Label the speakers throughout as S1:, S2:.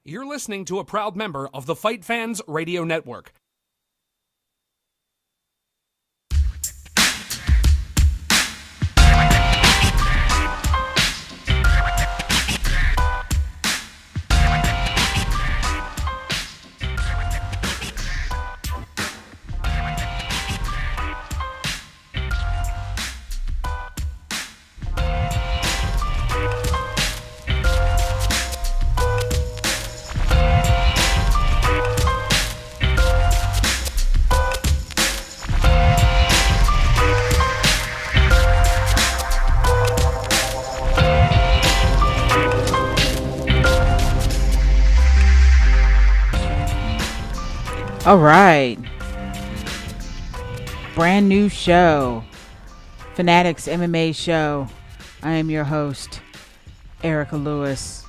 S1: You're listening to a proud member of the FightFans Radio Network.
S2: All right. Brand new show. FanAddicts MMA Show. I am your host, Erica Lewis.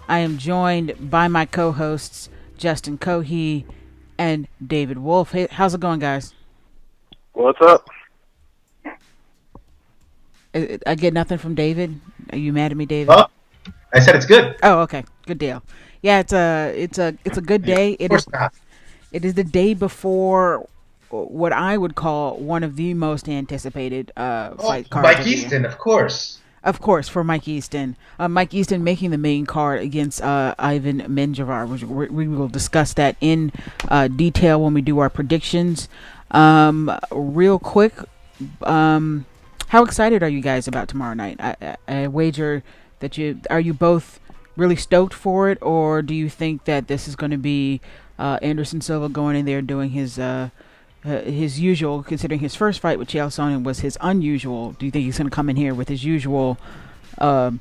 S2: I am joined by my co-hosts, Justin Cohee and David Wolf. Hey, how's it going, guys?
S3: What's up?
S2: I get nothing from David. Are you mad at me, David?
S3: Oh, I said it's good.
S2: Oh, okay. Good deal. Yeah, it's a good day. It is the day before what I would call one of the most anticipated fight cards.
S3: Mike Easton, of course.
S2: Of course, for Mike Easton. Mike Easton making the main card against Ivan Menjivar. We will discuss that in detail when we do our predictions. Real quick, how excited are you guys about tomorrow night? I wager that are you both really stoked for it, or do you think that this is going to be Anderson Silva going in there doing his usual, considering his first fight with Chael Sonnen was his unusual? Do you think he's going to come in here with his usual, come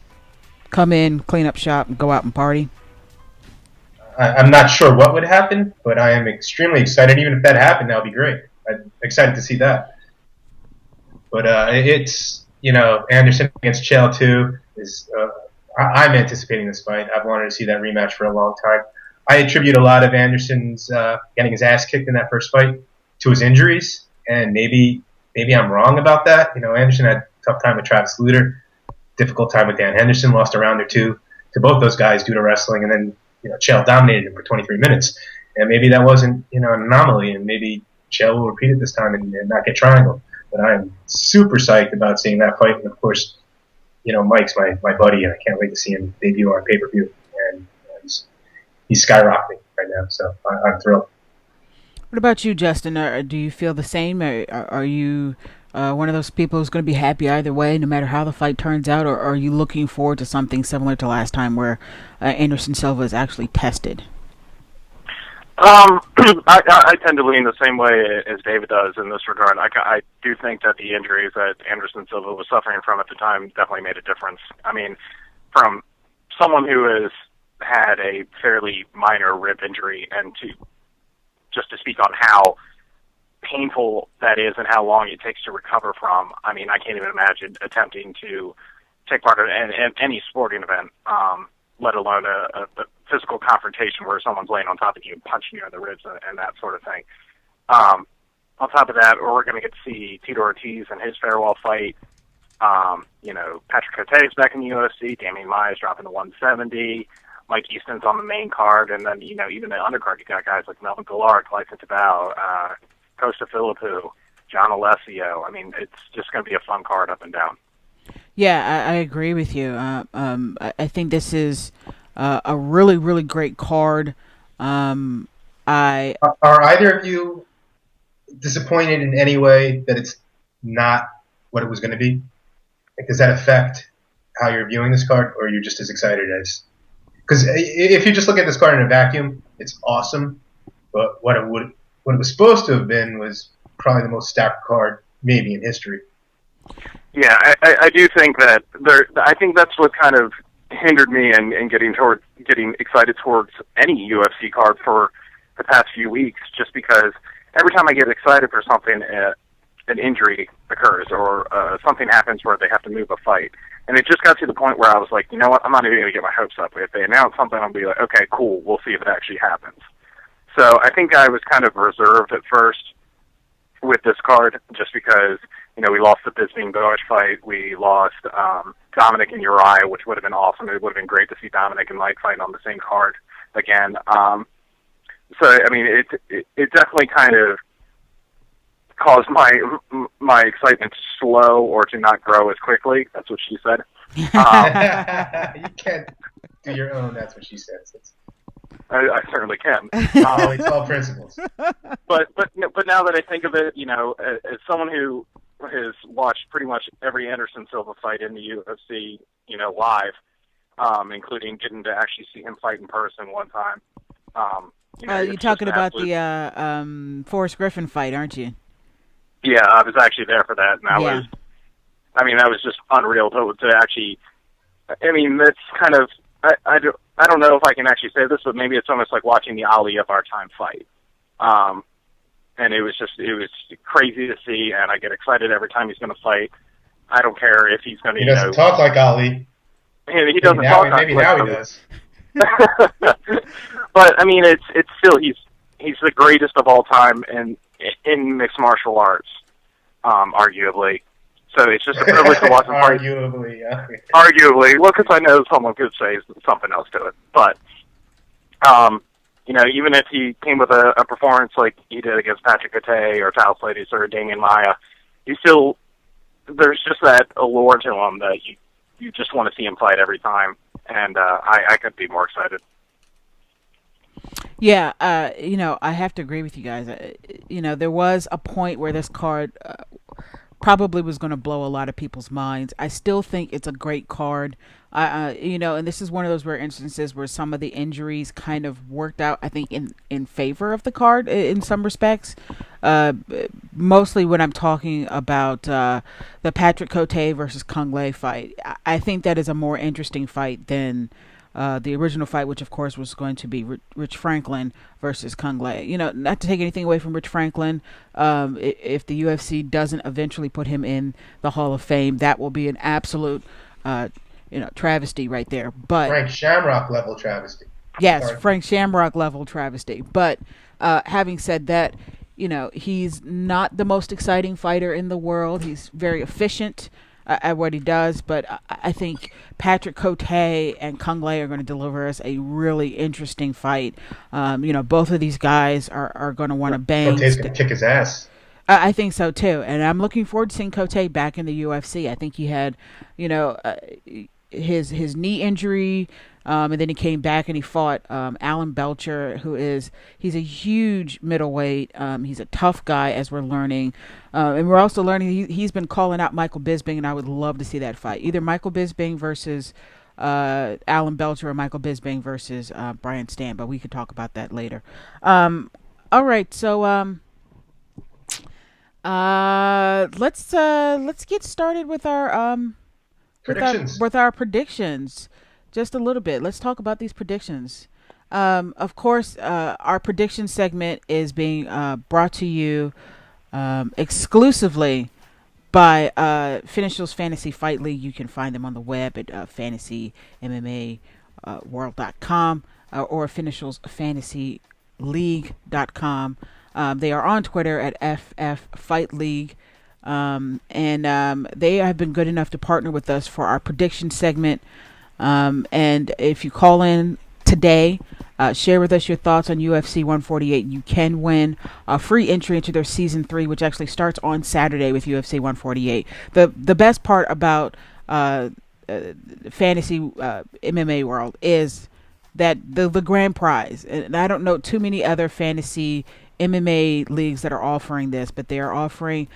S2: in, clean up shop, and go out and party?
S3: I'm not sure what would happen, but I am extremely excited. Even if that happened, that would be great. I'm excited to see that. But it's, Anderson against Chael too is. I'm anticipating this fight. I've wanted to see that rematch for a long time. I attribute a lot of Anderson's getting his ass kicked in that first fight to his injuries, and maybe I'm wrong about that. Anderson had a tough time with Travis Lutter, difficult time with Dan Henderson, lost a round or two to both those guys due to wrestling, and then Chael dominated him for 23 minutes, and maybe that wasn't an anomaly, and maybe Chael will repeat it this time and not get triangled. But I'm super psyched about seeing that fight, and of course, Mike's my buddy, and I can't wait to see him debut on pay-per-view, and he's skyrocketing right now, so I'm thrilled.
S2: What about you, Justin? Do you feel the same? Are you one of those people who's going to be happy either way, no matter how the fight turns out, or are you looking forward to something similar to last time where Anderson Silva is actually tested?
S4: I tend to lean the same way as David does in this regard. I do think that the injuries that Anderson Silva was suffering from at the time definitely made a difference. I mean, from someone who has had a fairly minor rib injury, and just to speak on how painful that is and how long it takes to recover from, I mean, I can't even imagine attempting to take part in any sporting event, let alone a physical confrontation where someone's laying on top of you and punching you in the ribs and that sort of thing. On top of that, we're going to get to see Tito Ortiz and his farewell fight. Patrick Cote's back in the UFC. Damian Maia's dropping to 170. Mike Easton's on the main card, and then even the undercard, you got guys like Melvin Gillard, Clayton Tabao, Costa Philippou, John Alessio. I mean, it's just going to be a fun card up and down.
S2: Yeah, I agree with you. I think this is a really, really great card. Are
S3: either of you disappointed in any way that it's not what it was going to be? Like, does that affect how you're viewing this card, or are you just as excited as? Because if you just look at this card in a vacuum, it's awesome. But what it was supposed to have been was probably the most stacked card maybe in history.
S4: Yeah, I do think that I think that's what kind of hindered me in getting excited towards any UFC card for the past few weeks, just because every time I get excited for something, an injury occurs or something happens where they have to move a fight. And it just got to the point where I was like, you know what, I'm not even going to get my hopes up. If they announce something, I'll be like, okay, cool, we'll see if it actually happens. So I think I was kind of reserved at first with this card just because, we lost the Bisping Boas fight. We lost Dominic and Uriah, which would have been awesome. It would have been great to see Dominic and Mike fighting on the same card. again. So I mean, it definitely kind of caused my excitement to slow or to not grow as quickly. That's what she said.
S3: You can't do your own. That's what she said.
S4: I certainly can.
S3: It's all principles.
S4: But now that I think of it, as someone who has watched pretty much every Anderson Silva fight in the UFC, live, including getting to actually see him fight in person one time.
S2: You're talking about the Forrest Griffin fight, aren't you?
S4: Yeah, I was actually there for that, and that was just unreal to actually. I mean, that's kind of I don't know if I can actually say this, but maybe it's almost like watching the Ali of our time fight. And it was crazy to see, and I get excited every time he's going to fight. I don't care if he's going to.
S3: He doesn't talk like Ali.
S4: He doesn't talk.
S3: Maybe now he does.
S4: But I mean, it's still he's the greatest of all time in mixed martial arts, arguably. So it's just a privilege to watch him fight.
S3: Arguably, yeah.
S4: Arguably, well, because I know someone could say something else to it, but even if he came with a performance like he did against Patrick Cote or Tal Slatis or Damian Maia, there's just that allure to him that you just want to see him fight every time, and I couldn't be more excited.
S2: Yeah, I have to agree with you guys. There was a point where this card probably was going to blow a lot of people's minds. I still think it's a great card. And this is one of those rare instances where some of the injuries kind of worked out, I think, in favor of the card in some respects. Mostly when I'm talking about the Patrick Cote versus Kung Le fight. I think that is a more interesting fight than the original fight, which of course was going to be Rich Franklin versus Kung Le. Not to take anything away from Rich Franklin. If the UFC doesn't eventually put him in the Hall of Fame, that will be an absolute travesty right there. But
S3: Frank Shamrock level travesty.
S2: Yes, sorry. Frank Shamrock level travesty. But having said that, he's not the most exciting fighter in the world. He's very efficient at what he does, but I think Patrick Cote and Kung Le are going to deliver us a really interesting fight. Both of these guys are going to want to bang.
S3: Cote's going to kick his ass.
S2: I think so too, and I'm looking forward to seeing Cote back in the UFC. I think he had, his knee injury, and then he came back and he fought Alan Belcher, he's a huge middleweight. He's a tough guy, as we're learning, and we're also learning he's been calling out Michael Bisping, and I would love to see that fight. Either Michael Bisping versus Alan Belcher or Michael Bisping versus Brian Stan, but we could talk about that later. All right, so let's get started with our
S3: predictions.
S2: With our predictions. Just a little bit. Let's talk about these predictions. Of course, our prediction segment is being brought to you exclusively by Finishers Fantasy Fight League. You can find them on the web at fantasyMMAworld.com or FinishersFantasyLeague.com. They are on Twitter at FF Fight League. And they have been good enough to partner with us for our prediction segment. And if you call in today, share with us your thoughts on UFC 148, you can win a free entry into their season 3, which actually starts on Saturday with UFC 148. The best part about fantasy MMA world is that the grand prize, and I don't know too many other fantasy MMA leagues that are offering this, but they are offering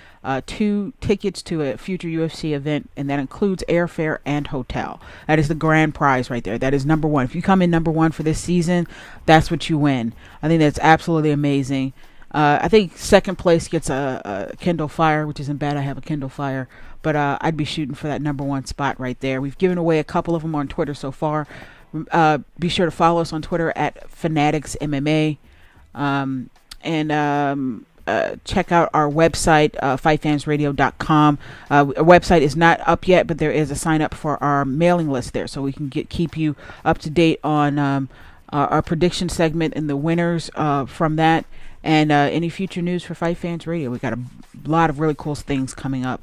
S2: 2 tickets to a future UFC event, and that includes airfare and hotel. That is the grand prize right there. That is number 1. If you come in number 1 for this season, that's what you win. I think that's absolutely amazing. I think second place gets a Kindle Fire, which isn't bad. I have a Kindle Fire, but I'd be shooting for that number 1 spot right there. We've given away a couple of them on Twitter so far. Be sure to follow us on Twitter at FanAddicts MMA. And check out our website, FightFansRadio.com. Our website is not up yet, but there is a sign up for our mailing list there, so we can keep you up to date on our prediction segment and the winners from that. and any future news for Fight Fans Radio. We got a lot of really cool things coming up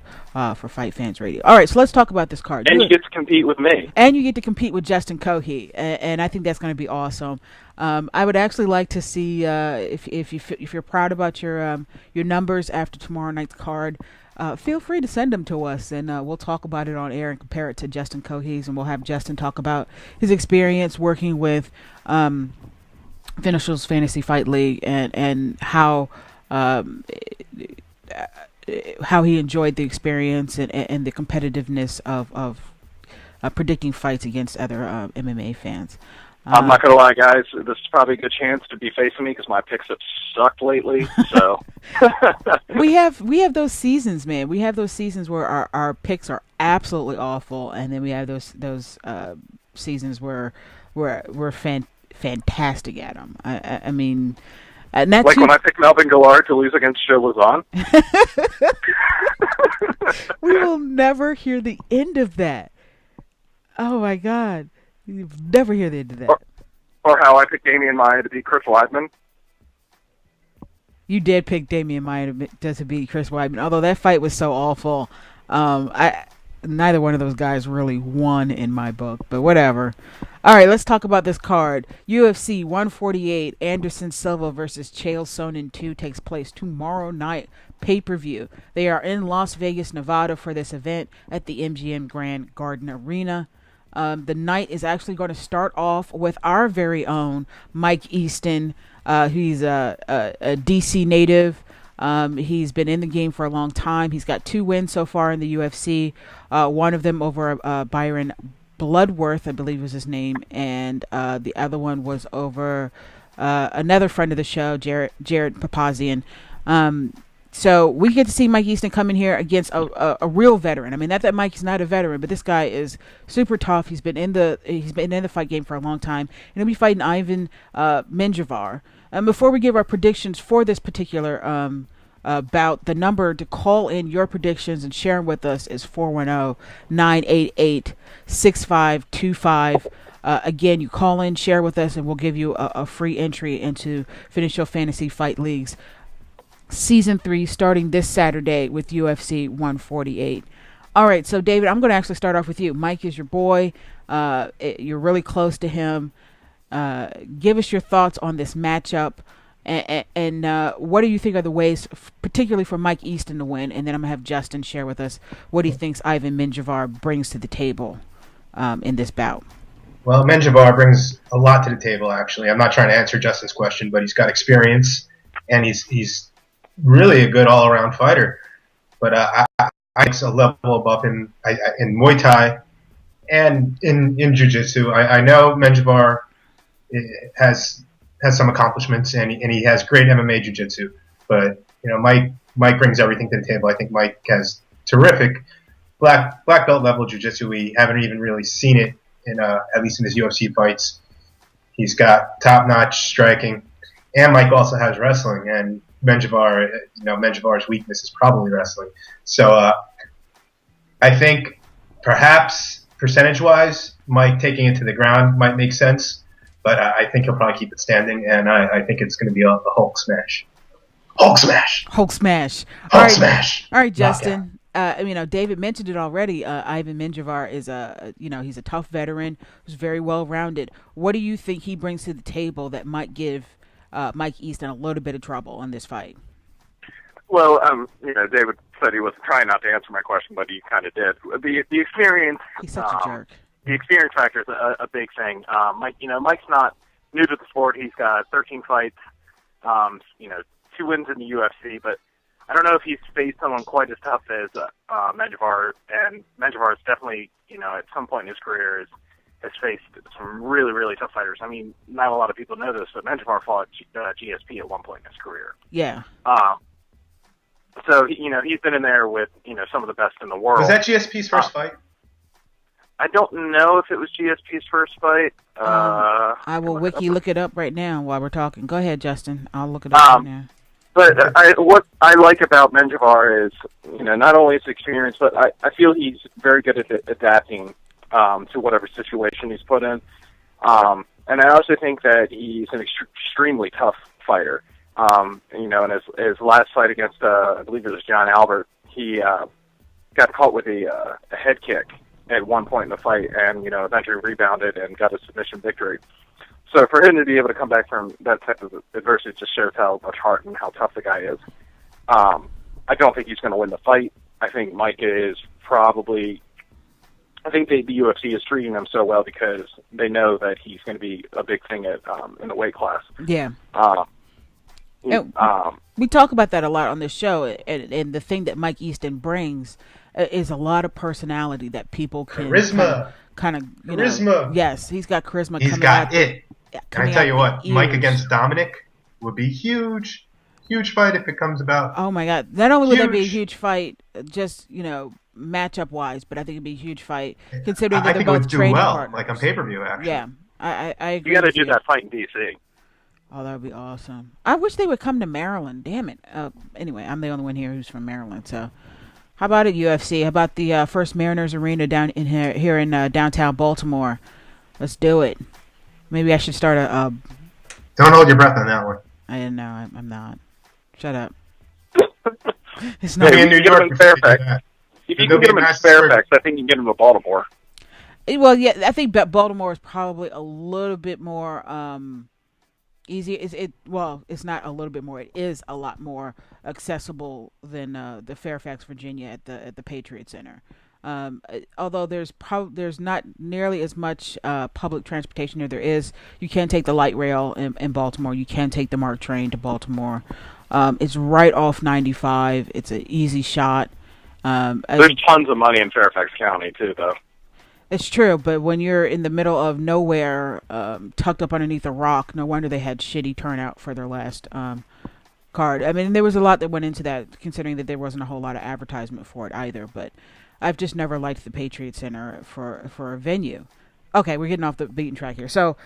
S2: for Fight Fans Radio. All right, so let's talk about this card.
S4: And you get to compete with me.
S2: And you get to compete with Justin Cohee, and I think that's going to be awesome. I would actually like to see if you're proud about your numbers after tomorrow night's card. Feel free to send them to us, and we'll talk about it on air and compare it to Justin Cohee's, and we'll have Justin talk about his experience working with Finishers Fantasy Fight League and how he enjoyed the experience and the competitiveness of predicting fights against other MMA fans.
S4: I'm not going to lie, guys. This is probably a good chance to be facing me because my picks have sucked lately. So
S2: we have those seasons, man. We have those seasons where our picks are absolutely awful, and then we have those seasons where we're fantastic at them. I mean, and that's
S4: like when I picked Melvin Gillard to lose against Joe Lazon.
S2: We will never hear the end of that. Oh my God. You never hear the end of that.
S4: Or how I picked Damian Maia to beat Chris Weidman.
S2: You did pick Damian Maia to beat Chris Weidman, although that fight was so awful. Neither one of those guys really won in my book, but whatever. All right, let's talk about this card. UFC 148, Anderson Silva versus Chael Sonnen 2 takes place tomorrow night, pay-per-view. They are in Las Vegas, Nevada for this event at the MGM Grand Garden Arena. The night is actually going to start off with our very own Mike Easton. He's a DC native. He's been in the game for a long time. He's got 2 wins so far in the UFC. One of them over Byron Bloodworth, I believe was his name, and the other one was over another friend of the show, Jared Papazian. So we get to see Mike Easton come in here against a real veteran. I mean, not that Mike's not a veteran, but this guy is super tough. He's been in the fight game for a long time, and he'll be fighting Ivan Menjivar. And before we give our predictions for this particular bout, the number to call in your predictions and share them with us is 410-988-6525. Again, you call in, share with us, and we'll give you a free entry into Finish Your Fantasy Fight League's Season 3 starting this Saturday with UFC 148. All right, so David, I'm going to actually start off with you. Mike is your boy. You're really close to him. Give us your thoughts on this matchup, and what do you think are the ways, particularly for Mike Easton to win? And then I'm going to have Justin share with us what he thinks Ivan Menjivar brings to the table in this bout.
S3: Well, Menjivar brings a lot to the table, actually. I'm not trying to answer Justin's question, but he's got experience, and he's really a good all-around fighter. But I'm a level above in Muay Thai and in Jiu-Jitsu. I know Menjivar has some accomplishments, and he has great MMA Jiu-Jitsu. But Mike brings everything to the table. I think Mike has terrific black belt level Jiu-Jitsu. We haven't even really seen it in at least in his UFC fights. He's got top-notch striking, and Mike also has wrestling. And Menjivar's weakness is probably wrestling. So I think perhaps percentage-wise, Mike taking it to the ground might make sense. But I think he'll probably keep it standing, and I think it's going to be a Hulk smash. Hulk smash.
S2: Hulk smash.
S3: Hulk smash.
S2: All right, Justin. David mentioned it already. Ivan Menjivar is he's a tough veteran who's very well rounded. What do you think he brings to the table that might give Mike Easton a little bit of trouble in this fight?
S4: Well, David said he was trying not to answer my question, but he kind of did. The experience.
S2: He's such a jerk.
S4: The experience factor is a big thing. Mike's not new to the sport. He's got 13 fights, 2 wins in the UFC, but I don't know if he's faced someone quite as tough as Menjivar. And Menjivar is definitely, at some point in his career has faced some really, really tough fighters. I mean, not a lot of people know this, but Menjivar fought GSP at one point in his career.
S2: Yeah.
S4: So, he's been in there with, some of the best in the world.
S3: Was that GSP's first fight?
S4: I don't know if it was GSP's first fight.
S2: I will look it up right now while we're talking. Go ahead, Justin. I'll look it up right now.
S4: But what I like about Menjivar is, not only his experience, but I feel he's very good at adapting to whatever situation he's put in. And I also think that he's an extremely tough fighter. In his last fight against, I believe it was John Albert, he got caught with a head kick at one point in the fight, and eventually rebounded and got a submission victory. So for him to be able to come back from that type of adversity just shows how much heart and how tough the guy is. I don't think he's going to win the fight. I think Mike is probably. I think the UFC is treating him so well because they know that he's going to be a big thing in the weight class.
S2: Yeah. We talk about that a lot on this show, and the thing that Mike Easton brings is a lot of personality that people can
S3: charisma.
S2: Kind of
S3: charisma.
S2: Yes, he's got charisma.
S3: He's got it. Can I tell you what?
S2: Ears.
S3: Mike against Dominic would be huge fight if it comes about.
S2: Oh my God! Not only would that be a huge fight, just matchup wise, but I think it'd be a huge fight considering that they're both training partners.
S3: Like on pay-per-view, actually.
S2: Yeah, I agree.
S4: You got to do that fight in DC.
S2: Oh, that would be awesome. I wish they would come to Maryland. Damn it. Anyway, I'm the only one here who's from Maryland. So, how about it, UFC? How about the First Mariners Arena down in here in downtown Baltimore? Let's do it. Maybe I should start a.
S3: Don't hold your breath on that one.
S2: I didn't know. I'm not. Shut up.
S4: It's not in New York. Fairfax. If you can get him in Fairfax, I think you can get him to Baltimore.
S2: Well, yeah, I think Baltimore is probably a little bit more easy. It's not a little bit more. It is a lot more accessible than the Fairfax, Virginia at the Patriot Center. Although there's not nearly as much public transportation there is. You can take the light rail in Baltimore. You can take the MARC train to Baltimore. It's right off 95. It's an easy shot.
S4: There's tons of money in Fairfax County too, though.
S2: It's true, but when you're in the middle of nowhere, tucked up underneath a rock, no wonder they had shitty turnout for their last card. I mean, there was a lot that went into that, considering that there wasn't a whole lot of advertisement for it either. But I've just never liked the Patriot Center for a venue. Okay, we're getting off the beaten track here. So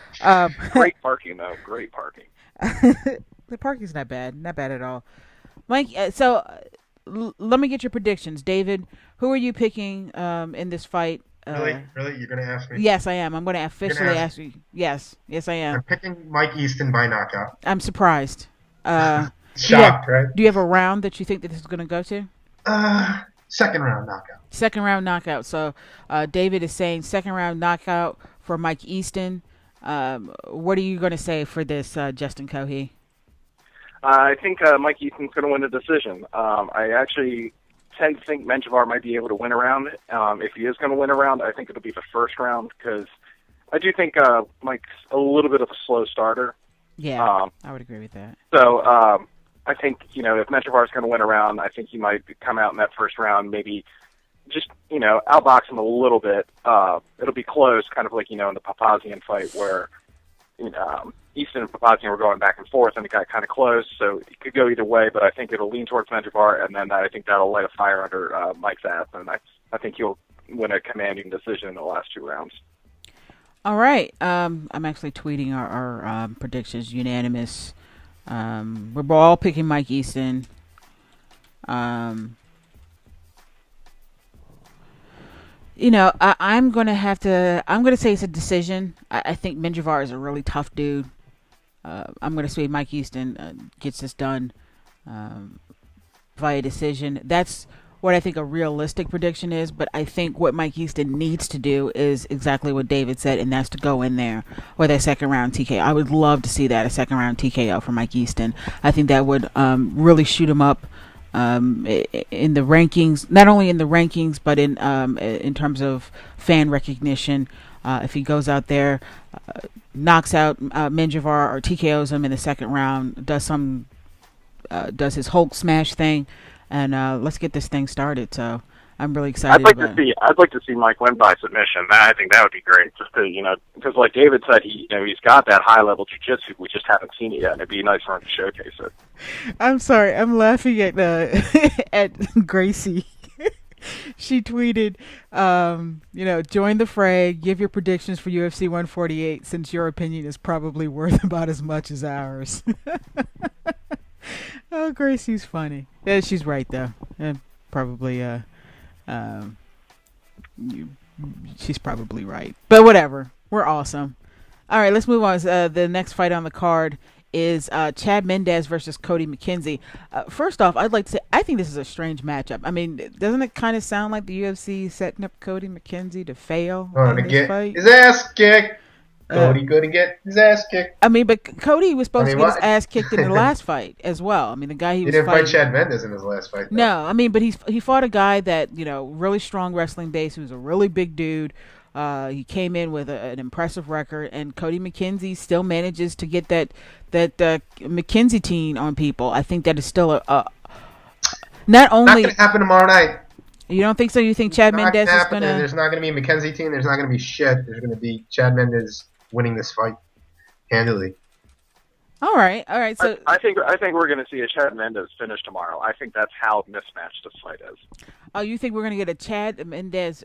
S4: great parking, though. Great parking.
S2: The parking's not bad at all. Mike, let me get your predictions. David, who are you picking in this fight?
S3: Really? You're going to ask me?
S2: Yes, I am. I'm going to officially ask you. Yes, I am.
S3: I'm picking Mike Easton by knockout.
S2: I'm surprised.
S3: Shocked, right?
S2: Do you have a round that you think that this is going to go to?
S3: Second round knockout.
S2: Second round knockout. So David is saying second round knockout for Mike Easton. What are you going to say for this, Justin Cohey?
S4: I think Mike Easton's going to win the decision. I actually tend to think Menjivar might be able to win a round. If he is going to win a round, I think it'll be the first round because I do think Mike's a little bit of a slow starter.
S2: Yeah, I would agree with that.
S4: So I think, if Menjivar's going to win a round, I think he might come out in that first round, maybe just, outbox him a little bit. It'll be close, kind of like, in the Papazian fight where, Easton and Papazian were going back and forth, and it got kind of close, so it could go either way, but I think it'll lean towards Menjivar, and then I think that'll light a fire under Mike's ass, and I think he'll win a commanding decision in the last two rounds.
S2: All right. I'm actually tweeting our predictions, unanimous. We're all picking Mike Easton. I'm going to say it's a decision. I think Menjivar is a really tough dude. I'm going to say Mike Easton gets this done via decision. That's what I think a realistic prediction is, but I think what Mike Easton needs to do is exactly what David said, and that's to go in there with a second round TKO. I would love to see that, a second round TKO for Mike Easton. I think that would really shoot him up in the rankings, not only in the rankings, but in terms of fan recognition. If he goes out there, knocks out Menjivar or TKOs him in the second round, does his Hulk smash thing, and let's get this thing started. So I'm really excited.
S4: I'd like to see Mike win by submission. I think that would be great. Just to because like David said, he's got that high level jiu-jitsu. We just haven't seen it yet, and it'd be nice for him to showcase it.
S2: I'm sorry, I'm laughing at at Gracie. She tweeted, join the fray, give your predictions for UFC 148, since your opinion is probably worth about as much as ours. Oh, Gracie's funny. Yeah, she's right, though. Probably, she's probably right. But whatever. We're awesome. All right, let's move on. The next fight on the card is Chad Mendes versus Cody McKenzie. First off, I'd like to say I think this is a strange matchup. I mean, doesn't it kind of sound like the UFC setting up Cody McKenzie to fail in this fight?
S3: His ass kicked. Cody couldn't get his ass kicked.
S2: I mean, but Cody was supposed to get his ass kicked in the last fight as well. I mean, the guy he didn't
S3: fight Chad Mendes in his last fight, though.
S2: No, I mean, but he fought a guy that, really strong wrestling base, who's a really big dude. He came in with an impressive record, and Cody McKenzie still manages to get that McKenzie teen on people. I think that is still not only
S3: going to happen tomorrow night.
S2: You don't think so? You think Chad Mendes is going to...
S3: There's not going to be a McKenzie team. There's not going to be shit. There's going to be Chad Mendes winning this fight handily.
S2: All right. So
S4: I think we're going to see a Chad Mendes finish tomorrow. I think that's how mismatched this fight is.
S2: Oh, you think we're going to get a Chad Mendes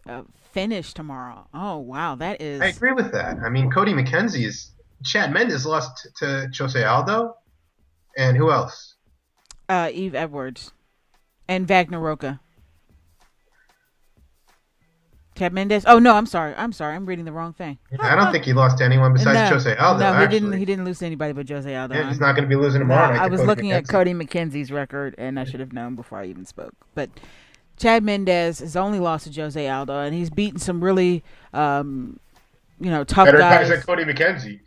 S2: finish tomorrow? Oh, wow, that is...
S3: I agree with that. I mean, Cody McKenzie Chad Mendes lost to Jose Aldo, and who else?
S2: Eve Edwards and Wagner Roca. Chad Mendes. Oh no, I'm sorry. I'm reading the wrong thing.
S3: I don't think he lost to anyone besides Jose Aldo.
S2: No,
S3: actually.
S2: He didn't lose to anybody but Jose Aldo.
S3: Yeah, he's not going to be losing tomorrow night.
S2: I was looking at Cody McKenzie's record, and I should have known before I even spoke. But Chad Mendes has only lost to Jose Aldo, and he's beaten some really, tough
S3: better
S2: guys.
S3: guys than Cody McKenzie.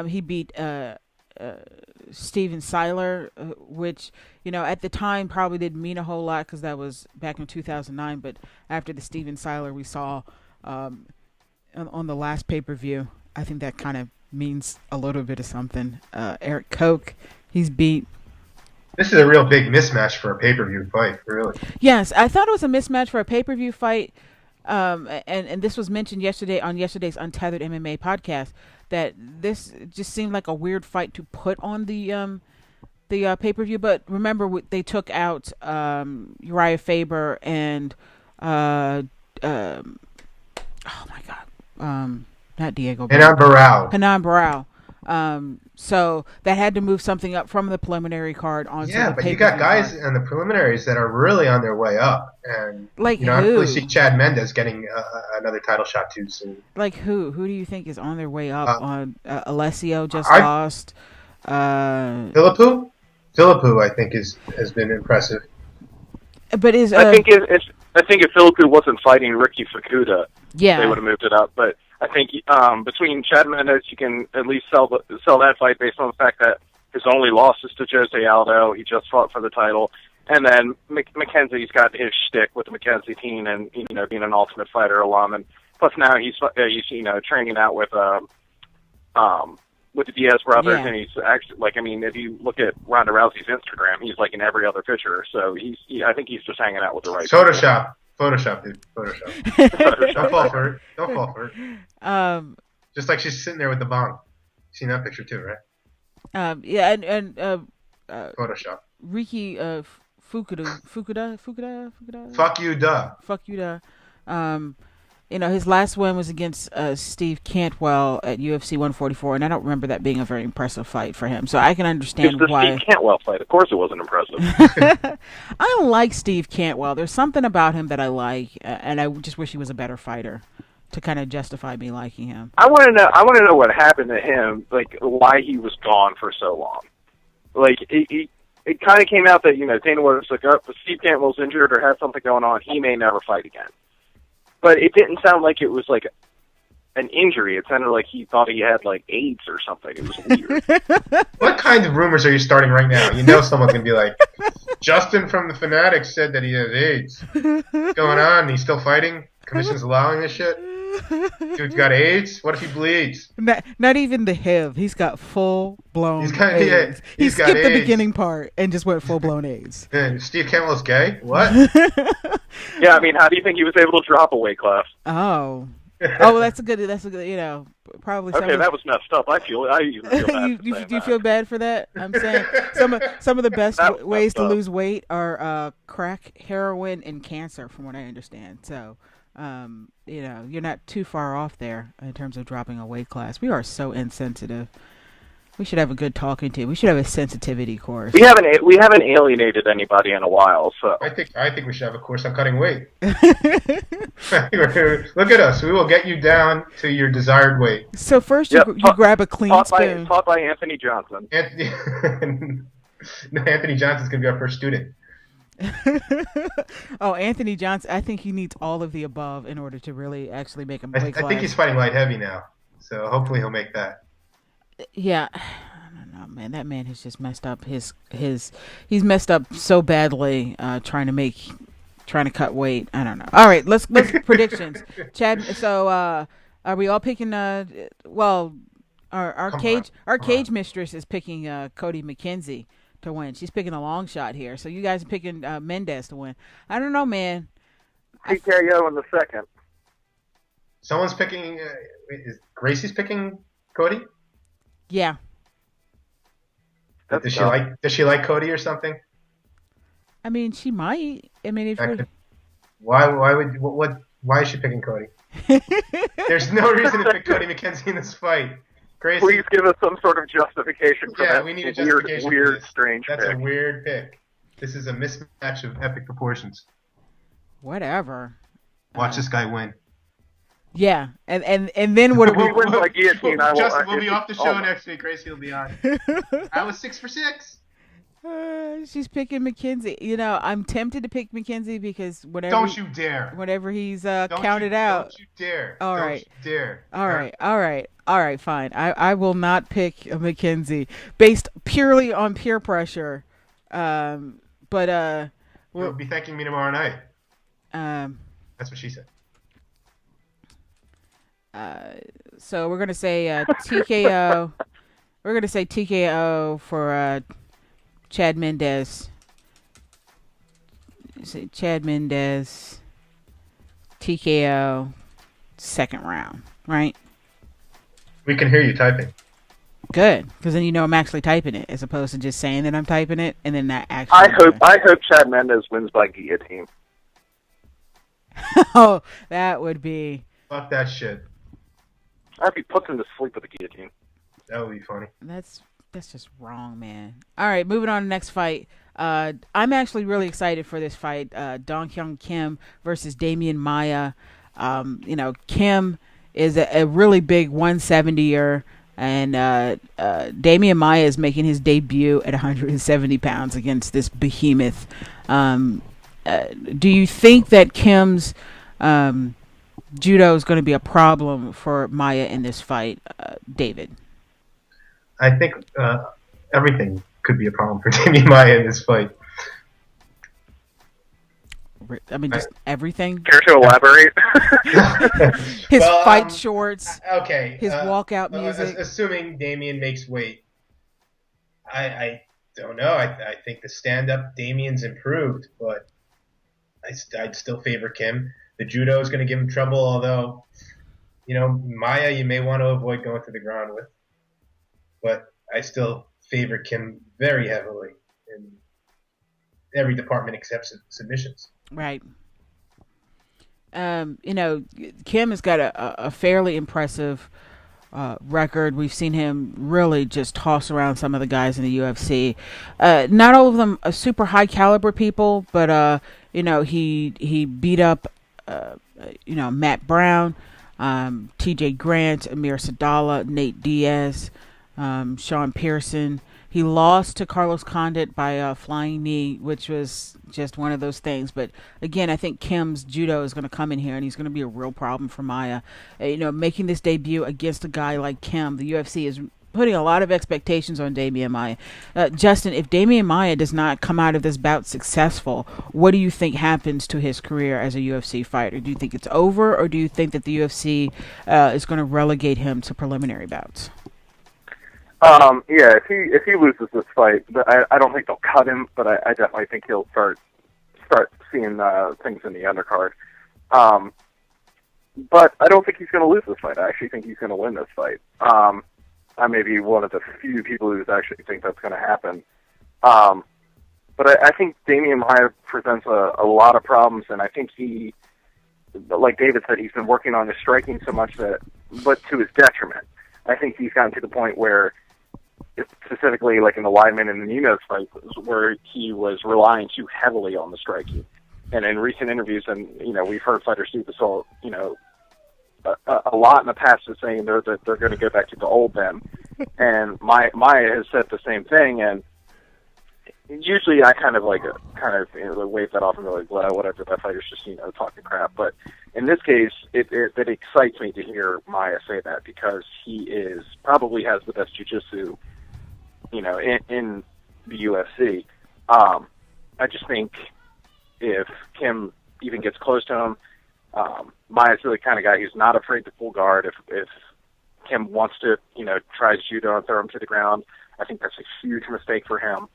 S2: He beat Steven Seiler, which, at the time probably didn't mean a whole lot because that was back in 2009. But after the Steven Seiler we saw on the last pay-per-view, I think that kind of means a little bit of something. Eric Koch, he's beat.
S3: This is a real big mismatch for a pay-per-view fight, really.
S2: Yes, I thought it was a mismatch for a pay-per-view fight. And this was mentioned yesterday on yesterday's Untethered MMA podcast, that this just seemed like a weird fight to put on the pay-per-view. But remember, they took out Uriah Faber and oh my God, not Diego. Hanan Barao. So that had to move something up from the preliminary card onto the pay-per-view.
S3: Yeah, but you got guys in the preliminaries that are really on their way up, and
S2: like
S3: I really see Chad Mendes getting another title shot too soon.
S2: Like who? Who do you think is on their way up? Alessio just lost.
S3: Philippou, I think has been impressive.
S2: But
S4: I think if Philippou wasn't fighting Ricky Fukuda,
S2: they
S4: would have moved it up. But I think between Chad Mendes, you can at least sell that fight based on the fact that his only loss is to Jose Aldo. He just fought for the title, and then McKenzie's got his shtick with the McKenzie team, and being an Ultimate Fighter alum, and plus now he's training out with the Diaz brothers, and he's actually if you look at Ronda Rousey's Instagram, he's like in every other picture. So I think he's just hanging out with the right people.
S3: Photoshop, dude. Photoshop. Don't fall for it. Just like she's sitting there with the bong. Seen that picture too, right?
S2: And
S3: Photoshop.
S2: Ricky Fukuda.
S3: Fuck you, duh.
S2: His last win was against Steve Cantwell at UFC 144, and I don't remember that being a very impressive fight for him. So I can understand why.
S4: It's the Steve Cantwell fight. Of course it wasn't impressive.
S2: I like Steve Cantwell. There's something about him that I like, and I just wish he was a better fighter to kind of justify me liking him.
S4: I want to know what happened to him, like why he was gone for so long. Like it kind of came out that Dana was like, if Steve Cantwell's injured or has something going on, he may never fight again. But it didn't sound like it was like an injury. It sounded like he thought he had like AIDS or something. It was weird.
S3: What kind of rumors are you starting right now? Someone's going to be like, Justin from the FanAddicts said that he has AIDS. What's going on? He's still fighting? Commission's allowing this shit? Dude's got AIDS? What if he bleeds?
S2: Not even the HIV. He's got full-blown AIDS.
S3: Yeah,
S2: he skipped the beginning part and just went full-blown AIDS.
S3: Steve Cantwell's gay? What?
S4: Yeah, I mean, how do you think he was able to drop a weight class?
S2: Oh, well, that's a good, probably.
S4: Okay, that was messed up. I even feel bad.
S2: Do you feel bad for that? I'm saying some of the best ways to lose weight are crack, heroin, and cancer, from what I understand. So, you're not too far off there in terms of dropping a weight class. We are so insensitive. We should have a good talking to. We should have a sensitivity course.
S4: We haven't alienated anybody in a while, so
S3: I think we should have a course on cutting weight. Look at us. We will get you down to your desired weight.
S2: So first you grab a clean spoon.
S4: Taught by Anthony Johnson.
S3: Anthony Johnson's going to be our first student.
S2: Oh, Anthony Johnson. I think he needs all of the above in order to really actually make him weight class.
S3: I think he's fighting light heavy now, so hopefully he'll make that.
S2: Yeah, I don't know, man. That man has just messed up he's messed up so badly trying to cut weight. I don't know. All right, let's predictions. Chad, so are we all picking our cage mistress is picking Cody McKenzie to win. She's picking a long shot here. So you guys are picking Mendez to win. I don't know, man.
S4: TKO in the second.
S3: Someone's picking is Gracie's picking Cody?
S2: Yeah.
S3: Does she like Cody or something?
S2: I mean, she might. I mean,
S3: why is she picking Cody? There's no reason to pick Cody McKenzie in this fight. Gracie,
S4: please give us some sort of justification for that.
S3: Yeah, we need a justification.
S4: Weird, strange
S3: That's
S4: pick.
S3: A weird pick. This is a mismatch of epic proportions.
S2: Whatever.
S3: Watch this guy win.
S2: Yeah, and then what?
S4: He wins by guillotine.
S3: Justin will be off the show next week. Gracie will be on. I was 6 for 6.
S2: She's picking McKenzie. You know, I'm tempted to pick McKenzie because whenever
S3: don't you dare.
S2: Whenever he's counted out.
S3: Don't you dare.
S2: All
S3: don't
S2: right.
S3: You dare.
S2: All right. Fine. I will not pick McKenzie based purely on peer pressure. But
S3: you'll be thanking me tomorrow night. That's what she said.
S2: So we're gonna say TKO. We're gonna say TKO for Chad Mendez. Say Chad Mendez. TKO. Second round, right?
S3: We can hear you typing.
S2: Good, because then you know I'm actually typing it, as opposed to just saying that I'm typing it and then not actually.
S4: I hope Chad Mendez wins by guillotine.
S2: Oh, that would be.
S3: Fuck that shit.
S4: I hope he puts him to sleep with a guillotine.
S3: That would be funny.
S2: That's just wrong, man. All right, moving on to the next fight. I'm actually really excited for this fight. Dong Hyun Kim versus Damian Maia. Kim is a really big 170er, and Damian Maia is making his debut at 170 pounds against this behemoth. Do you think that Kim's judo is going to be a problem for Maia in this fight, David?
S3: I think everything could be a problem for Damian Maia in this fight.
S2: I mean, just everything?
S4: Care to elaborate?
S2: His fight shorts.
S3: Okay.
S2: His walkout music.
S3: Assuming Damian makes weight. I don't know. I think the stand-up Damian's improved, but I'd still favor Kim. The judo is going to give him trouble, although, Maia you may want to avoid going to the ground with. But I still favor Kim very heavily in every department except submissions.
S2: Right. Kim has got a fairly impressive record. We've seen him really just toss around some of the guys in the UFC. Not all of them are super high caliber people, but he beat up Matt Brown, TJ Grant, Amir Sadala, Nate Diaz, Sean Pearson. He lost to Carlos Condit by a flying knee, which was just one of those things. But again, I think Kim's judo is going to come in here, and he's going to be a real problem for Maia. Making this debut against a guy like Kim, the UFC is putting a lot of expectations on Damian Maia. Justin, if Damian Maia does not come out of this bout successful, what do you think happens to his career as a UFC fighter? Do you think it's over, or do you think that the UFC is going to relegate him to preliminary bouts?
S4: If he loses this fight, I don't think they'll cut him, but I definitely think he'll start seeing things in the undercard. But I don't think he's going to lose this fight. I actually think he's going to win this fight. I may be one of the few people who actually think that's going to happen. But I think Damian Maia presents a lot of problems, and I think he, like David said, he's been working on his striking so much but to his detriment. I think he's gotten to the point where specifically like in the Weidman and the Nunes fight, where he was relying too heavily on the striking. And in recent interviews, and we've heard fighters do this all, a lot in the past, is saying that they're going to go back to the old them. And Maya has said the same thing, and usually I kind of wave that off and be like, well, whatever, that fighter's just talking crap. But in this case, it excites me to hear Maya say that, because he probably has the best jiu-jitsu, in the UFC. I just think if Kim even gets close to him, Maya's the kind of guy who's not afraid to pull guard. If Kim wants to, try judo and throw him to the ground, I think that's a huge mistake for him.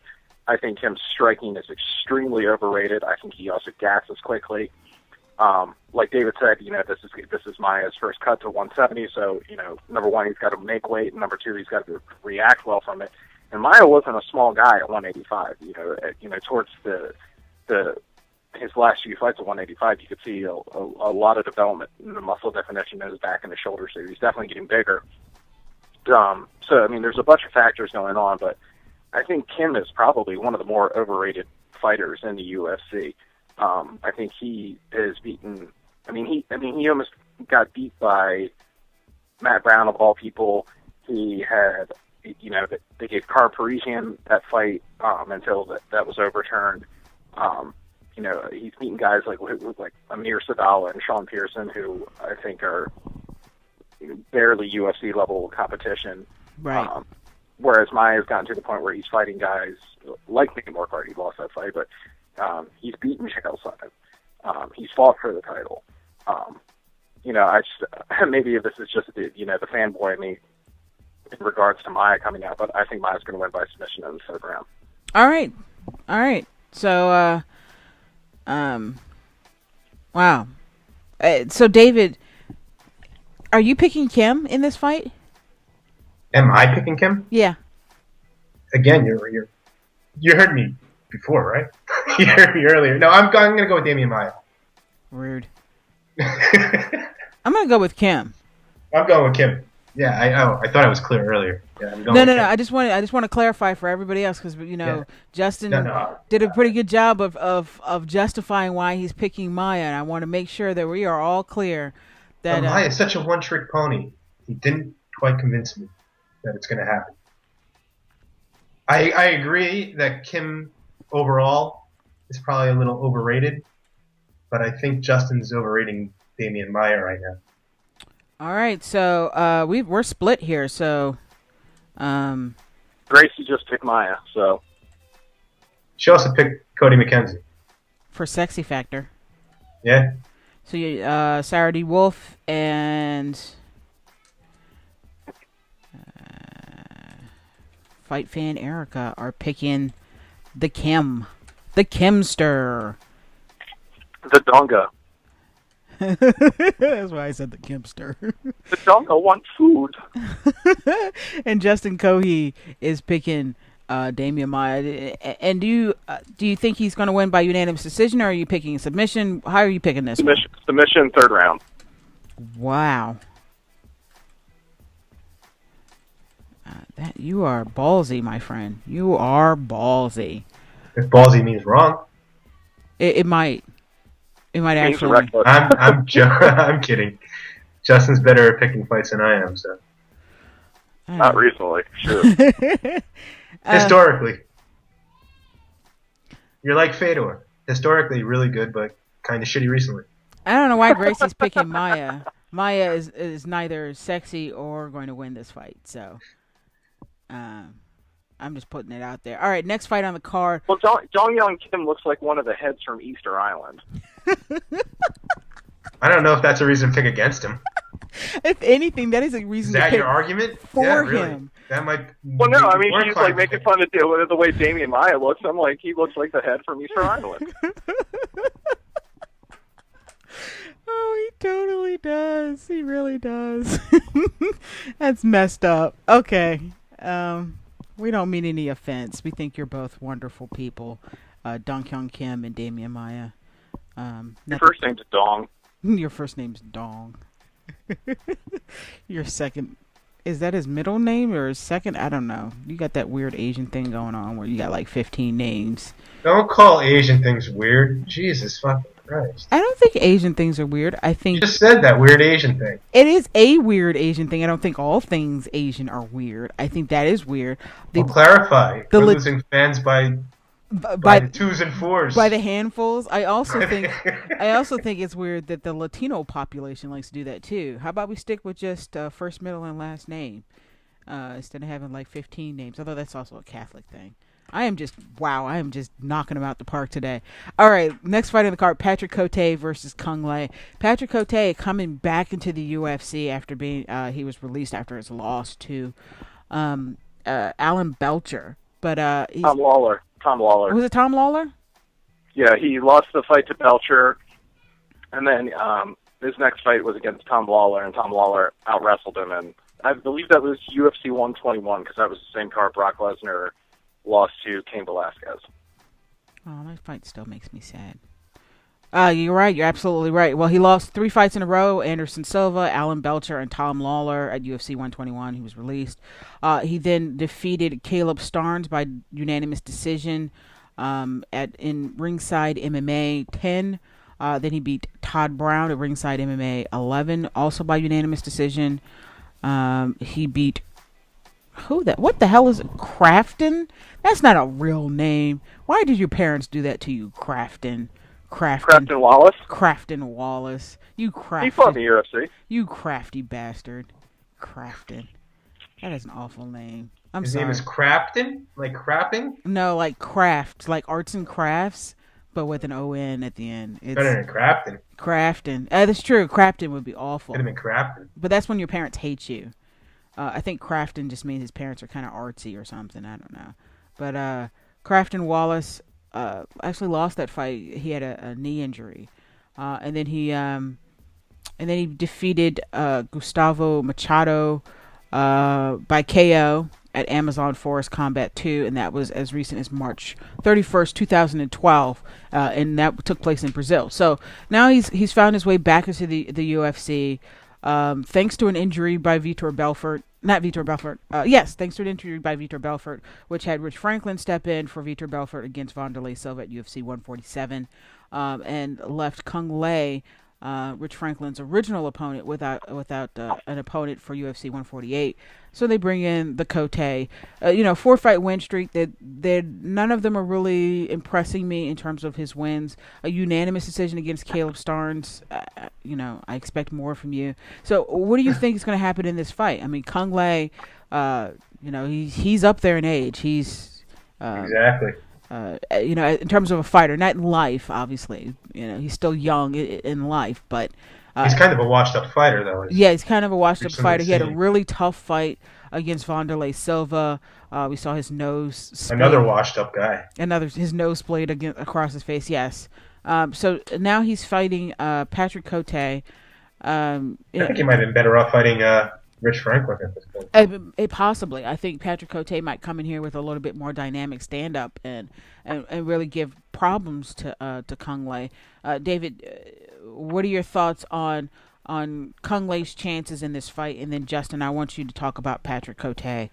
S4: I think Kim's striking is extremely overrated. I think he also gasses quickly. Like David said, this is Maya's first cut to 170. So, number one, he's got to make weight, and number two, he's got to react well from it. And Maya wasn't a small guy at 185. Towards his last few fights at 185, you could see a lot of development in the muscle definition in his back and his shoulders. So he's definitely getting bigger. There's a bunch of factors going on, but I think Kim is probably one of the more overrated fighters in the UFC. I think he is beaten. He almost got beat by Matt Brown of all people. He had, they gave Car Parisian that fight until that was overturned. He's beaten guys like Amir Sadala and Sean Pearson, who I think are barely UFC level competition.
S2: Right.
S4: Whereas Maya's gotten to the point where he's fighting guys like Nick Morkart. He lost that fight, but he's beaten Chael Sonnen. He's fought for the title. Maybe this is just the fanboy in me in regards to Maya coming out, but I think Maya's going to win by submission in the third round.
S2: All right. So, wow. So, David, are you picking Kim in this fight?
S3: Am I picking Kim?
S2: Yeah.
S3: Again, you heard me before, right? You heard me earlier. No, I'm going to go with Damian Maya.
S2: Rude. I'm going to go with Kim.
S3: I'm going with Kim. Yeah, I thought I was clear earlier. Yeah, I'm going
S2: no. I just want to clarify for everybody else, because Justin did a pretty good job of justifying why he's picking Maya, and I want to make sure that we are all clear that
S3: Maya is such a one-trick pony. He didn't quite convince me that it's going to happen. I agree that Kim overall is probably a little overrated, but I think Justin's overrating Damian Maya right now.
S2: All right, so we're split here. So,
S4: Gracie just picked Maya, so
S3: she also picked Cody McKenzie
S2: for sexy factor.
S3: Yeah.
S2: So Sarah D. Wolf and Fight Fan Erica are picking the Kimster.
S4: The Donga.
S2: That's why I said the Kimster.
S4: The Donga wants food.
S2: And Justin Cohey is picking Damian Maya. And do you think he's going to win by unanimous decision, or are you picking submission? How are you picking this?
S4: Submission, third round.
S2: Wow. That you are ballsy, my friend. You are ballsy.
S3: If ballsy means wrong,
S2: it might. It might actually.
S3: I'm kidding. Justin's better at picking fights than I am, so.
S4: Not recently, sure.
S3: Historically, you're like Fedor. Historically, really good, but kind of shitty recently.
S2: I don't know why Gracie's picking Maya. Maya is neither sexy or going to win this fight, so. I'm just putting it out there. All right, next fight on the card.
S4: Well, Dong Young Kim looks like one of the heads from Easter Island.
S3: I don't know if that's a reason to pick against him.
S2: If anything, that is a reason to pick
S3: your argument?
S2: For him.
S3: That might.
S4: Well, no, I mean, she's like making fun of the way Damian Maya looks. I'm like, he looks like the head from Easter Island.
S2: Oh, he totally does. He really does. That's messed up. Okay. We don't mean any offense. We think you're both wonderful people, Dong Hyun Kim and Damian Maya.
S4: Your first name's Dong.
S2: Your first name's Dong. Your second Is that his middle name or his second? I don't know. You got that weird Asian thing going on where you got like 15 names.
S3: Don't call Asian things weird. Jesus fucking Christ.
S2: I don't think Asian things are weird. I think
S3: You just said that weird Asian thing.
S2: it is a weird Asian thing. I don't think all things Asian are weird. I think that is weird.
S3: Well, clarify.
S2: the
S3: We're
S2: le-
S3: losing fans by
S2: by
S3: the twos and fours.
S2: by the handfuls. I also think it's weird that the Latino population likes to do that too. How about we stick with just first, middle, and last name instead of having like 15 names? Although that's also a Catholic thing. I am just knocking them out the park today. All right, next fight on the card: Patrick Cote versus Kung Le. Patrick Cote coming back into the UFC after being he was released after his loss to Alan Belcher. But
S4: Tom Lawler.
S2: Was it Tom Lawler?
S4: Yeah, he lost the fight to Belcher, and then his next fight was against Tom Lawler, and Tom Lawler out-wrestled him, and I believe that was UFC 121, because that was the same card Brock Lesnar lost to Cain Velasquez.
S2: Oh, that fight still makes me sad. You're right. You're absolutely right. Well, he lost 3 fights in a row: Anderson Silva, Alan Belcher, and Tom Lawler at UFC 121. He was released. He then defeated Caleb Starnes by unanimous decision in Ringside MMA 10. Then he beat Todd Brown at Ringside MMA 11, also by unanimous decision. He beat what the hell is it? Crafton? That's not a real name. Why did your parents do that to you, Crafton?
S4: Crafton Wallace?
S2: Crafton Wallace. You crafty.
S4: He fought in the UFC.
S2: You crafty bastard. Crafton. That is an awful name.
S3: His
S2: sorry.
S3: name is Crafton? Like crapping?
S2: No, like craft. Like arts and crafts, but with an O-N at the end. It's
S3: Better than Crafton.
S2: Crafton. That's true. Crafton would be awful.
S3: Could have been Crafton.
S2: But that's when your parents hate you. I think Crafton just means his parents are kind of artsy or something. I don't know. But Crafton Wallace actually lost that fight. He had a knee injury, and then he defeated Gustavo Machado by KO at Amazon Forest Combat 2, and that was as recent as March 31st, 2012, and that took place in Brazil. So now he's found his way back into the UFC. Thanks to an injury by Vitor Belfort. Thanks to an injury by Vitor Belfort, which had Rich Franklin step in for Vitor Belfort against Wanderlei Silva at UFC 147, and left Kung Le, Rich Franklin's original opponent, without an opponent for UFC 148. So they bring in the Cote, 4-fight win streak. None of them are really impressing me in terms of his wins. A unanimous decision against Caleb Starnes. I expect more from you. So what do you think is going to happen in this fight? I mean, Kung Le, he's up there in age. He's
S3: exactly.
S2: In terms of a fighter, not in life, obviously. He's still young in life, but
S3: he's kind of a washed-up fighter, though.
S2: Yeah, he's kind of a washed-up fighter. He had a really tough fight against Wanderlei Silva. We saw his nose split.
S3: Another washed-up guy.
S2: His nose splayed across his face, yes. So now he's fighting Patrick Cote. I
S3: think he might have been better off fighting Rich Franklin at this point.
S2: Possibly. I think Patrick Cote might come in here with a little bit more dynamic stand-up and really give problems to Kung Le. David, what are your thoughts on Kung Le's chances in this fight? And then, Justin, I want you to talk about Patrick Cote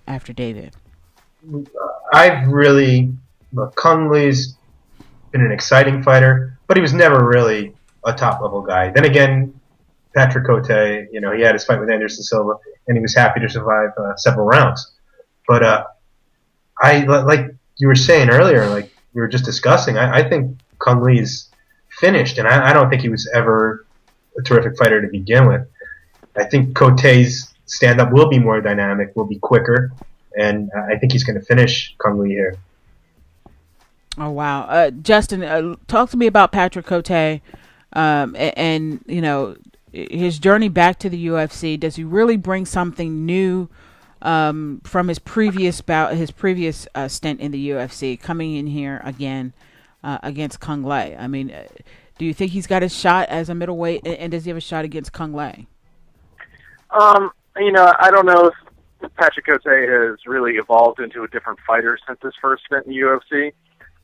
S2: after David.
S3: Kung Le's been an exciting fighter, but he was never really a top-level guy. Then again, Patrick Cote, he had his fight with Anderson Silva, and he was happy to survive several rounds. But like you were saying earlier, like we were just discussing, I think Kung Le's finished, and I don't think he was ever a terrific fighter to begin with. I think Cote's stand-up will be more dynamic, will be quicker, and I think he's going to finish Kung Le here.
S2: Oh, wow. Justin, talk to me about Patrick Cote and his journey back to the UFC. Does he really bring something new from his previous stint in the UFC, coming in here again against Kung Le? I mean, do you think he's got a shot as a middleweight, and does he have a shot against Kung Le?
S4: I don't know if Patrick Cote has really evolved into a different fighter since his first stint in the UFC.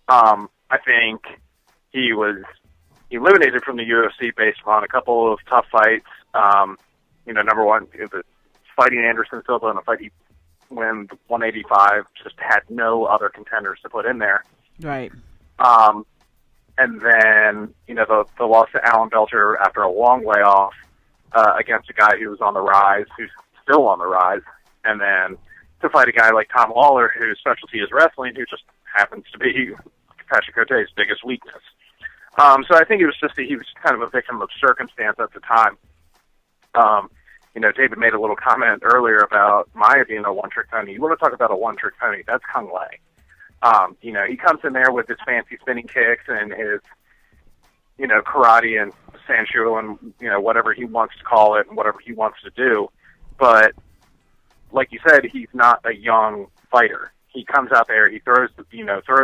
S4: I think he was eliminated from the UFC based on a couple of tough fights. Number one, the fighting Anderson Silva in a fight he wins 185, just had no other contenders to put in there.
S2: Right.
S4: And then, the loss to Alan Belcher after a long layoff against a guy who was on the rise, who's still on the rise, and then to fight a guy like Tom Lawler, whose specialty is wrestling, who just happens to be Patrick Cote's biggest weakness. So I think it was just that he was kind of a victim of circumstance at the time. David made a little comment earlier about Maya being a one-trick pony. You want to talk about a one-trick pony? That's Kung Le. He comes in there with his fancy spinning kicks and his, karate and Sanshou and, whatever he wants to call it and whatever he wants to do. But like you said, he's not a young fighter. He comes out there, he throws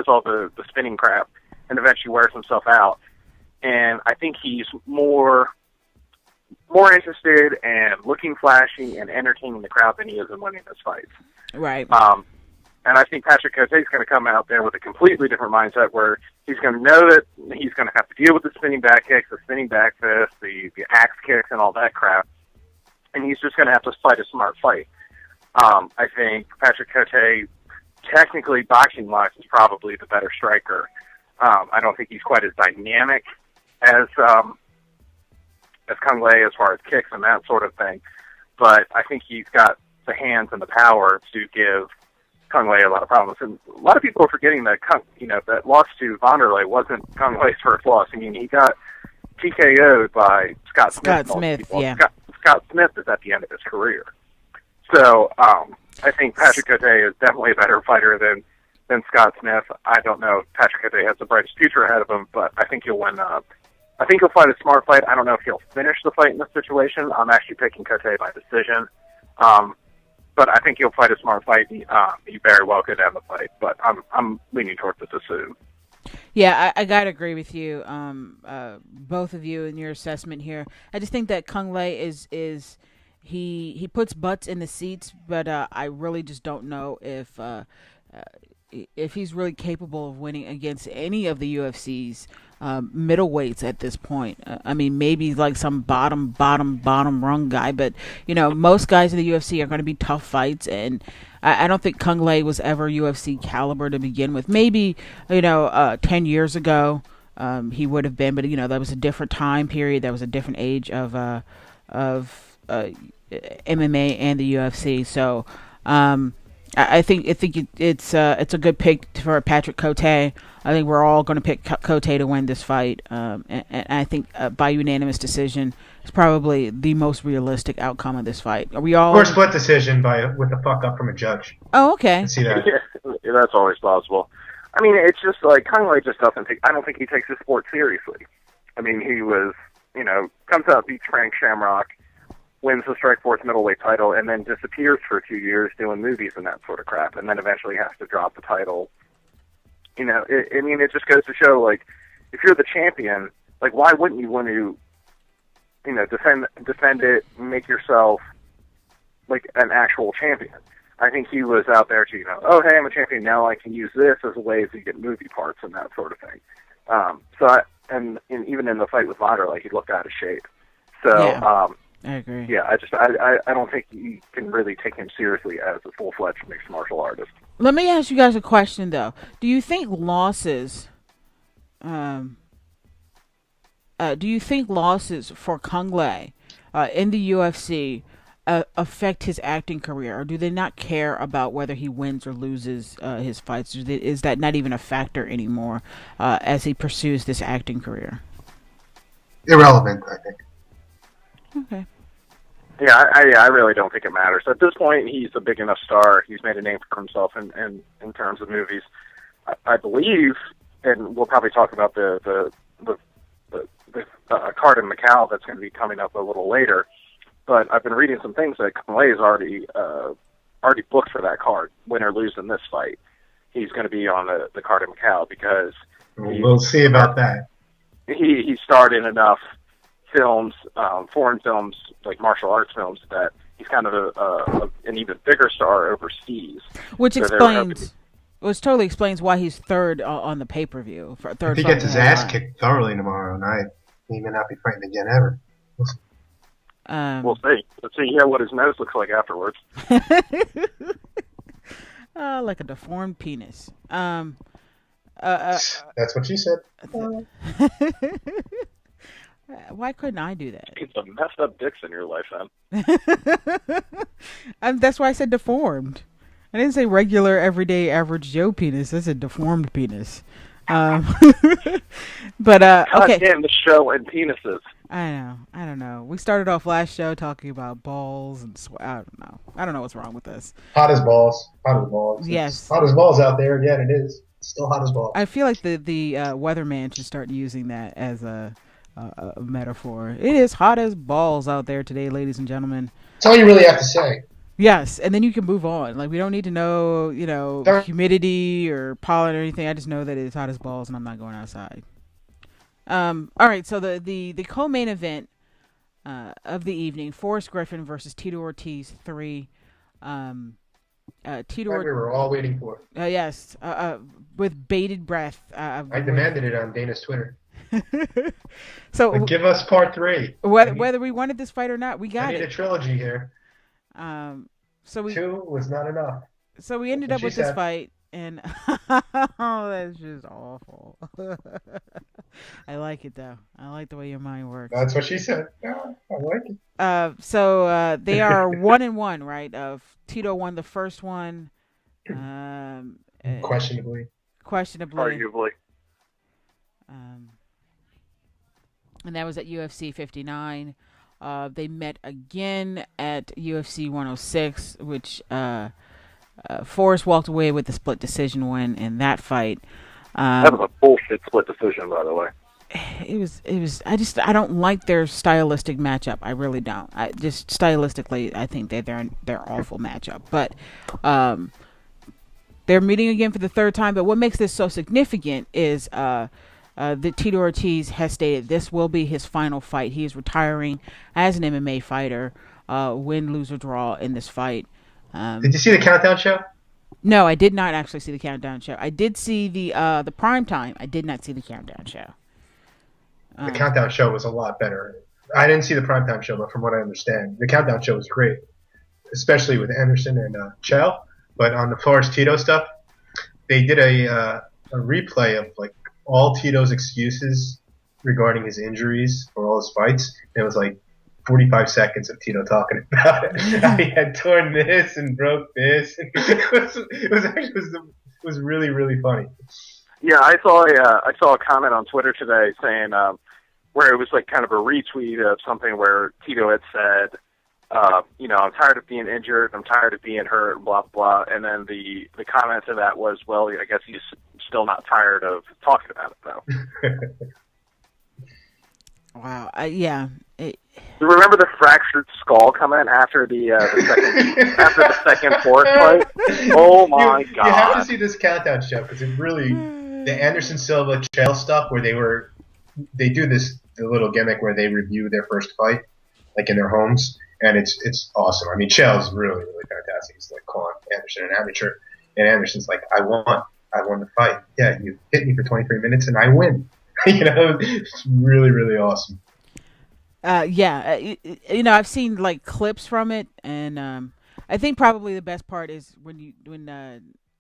S4: all the spinning crap and eventually wears himself out. And I think he's more interested in looking flashy and entertaining the crowd than he is in winning his fights.
S2: Right.
S4: And I think Patrick Cote is going to come out there with a completely different mindset where he's going to know that he's going to have to deal with the spinning back kicks, the spinning back fists, the axe kicks, and all that crap. And he's just going to have to fight a smart fight. I think Patrick Cote, technically, boxing-wise, is probably the better striker. I don't think he's quite as dynamic as Kung Le as far as kicks and that sort of thing. But I think he's got the hands and the power to give Kung Le a lot of problems. And a lot of people are forgetting that that loss to Wanderlei wasn't Kung Le's first loss. I mean, he got TKO'd by Scott Smith. Scott Smith is at the end of his career. So I think Patrick Cote is definitely a better fighter than Scott Smith. I don't know if Patrick Cote has the brightest future ahead of him, but I think he'll win. I think he'll fight a smart fight. I don't know if he'll finish the fight in this situation. I'm actually picking Cote by decision. But I think he'll fight a smart fight. He very well could end the fight, but I'm leaning toward the decision.
S2: Yeah, I gotta agree with you, both of you in your assessment here. I just think that Kung Le is he puts butts in the seats, but I really just don't know if he's really capable of winning against any of the UFC's middleweights at this point. I mean, maybe like some bottom rung guy, but most guys in the UFC are going to be tough fights, and I don't think Kung Le was ever UFC caliber to begin with. Maybe 10 years ago he would have been, but that was a different time period. That was a different age of MMA and the UFC. So I think it's a good pick for Patrick Cote. I think we're all going to pick Cote to win this fight, and I think by unanimous decision is probably the most realistic outcome of this fight. Are we all?
S3: Or split decision with a fuck up from a judge.
S2: Oh, okay.
S3: I see that.
S4: Yeah, that's always possible. I mean, it's just like Kung Le just doesn't take. I don't think he takes his sport seriously. I mean, he was, comes out, beats Frank Shamrock, wins the Strikeforce middleweight title, and then disappears for 2 years doing movies and that sort of crap, and then eventually has to drop the title. It just goes to show, like, if you're the champion, like, why wouldn't you want to, defend it, make yourself, like, an actual champion? I think he was out there to, hey, I'm a champion, now I can use this as a way to get movie parts and that sort of thing. And even in the fight with Wanderlei, he looked out of shape. So,
S2: yeah. I agree.
S4: Yeah, I don't think you can really take him seriously as a full-fledged mixed martial artist.
S2: Let me ask you guys a question, though. Do you think losses for Kung Le in the UFC affect his acting career, or do they not care about whether he wins or loses his fights? Is that not even a factor anymore as he pursues this acting career?
S3: Irrelevant, I think.
S2: Okay.
S4: Yeah, I really don't think it matters. At this point, he's a big enough star. He's made a name for himself in terms of movies. I believe, and we'll probably talk about the card in Macau that's going to be coming up a little later. But I've been reading some things that Kung Le is already booked for that card, win or lose in this fight. He's going to be on the card in Macau because
S3: we'll see about that.
S4: He starred in enough films, foreign films, like martial arts films, that he's kind of an even bigger star overseas.
S2: Which totally explains why he's third on the pay-per-view.
S3: If he gets his ass kicked thoroughly tomorrow night, he may not be fighting again ever.
S4: We'll see. Let's see what his nose looks like afterwards.
S2: Like a deformed penis.
S3: That's what she said.
S2: Why couldn't I do that?
S4: Get some messed up dicks in your life, then.
S2: That's why I said deformed. I didn't say regular, everyday, average Joe penis. I said deformed penis. But okay.
S4: God damn the show and penises.
S2: I don't know. We started off last show talking about balls and I don't know what's wrong with us.
S3: Hot as balls.
S2: Yes.
S3: It's hot as balls out there. Yeah, it is. It's still hot as balls.
S2: I feel like the weatherman should start using that as a metaphor. It is hot as balls out there today, ladies and gentlemen.
S3: That's all you really have to say.
S2: Yes, and then you can move on. Like, we don't need to know, humidity or pollen or anything. I just know that it's hot as balls and I'm not going outside. All right, so the co-main event of the evening, Forrest Griffin versus Tito Ortiz 3. Tito
S3: we were all waiting for it.
S2: Yes, with bated breath.
S3: I demanded it on Dana's Twitter.
S2: So
S3: give us part 3.
S2: Whether we wanted this fight or not, we got
S3: I need a trilogy here.
S2: So
S3: 2 was not enough.
S2: So we ended up with this fight, and oh, that's just awful. I like it though. I like the way your mind works.
S3: That's what she said. Yeah, I like it.
S2: So they are 1-1, right? Tito won the first one.
S3: Questionably.
S4: Arguably.
S2: And that was at UFC 59. They met again at UFC 106, which Forrest walked away with the split decision win in that fight.
S4: That was a bullshit split decision, by the way.
S2: It was. I don't like their stylistic matchup. I really don't. Just stylistically, I think that they're awful matchup. But they're meeting again for the third time. But what makes this so significant is that Tito Ortiz has stated this will be his final fight. He is retiring as an MMA fighter, win, lose, or draw in this fight.
S3: Did you see the countdown show?
S2: No, I did not actually see the countdown show. I did see the prime time. I did not see the countdown show.
S3: The countdown show was a lot better. I didn't see the primetime show, but from what I understand, the countdown show was great, especially with Anderson and Chael. But on the Forrest Tito stuff, they did a replay of like all Tito's excuses regarding his injuries for all his fights. It was like 45 seconds of Tito talking about it. I had torn this and broke this. It was really, really funny.
S4: Yeah, I saw a comment on Twitter today saying where it was like kind of a retweet of something where Tito had said, I'm tired of being injured, I'm tired of being hurt, blah blah. And then the comment to that was, well, I guess he's still not tired of talking about it though.
S2: Wow. Yeah.
S4: You remember the fractured skull comment after the second Forrest fight? Oh my god!
S3: You have to see this countdown show because it really the Anderson Silva Chael stuff where they do the little gimmick where they review their first fight like in their homes, and it's awesome. I mean, Chael's really, really fantastic. He's like calling Anderson an amateur, and Anderson's like, I won the fight. Yeah, you hit me for 23 minutes and I win. It's really, really awesome.
S2: I've seen like clips from it, and I think probably the best part is when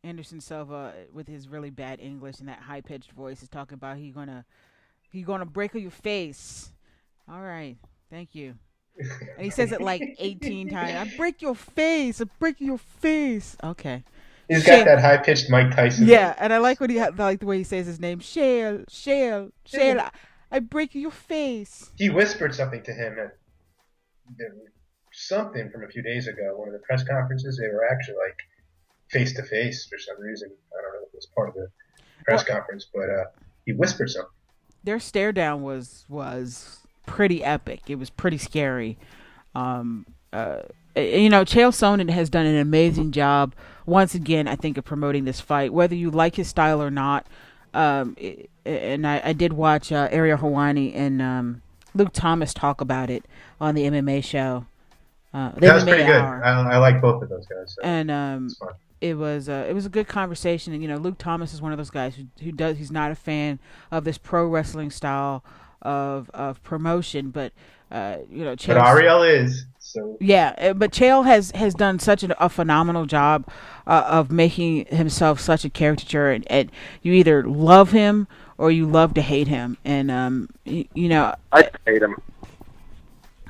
S2: Anderson Silva with his really bad English and that high pitched voice is talking about he gonna break your face. All right, thank you. And he says it like 18 times. I break your face. I break your face. Okay.
S3: He's got that high pitched Mike Tyson.
S2: Yeah, and I like when the way he says his name. Chael. I break your face.
S3: He whispered something to him something from a few days ago. One of the press conferences, they were actually like face to face for some reason. I don't know if it was part of the press conference, but he whispered something.
S2: Their stare down was pretty epic. It was pretty scary. Chael Sonnen has done an amazing job once again, I think, of promoting this fight, whether you like his style or not. And I did watch Ariel Helwani and Luke Thomas talk about it on the MMA show.
S3: That was pretty good. I like both of those guys. So
S2: and it was a good conversation. And Luke Thomas is one of those guys who he's not a fan of this pro wrestling style of promotion, but Chael,
S3: but Ariel is so.
S2: Yeah, but Chael has done such a phenomenal job of making himself such a caricature, and you either love him or you love to hate him, and
S4: I hate him.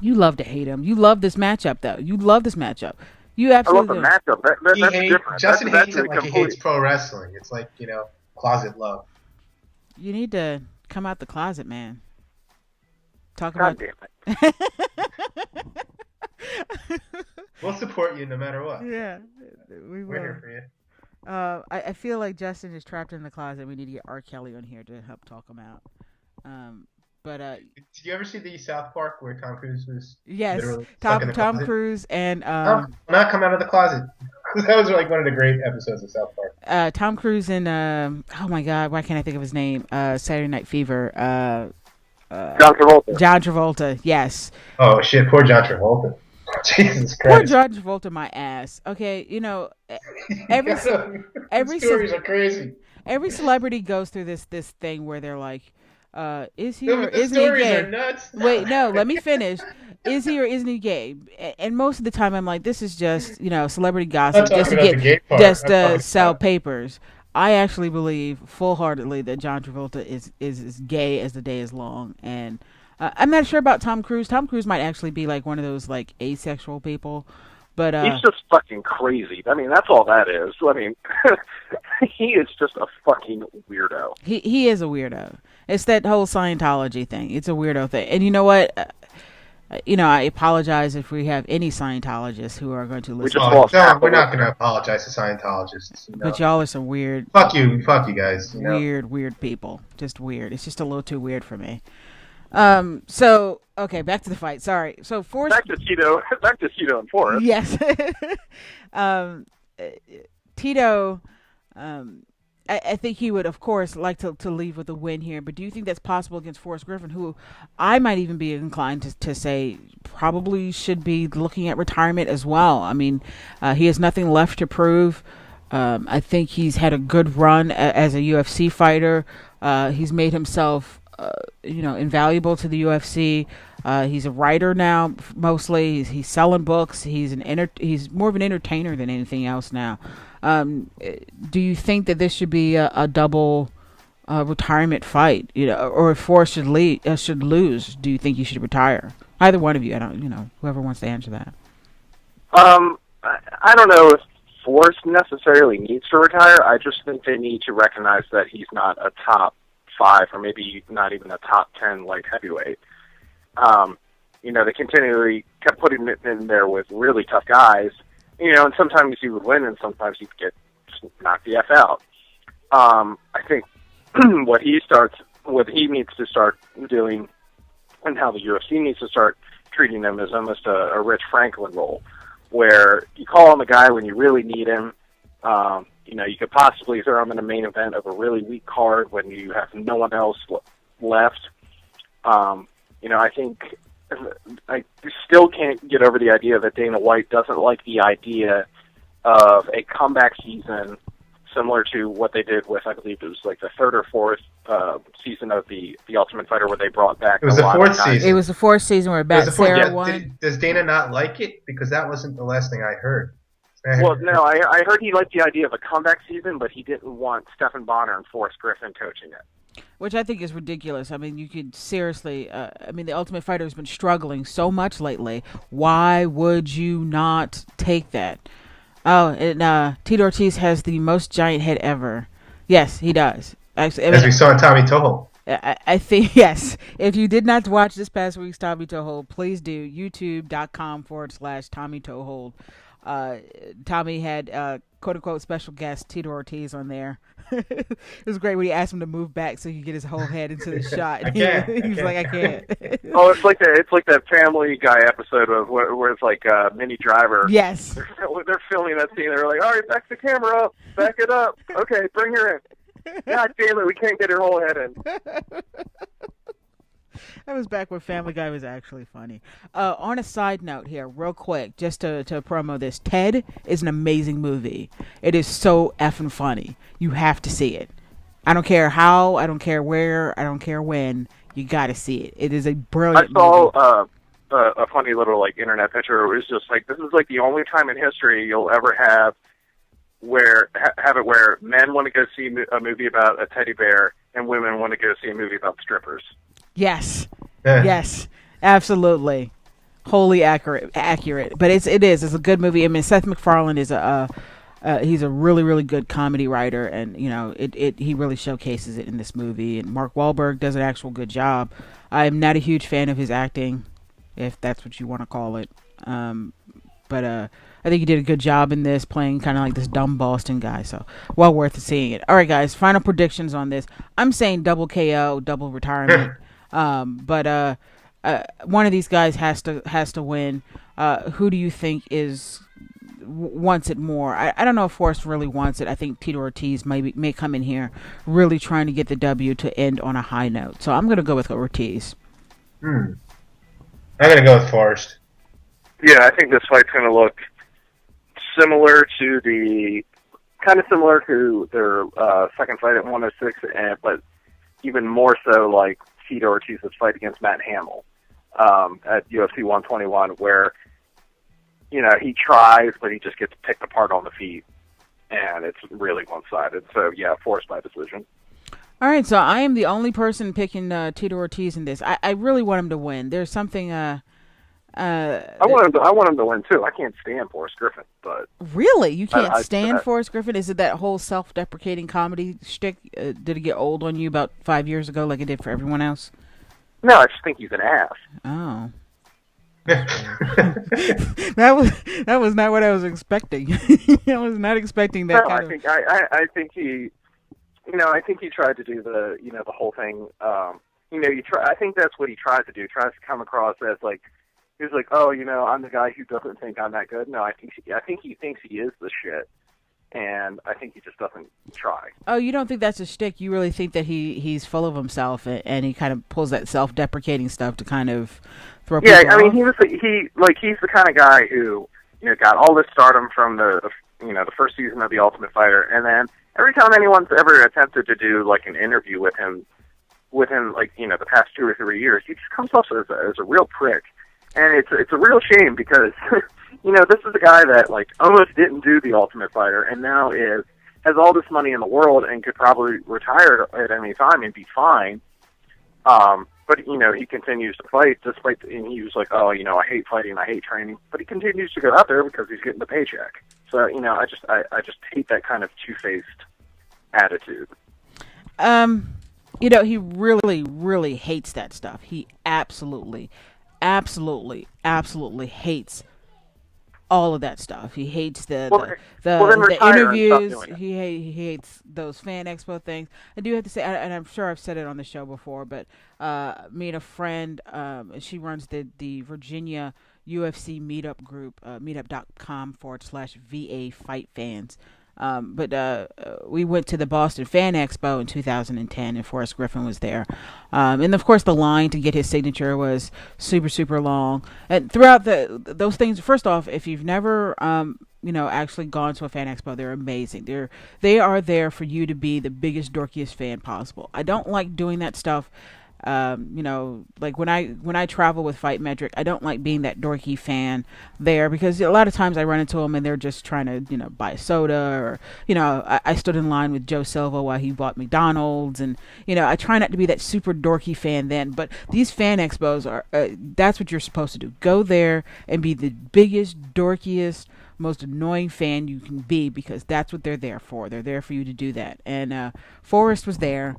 S2: You love to hate him. You love this matchup, though. You love this matchup. You absolutely.
S4: I love the matchup. That's different.
S3: Justin hates it like
S4: complete.
S3: he hates pro wrestling. It's like closet love.
S2: You need to come out the closet, man. Talk
S4: God
S2: about.
S4: Damn it.
S3: We'll support you no matter what.
S2: Yeah, we will.
S3: We're here for you.
S2: I feel like Justin is trapped in the closet. We need to get R. Kelly on here to help talk him out. Did
S3: you ever see the South Park where Tom Cruise was?
S2: Yes,
S3: literally stuck in the
S2: Tom
S3: closet?
S2: Cruise and
S3: not come out of the closet. That was like one of the great episodes of South Park.
S2: Tom Cruise and oh my God, why can't I think of his name? Saturday Night Fever.
S4: John Travolta.
S2: John Travolta. Yes.
S3: Oh shit! Poor John Travolta. Jesus Christ.
S2: Poor John Travolta, my ass. Okay, every
S3: stories are crazy.
S2: Every celebrity goes through this thing where they're like, is he or
S3: the
S2: isn't he
S3: stories
S2: gay?
S3: are nuts.
S2: Wait, no, let me finish. Is he or isn't he gay? And most of the time, I'm like, this is just celebrity gossip, just to sell papers. I actually believe full-heartedly that John Travolta is as gay as the day is long, and I'm not sure about Tom Cruise. Tom Cruise might actually be like one of those like asexual people, but
S4: he's just fucking crazy. I mean, that's all that is. I mean, he is just a fucking weirdo.
S2: He is a weirdo. It's that whole Scientology thing. It's a weirdo thing. And you know what? I apologize if we have any Scientologists who are going to listen.
S3: We're not going to apologize to Scientologists.
S2: But y'all are some weird.
S3: Fuck you guys.
S2: Weird people. Just weird. It's just a little too weird for me. So okay, back to the fight. Sorry. So
S4: back to Tito and Forrest.
S2: Yes. Tito. I think he would, of course, like to leave with a win here. But do you think that's possible against Forrest Griffin, who I might even be inclined to say probably should be looking at retirement as well? I mean, he has nothing left to prove. I think he's had a good run as a UFC fighter. He's made himself, invaluable to the UFC. He's a writer now, mostly. He's selling books. He's more of an entertainer than anything else now. Do you think that this should be a double retirement fight? Or if Forrest should lose, do you think he should retire? Either one of you. I don't. Whoever wants to answer that.
S4: I don't know if Forrest necessarily needs to retire. I just think they need to recognize that he's not a top 5 or maybe not even a top 10 light heavyweight. They continually kept putting it in there with really tough guys. And sometimes you would win and sometimes you get knocked the F out. I think what he needs to start doing and how the UFC needs to start treating him is almost a Rich Franklin role, where you call him a guy when you really need him. You could possibly throw him in a main event of a really weak card when you have no one else left. I think I still can't get over the idea that Dana White doesn't like the idea of a comeback season similar to what they did with, I believe it was like the 3rd or 4th season of the Ultimate Fighter, where they brought back.
S3: It was the 4th season.
S2: It was the 4th season where Sarah won.
S3: Does Dana not like it? Because that wasn't the last thing I heard.
S4: Well, no, I heard he liked the idea of a comeback season, but he didn't want Stephen Bonner and Forrest Griffin coaching it.
S2: Which I think is ridiculous. I mean, you could seriously... the Ultimate Fighter has been struggling so much lately. Why would you not take that? Oh, and Tito Ortiz has the most giant head ever. Yes, he does. Actually,
S3: as we saw in Tommy Toho.
S2: I think, yes. If you did not watch this past week's Tommy Toehold, please do. YouTube.com/Tommy Toehold. Tommy had quote-unquote special guest Tito Ortiz on there. It was great when he asked him to move back so he could get his whole head into the shot.
S3: I can't.
S2: He was like, I can't.
S4: Oh, it's like that Family Guy episode of where it's like Minnie Driver.
S2: Yes.
S4: They're filming that scene. They're like, all right, back the camera up. Back it up. Okay, bring her in. God damn it, we can't get her whole head in.
S2: That was back when Family Guy was actually funny. On a side note here, real quick, just to promo this, Ted is an amazing movie. It is so effing funny. You have to see it. I don't care how, I don't care where, I don't care when. You got to see it. It is a
S4: I
S2: brilliant
S4: saw
S2: movie.
S4: a funny little like internet picture. It was just like, this is like the only time in history you'll ever have where men want to go see a movie about a teddy bear and women want to go see a movie about strippers.
S2: Yes. Yes. Absolutely. Wholly accurate. But it's a good movie. I mean, Seth MacFarlane is he's a really, really good comedy writer, and he really showcases it in this movie. And Mark Wahlberg does an actual good job. I'm not a huge fan of his acting, if that's what you want to call it. But I think he did a good job in this, playing kind of like this dumb Boston guy. So well worth seeing it. All right, guys. Final predictions on this. I'm saying double KO, double retirement. But one of these guys has to win. Who do you think wants it more? I don't know if Forrest really wants it. I think Tito Ortiz may come in here really trying to get the W to end on a high note. So I'm going to go with Ortiz.
S3: I'm going to go with Forrest.
S4: Yeah, I think this fight's going to look similar to their second fight at 106, but even more so like Tito Ortiz's fight against Matt Hamill at UFC 121, where he tries, but he just gets picked apart on the feet, and it's really one-sided. So yeah, Forrest by decision.
S2: All right, so I am the only person picking Tito Ortiz in this. I really want him to win. There's something.
S4: I want him to win too. I can't stand Forrest Griffin, but
S2: really, you can't stand Forrest Griffin? Is it that whole self-deprecating comedy shtick? Did it get old on you about 5 years ago, like it did for everyone else?
S4: No, I just think he's an ass.
S2: Oh. that was not what I was expecting. I was not expecting that.
S4: No, I think he tried to do the whole thing. I think that's what he tried to do. Tries to come across as like, he was like, oh, I'm the guy who doesn't think I'm that good. No, I think he thinks he is the shit, and I think he just doesn't try.
S2: Oh, you don't think that's a shtick? You really think that he's full of himself and he kind of pulls that self-deprecating stuff to kind of throw people off?
S4: I mean, he's the kind of guy who got all this stardom from the first season of The Ultimate Fighter, and then every time anyone's ever attempted to do like an interview with him like the past 2 or 3 years, he just comes off as a real prick. And it's a real shame because, this is a guy that like almost didn't do The Ultimate Fighter and now has all this money in the world and could probably retire at any time and be fine. But he continues to fight despite, and he was like, oh, I hate fighting, I hate training, but he continues to go out there because he's getting the paycheck. So, I just hate that kind of two-faced attitude.
S2: He really, really hates that stuff. He absolutely hates all of that stuff. He hates the interviews. He hates those Fan Expo things. I do have to say, and I'm sure I've said it on the show before, but me and a friend, she runs the Virginia UFC meetup group, meetup.com/VA FightFans. But we went to the Boston Fan Expo in 2010, and Forrest Griffin was there. And of course, the line to get his signature was super, super long. And throughout those things, first off, if you've never, actually gone to a Fan Expo, they're amazing. They are there for you to be the biggest, dorkiest fan possible. I don't like doing that stuff. Like when I travel with Fight Metric, I don't like being that dorky fan there because a lot of times I run into them and they're just trying to, buy a soda or, I stood in line with Joe Silva while he bought McDonald's and, I try not to be that super dorky fan then, but these Fan Expos are, that's what you're supposed to do. Go there and be the biggest, dorkiest, most annoying fan you can be because that's what they're there for. They're there for you to do that. And Forrest was there.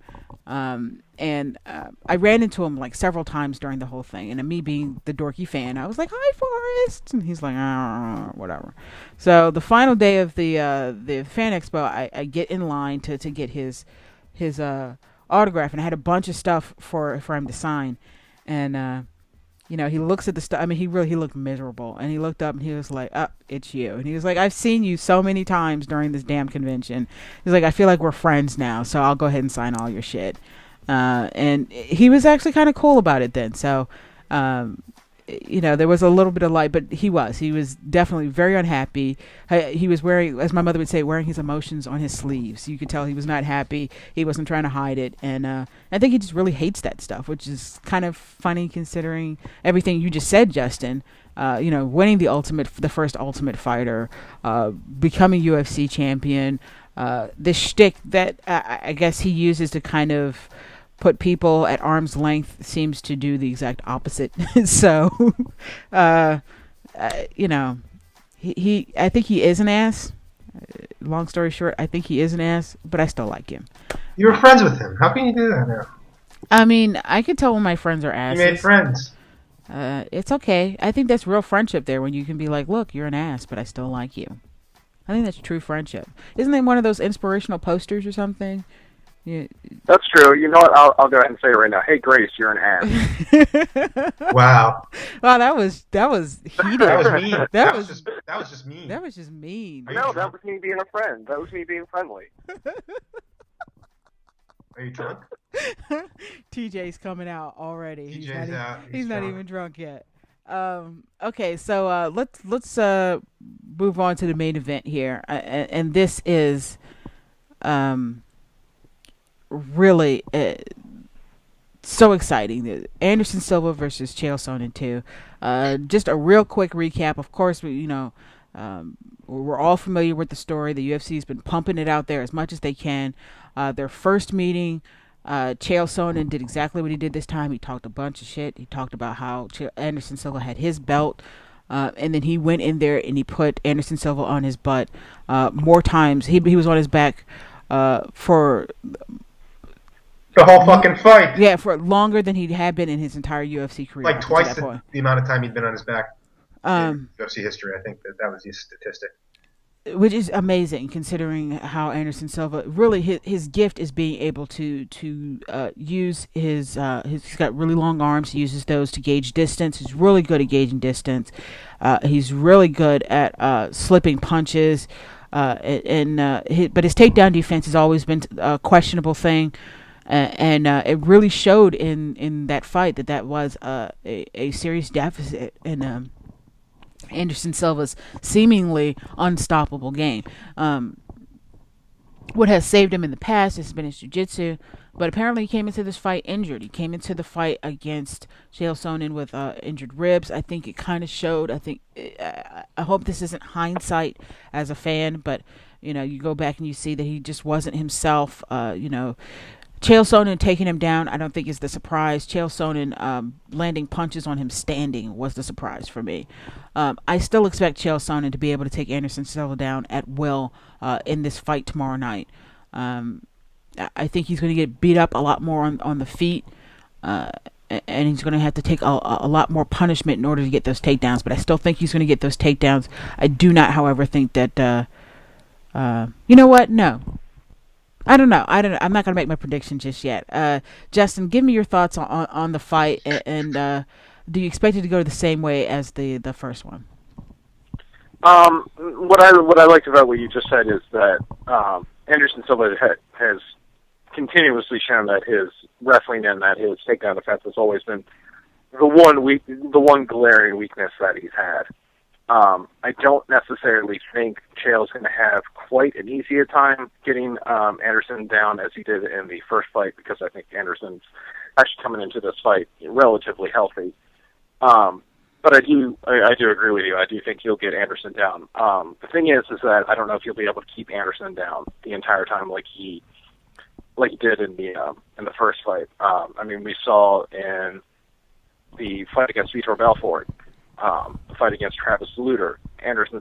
S2: And I ran into him like several times during the whole thing. And me being the dorky fan, I was like, "Hi, Forrest," and he's like, "Whatever." So the final day of the Fan Expo, I get in line to get his autograph, and I had a bunch of stuff for him to sign. And he looks at the stuff. I mean, he looked miserable, and he looked up and he was like, it's you. And he was like, I've seen you so many times during this damn convention. He's like, I feel like we're friends now, so I'll go ahead and sign all your shit. And he was actually kind of cool about it then. So, there was a little bit of light, but he was definitely very unhappy. He was wearing, as my mother would say, wearing his emotions on his sleeves. You could tell he was not happy. He wasn't trying to hide it. And I think he just really hates that stuff, which is kind of funny considering everything you just said, Justin. Winning the first Ultimate Fighter, becoming UFC champion, this shtick that I guess he uses to kind of put people at arm's length seems to do the exact opposite. So, I think he is an ass. Long story short, I think he is an ass, but I still like him.
S3: You were friends with him. How can you do that now?
S2: I mean, I could tell when my friends are asses.
S3: You made friends.
S2: It's okay. I think that's real friendship there when you can be like, look, you're an ass, but I still like you. I think that's true friendship. Isn't that one of those inspirational posters or something? Yeah.
S4: That's true. You know what? I'll go ahead and say it right now. Hey, Grace, you're an ass.
S3: Wow.
S2: Wow, that was heated.
S3: That was mean. That was just mean.
S2: That was just mean.
S4: No, that was me being a friend. That was me being friendly.
S3: Are you drunk?
S2: TJ's coming out already.
S3: TJ's out.
S2: He's not even drunk yet. Okay, so let's move on to the main event here, and this is really so exciting. Anderson Silva versus Chael Sonnen 2. Just a real quick recap. Of course, we're all familiar with the story. The UFC has been pumping it out there as much as they can. Their first meeting, Chael Sonnen did exactly what he did this time. He talked a bunch of shit. He talked about how Anderson Silva had his belt, and then he went in there and he put Anderson Silva on his butt more times. He was on his back for
S3: the whole fucking fight.
S2: Yeah, for longer than he had been in his entire UFC career.
S3: Like twice the amount of time he'd been on his back in UFC history. I think that was his statistic.
S2: Which is amazing considering how Anderson Silva, really his gift is being able to use he's got really long arms. He uses those to gauge distance. He's really good at gauging distance. He's really good at slipping punches. But his takedown defense has always been a questionable thing. And it really showed in that fight that was a serious deficit in Anderson Silva's seemingly unstoppable game. What has saved him in the past has been his jiu-jitsu, but apparently he came into this fight injured. He came into the fight against Chael Sonnen with injured ribs. I think it kind of showed. I hope this isn't hindsight as a fan, but you go back and you see that he just wasn't himself. Chael Sonnen taking him down, I don't think is the surprise. Chael Sonnen landing punches on him standing was the surprise for me. I still expect Chael Sonnen to be able to take Anderson Silva down at will in this fight tomorrow night. I think he's going to get beat up a lot more on the feet, and he's going to have to take a lot more punishment in order to get those takedowns. But I still think he's going to get those takedowns. I do not, however, think that... you know what? No. I don't know. I'm not going to make my prediction just yet. Justin, give me your thoughts on the fight, and do you expect it to go the same way as the first one?
S4: What I liked about what you just said is that Anderson Silva has continuously shown that his wrestling and that his takedown defense has always been the one glaring weakness that he's had. I don't necessarily think Chael's going to have quite an easier time getting Anderson down as he did in the first fight, because I think Anderson's actually coming into this fight relatively healthy. But I do agree with you. I do think he'll get Anderson down. The thing is that I don't know if he'll be able to keep Anderson down the entire time like he did in the first fight. I mean, we saw in the fight against Vitor Belfort. The fight against Travis Lutter, Anderson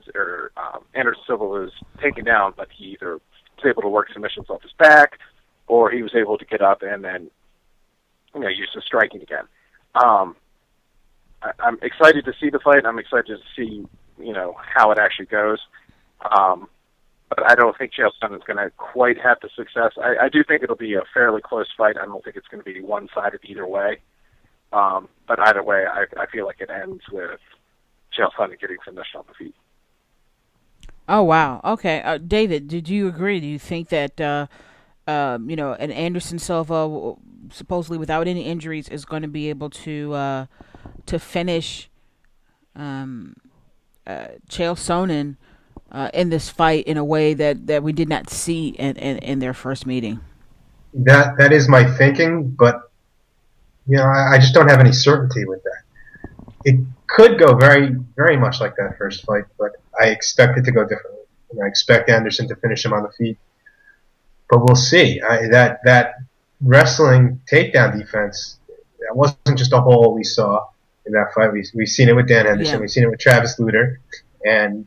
S4: Silva was taken down, but he either was able to work submissions off his back, or he was able to get up and then, use his striking again. I'm excited to see the fight. I'm excited to see, how it actually goes. But I don't think Chael Sonnen is going to quite have the success. I do think it'll be a fairly close fight. I don't think it's going to be one-sided either way. But either way, I feel like it ends with Chael Sonnen getting finished on the feet.
S2: Oh, wow. Okay. David, did you agree? Do you think that, an Anderson Silva, supposedly without any injuries, is going to be able to finish Chael Sonnen in this fight in a way that we did not see in their first meeting.
S3: That is my thinking, but I just don't have any certainty with that. It could go very, very much like that first fight, but I expect it to go differently. I expect Anderson to finish him on the feet, but we'll see. That wrestling takedown defense, that wasn't just a hole we saw in that fight. We've seen it with Dan Henderson. Yeah. We've seen it with Travis Lutter, and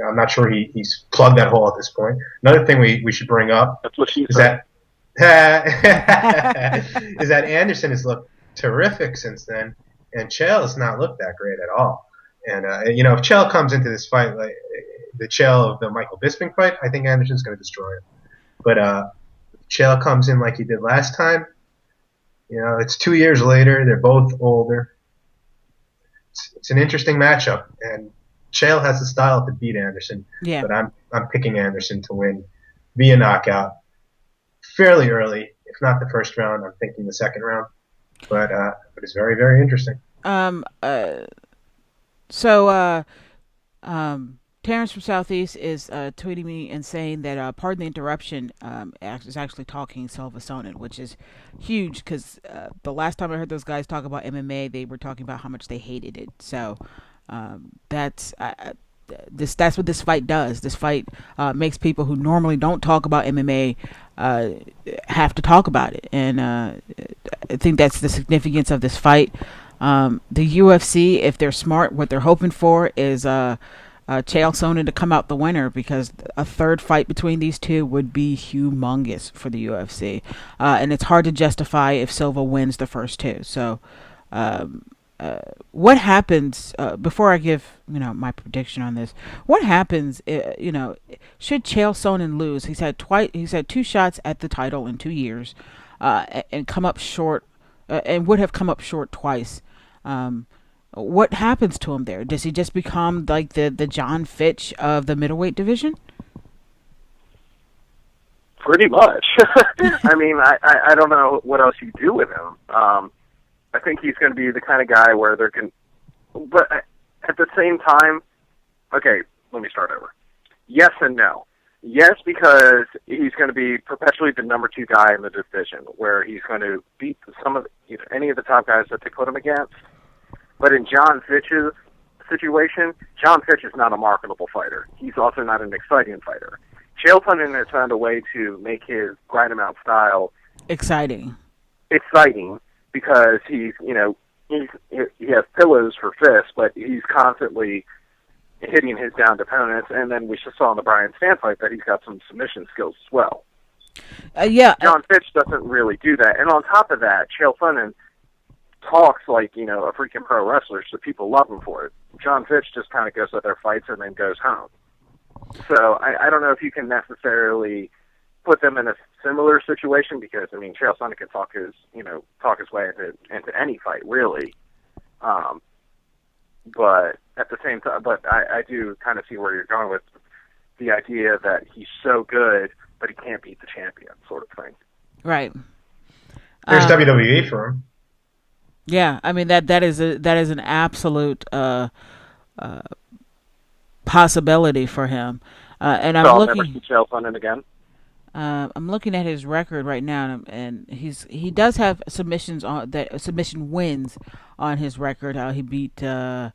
S3: I'm not sure he's plugged that hole at this point. Another thing we should bring up is that Anderson has looked terrific since then, and Chael has not looked that great at all. And if Chael comes into this fight like the Chael of the Michael Bisping fight, I think Anderson's going to destroy him. But Chael comes in like he did last time. It's 2 years later. They're both older. It's an interesting matchup, and Chael has the style to beat Anderson.
S2: Yeah.
S3: But I'm picking Anderson to win via knockout fairly early, if not the first round. I'm thinking the second round. But it's very, very interesting.
S2: Terrence from Southeast is tweeting me and saying that pardon the interruption is actually talking Silva Sonnen, which is huge because the last time I heard those guys talk about MMA, they were talking about how much they hated it. So that's what this fight does. This fight makes people who normally don't talk about MMA have to talk about it, and I think that's the significance of this fight. The UFC, if they're smart, what they're hoping for is Chael Sonnen to come out the winner, because a third fight between these two would be humongous for the UFC, and it's hard to justify if Silva wins the first two. So what happens before I give my prediction on this? What happens should Chael Sonnen lose? He's had 2 shots at the title in 2 years, and come up short, and would have come up short twice. What happens to him there? Does he just become like the John Fitch of the middleweight division?
S4: Pretty much. I mean, I don't know what else you do with him. I think he's going to be the kind of guy where there can... But at the same time... Okay, let me start over. Yes and no. Yes, because he's going to be perpetually the number 2 guy in the division, where he's going to beat any of the top guys that they put him against. But in John Fitch's situation, John Fitch is not a marketable fighter. He's also not an exciting fighter. Chael Sonnen has found a way to make his grind him out style
S2: exciting,
S4: because he has pillows for fists, but he's constantly hitting his downed opponents. And then we just saw in the Brian Stann fight that he's got some submission skills as well. John Fitch doesn't really do that. And on top of that, Chael Sonnen talks like, a freaking pro wrestler, so people love him for it. John Fitch just kind of goes to their fights and then goes home. So I don't know if you can necessarily put them in a similar situation, because, Chael Sonnen can talk his way into any fight, really. But at the same time, I do kind of see where you're going with the idea that he's so good, but he can't beat the champion, sort of thing.
S2: Right.
S3: There's WWE for him.
S2: Yeah, that is an absolute possibility for him. And I'm looking.
S4: Never see Chael Sonnen again.
S2: I'm looking at his record right now, and he does have submission wins on his record. He beat Tim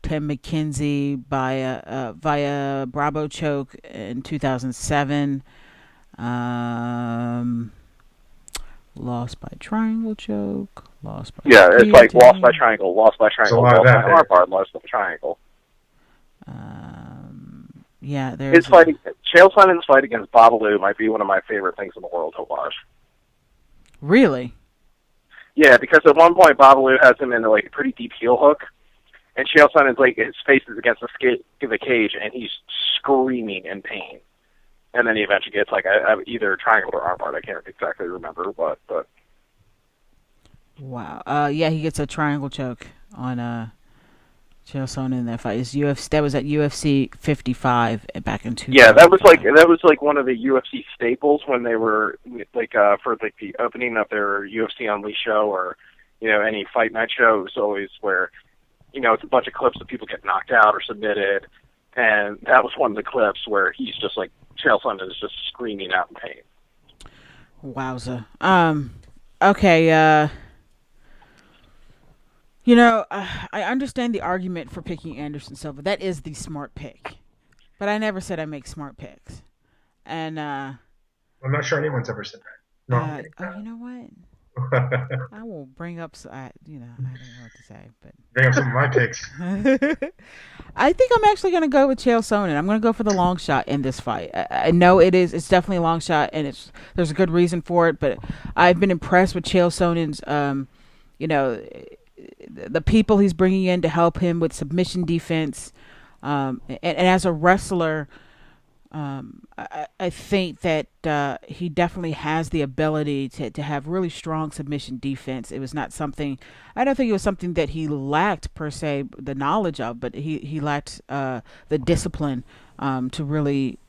S2: McKenzie via Bravo choke in 2007. Lost by triangle choke. Lost by
S4: it's like lost by triangle, lost by armbar, lost by triangle.
S2: There's
S4: Chael Sonnen's fight against Babalu might be one of my favorite things in the world to watch.
S2: Really?
S4: Yeah, because at one point Babalu has him in a pretty deep heel hook, and Chael Sonnen's his face is against the cage, and he's screaming in pain. And then he eventually gets either triangle or armbar. I can't exactly remember, but.
S2: Wow. He gets a triangle choke on Chael Sonnen in that fight. That was at UFC 55 back in 2000.
S4: Yeah, that was one of the UFC staples when they were for the opening of their UFC Unleashed show, or any fight night show. It was always where it's a bunch of clips of people get knocked out or submitted, and that was one of the clips where he's just like, Chael Sonnen is just screaming out in pain.
S2: Wowza. Okay, I understand the argument for picking Anderson Silva. That is the smart pick. But I never said I make smart picks. And,
S3: I'm not sure anyone's ever said that. No.
S2: you know what? I will bring up, I don't know what to say, but
S3: bring up some of my picks.
S2: I think I'm actually going to go with Chael Sonnen. I'm going to go for the long shot in this fight. I know it's definitely a long shot, and there's a good reason for it, but I've been impressed with Chael Sonnen's, the people he's bringing in to help him with submission defense, and as a wrestler, I think that he definitely has the ability to have really strong submission defense. It was not something, I don't think it was something that he lacked per se the knowledge of, but he lacked the discipline to really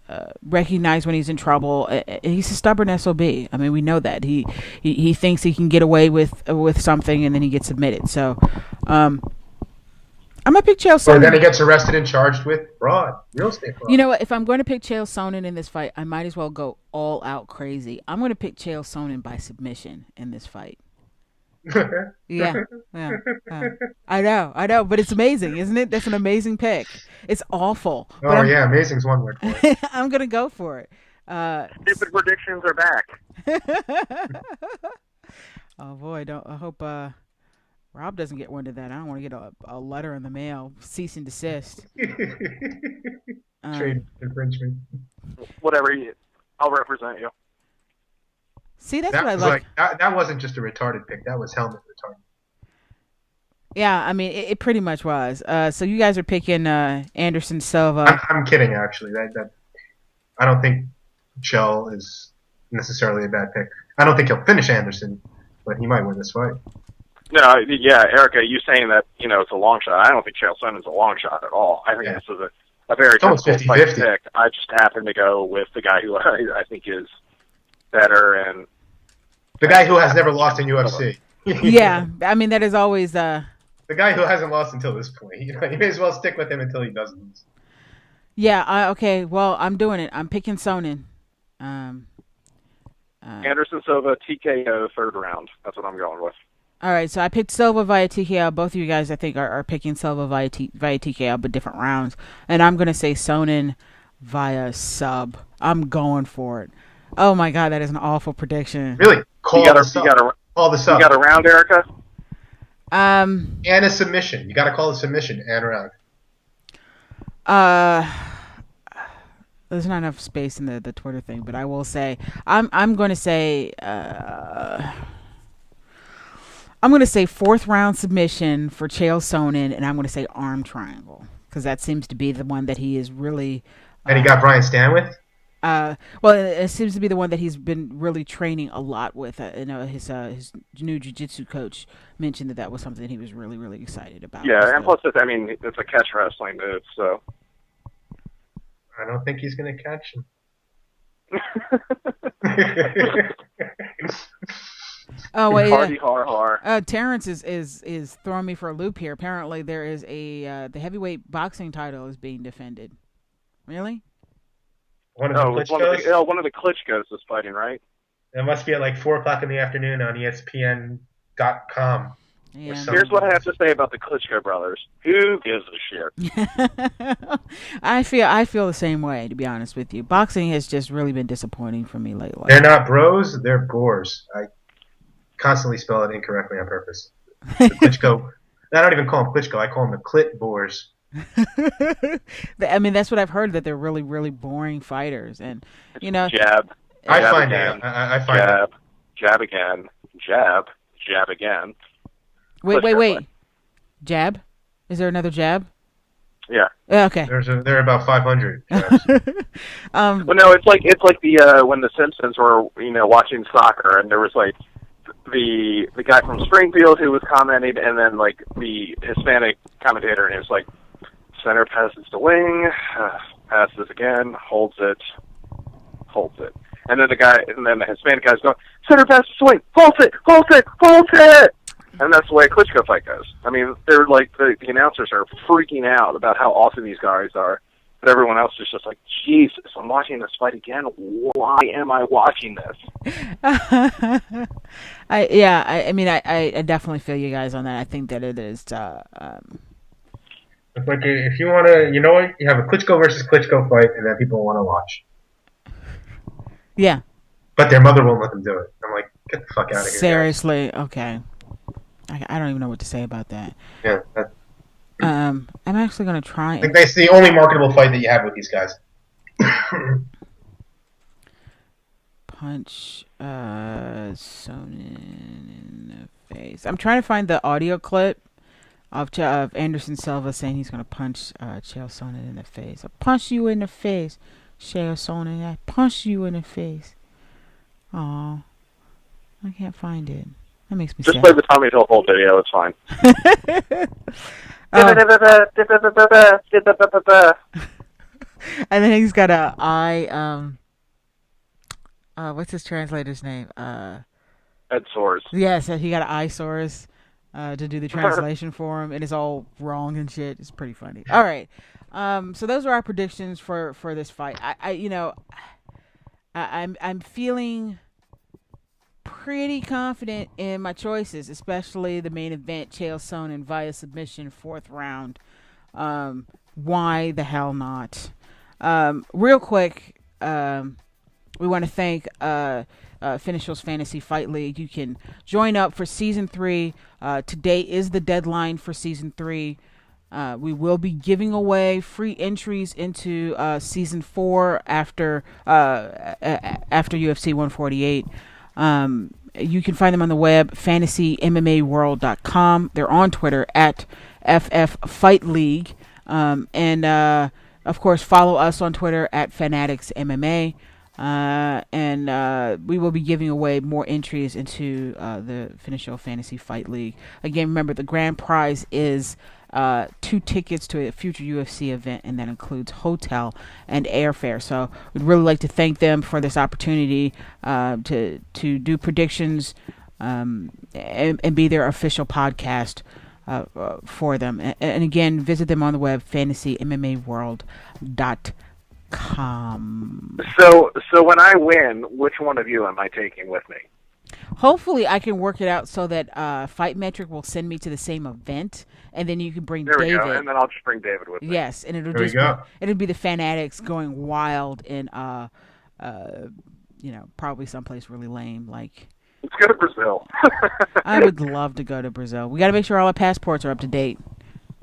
S2: recognize when he's in trouble. He's a stubborn SOB. I mean, we know that. He thinks he can get away with something, and then he gets submitted. So I'm going to pick Chael Sonnen.
S3: Or then he gets arrested and charged with fraud, real estate fraud.
S2: You know what? If I'm going to pick Chael Sonnen in this fight, I might as well go all out crazy. I'm going to pick Chael Sonnen by submission in this fight. Yeah. I know, but it's amazing, isn't it? That's an amazing pick. It's awful.
S3: Oh, yeah, amazing's one word for it.
S2: I'm going to go for it.
S4: Stupid predictions are back.
S2: Oh, boy. I hope Rob doesn't get wind of that. I don't want to get a letter in the mail, cease and desist.
S3: Trade infringement.
S4: Whatever. I'll represent you.
S2: See, that's what I like.
S3: That wasn't just a retarded pick. That was helmet retarded.
S2: Yeah, I mean, it pretty much was. So you guys are picking Anderson Silva.
S3: I'm kidding, actually. I don't think Chael is necessarily a bad pick. I don't think he'll finish Anderson, but he might win this fight.
S4: No, yeah, Erica, you saying that, it's a long shot. I don't think Chael Sonnen's a long shot at all. I think this is a very difficult fight to pick. I just happen to go with the guy who I think is better, and
S3: the guy who has never lost in UFC.
S2: Yeah, I mean, that is always the
S3: guy who hasn't lost until this point. You may as well stick with him until he does lose.
S2: Yeah, okay, well, I'm doing it. I'm picking Sonnen.
S4: Anderson Silva, TKO, third round. That's what I'm going with.
S2: All right, so I picked Silva via TKO. Both of you guys, I think, are picking Silva via TKO, but different rounds. And I'm going to say Sonnen via sub. I'm going for it. Oh, my God, that is an awful prediction.
S3: Really? Call the sub.
S4: You got a round, Erica?
S3: And a submission. You got to call a submission and a round.
S2: There's not enough space in the Twitter thing, but I will say I'm going to say I'm going to say fourth round submission for Chael Sonnen, and I'm going to say arm triangle because that seems to be the one that he is really.
S3: And he got Brian Stan with?
S2: Well, it seems to be the one that he's been really training a lot with. His new jiu-jitsu coach mentioned that was something he was really, really excited about.
S4: Yeah, and plus, it's a catch wrestling move, so.
S3: I don't think he's going to catch him.
S2: Oh wait,
S3: Terrence
S2: is throwing me for a loop here. Apparently, there is the heavyweight boxing title is being defended. Really?
S4: One of the Klitschko's is fighting, right?
S3: It must be at like 4:00 in the afternoon on ESPN.com.
S2: Yeah.
S4: Here's what I have to say about the Klitschko brothers. Who gives a shit?
S2: I feel the same way, to be honest with you. Boxing has just really been disappointing for me lately.
S3: They're not bros, they're gores. I constantly spell it incorrectly on purpose. The Klitschko. I don't even call them Klitschko. I call them the Clit Boars.
S2: I mean, that's what I've heard, that they're really, really boring fighters, and
S4: jab.
S3: I find
S4: jab again, jab again.
S2: Wait. Jab? Is there another jab?
S4: Yeah.
S2: Okay.
S3: There are about 500.
S4: Well, no, it's like the when the Simpsons were watching soccer, and there was like the guy from Springfield who was commenting, and then like the Hispanic commentator, and it was like, center passes to wing, passes again, holds it, and then the Hispanic guy's going, center passes to wing, holds it. And that's the way a Klitschko fight goes. I mean, they're like, the announcers are freaking out about how awesome these guys are. But everyone else is just like, Jesus, I'm watching this fight again. Why am I watching this?
S2: I mean, I definitely feel you guys on that. I think that it is.
S3: It's like if you want to, you know what, you have a Klitschko versus Klitschko fight, and then people want to watch.
S2: Yeah.
S3: But their mother won't let them do it. I'm like, get the fuck out of here.
S2: Seriously, guys. Okay. I don't even know what to say about that.
S3: Yeah.
S2: I'm actually gonna try.
S3: I think that's the only marketable fight that you have with these guys.
S2: Punch Sonnen in the face. I'm trying to find the audio clip of Anderson Silva saying he's gonna punch Chael Sonnen in the face. I punch you in the face, Chael Sonnen. I punch you in the face. Aw, I can't find it. That makes me
S4: just
S2: sad.
S4: play the Tommy Hilfiger video. It's fine.
S2: And then he's got a what's his translator's name?
S4: Ed Soares.
S2: Yes, he got an eyesores to do the translation for him, and it's all wrong and shit. It's pretty funny. All right, so those are our predictions for this fight. I'm feeling pretty confident in my choices, especially the main event, Chael Sonnen via submission, 4th round. Why the hell not? Real quick, we want to thank Finishers Fantasy Fight League. You can join up for Season 3. Today is the deadline for Season 3. We will be giving away free entries into Season 4 after UFC 148. You can find them on the web, fantasymmaworld.com. They're on Twitter at FFFightLeague. And of course, follow us on Twitter at FanAddicts MMA. And we will be giving away more entries into the Finishers Fantasy Fight League. Again, remember, the grand prize is 2 tickets to a future UFC event, and that includes hotel and airfare. So we'd really like to thank them for this opportunity to do predictions and be their official podcast for them. And again, visit them on the web, fantasymmaworld.com.
S4: So when I win, which one of you am I taking with me?
S2: Hopefully, I can work it out so that Fight Metric will send me to the same event, and then you can bring
S4: There we
S2: David.
S4: go, and then I'll just bring David with me.
S2: Yes, and it'll be the FanAddicts going wild in probably someplace really lame like.
S4: Let's go to Brazil.
S2: I would love to go to Brazil. We got to make sure all our passports are up to date.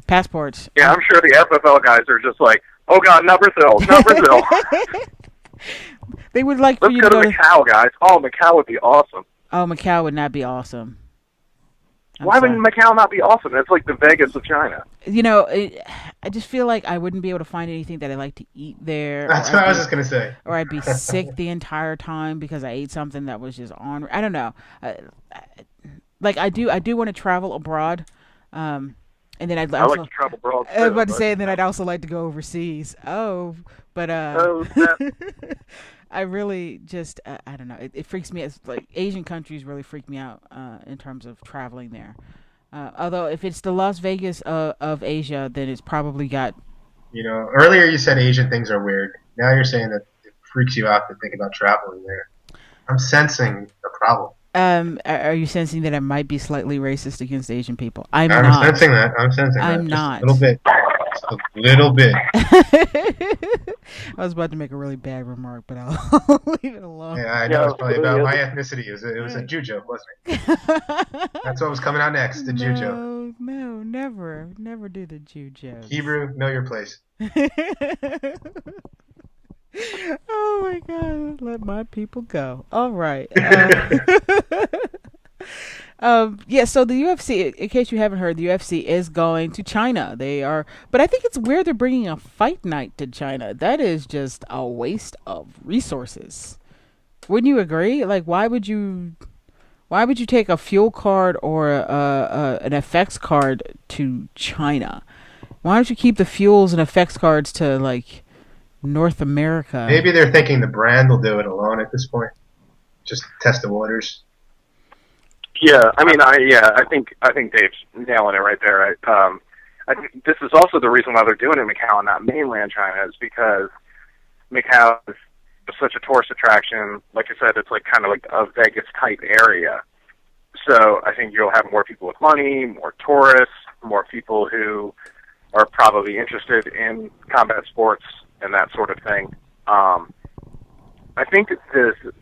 S2: Passports.
S4: Yeah, I'm sure the FFL guys are just like, oh God, not Brazil, not Brazil.
S2: They would like for
S4: Let's
S2: you
S4: go
S2: to
S4: to Macau, guys. Oh, Macau would be awesome.
S2: Oh, Macau would not be awesome.
S4: Why would Macau not be awesome? It's like the Vegas of China.
S2: You know, I just feel like I wouldn't be able to find anything that I like to eat there.
S3: That's what I was just going to say.
S2: Or I'd be sick the entire time because I ate something that was just on. I don't know. Like I do want to travel abroad. And then I'd also,
S4: I like to travel abroad too,
S2: I was about to say, and then I'd also like to go overseas. I really just, I don't know. It freaks me out. It's like Asian countries really freak me out in terms of traveling there. Although if it's the Las Vegas of Asia, then it's probably got...
S3: You know, earlier you said Asian things are weird. Now you're saying that it freaks you out to think about traveling there. I'm sensing a problem.
S2: Are you sensing that I might be slightly racist against Asian people? I'm not.
S3: I'm sensing that.
S2: I'm not.
S3: A little bit. Just a little bit.
S2: I was about to make a really bad remark, but I'll leave it alone.
S3: Yeah, I know. It's probably about my ethnicity. It was a Jew joke, wasn't it? That's what was coming out next, the Jew joke.
S2: No, never. Never do the Jew joke.
S3: Hebrew, know your place.
S2: Oh my God, let my people go. All right. Yeah, so the UFC, in case you haven't heard, the UFC is going to China. They are, but I think it's weird they're bringing a fight night to China. That is just a waste of resources. Wouldn't you agree? Like, why would you take a fuel card or an FX card to China? Why don't you keep the fuels and FX cards to, like, North America?
S3: Maybe they're thinking the brand will do it alone at this point. Just test the waters.
S4: Yeah, I think Dave's nailing it right there. I think this is also the reason why they're doing it in Macau and not mainland China, is because Macau is such a tourist attraction. Like I said, it's like kind of like a Vegas type area. So I think you'll have more people with money, more tourists, more people who are probably interested in combat sports and that sort of thing. I think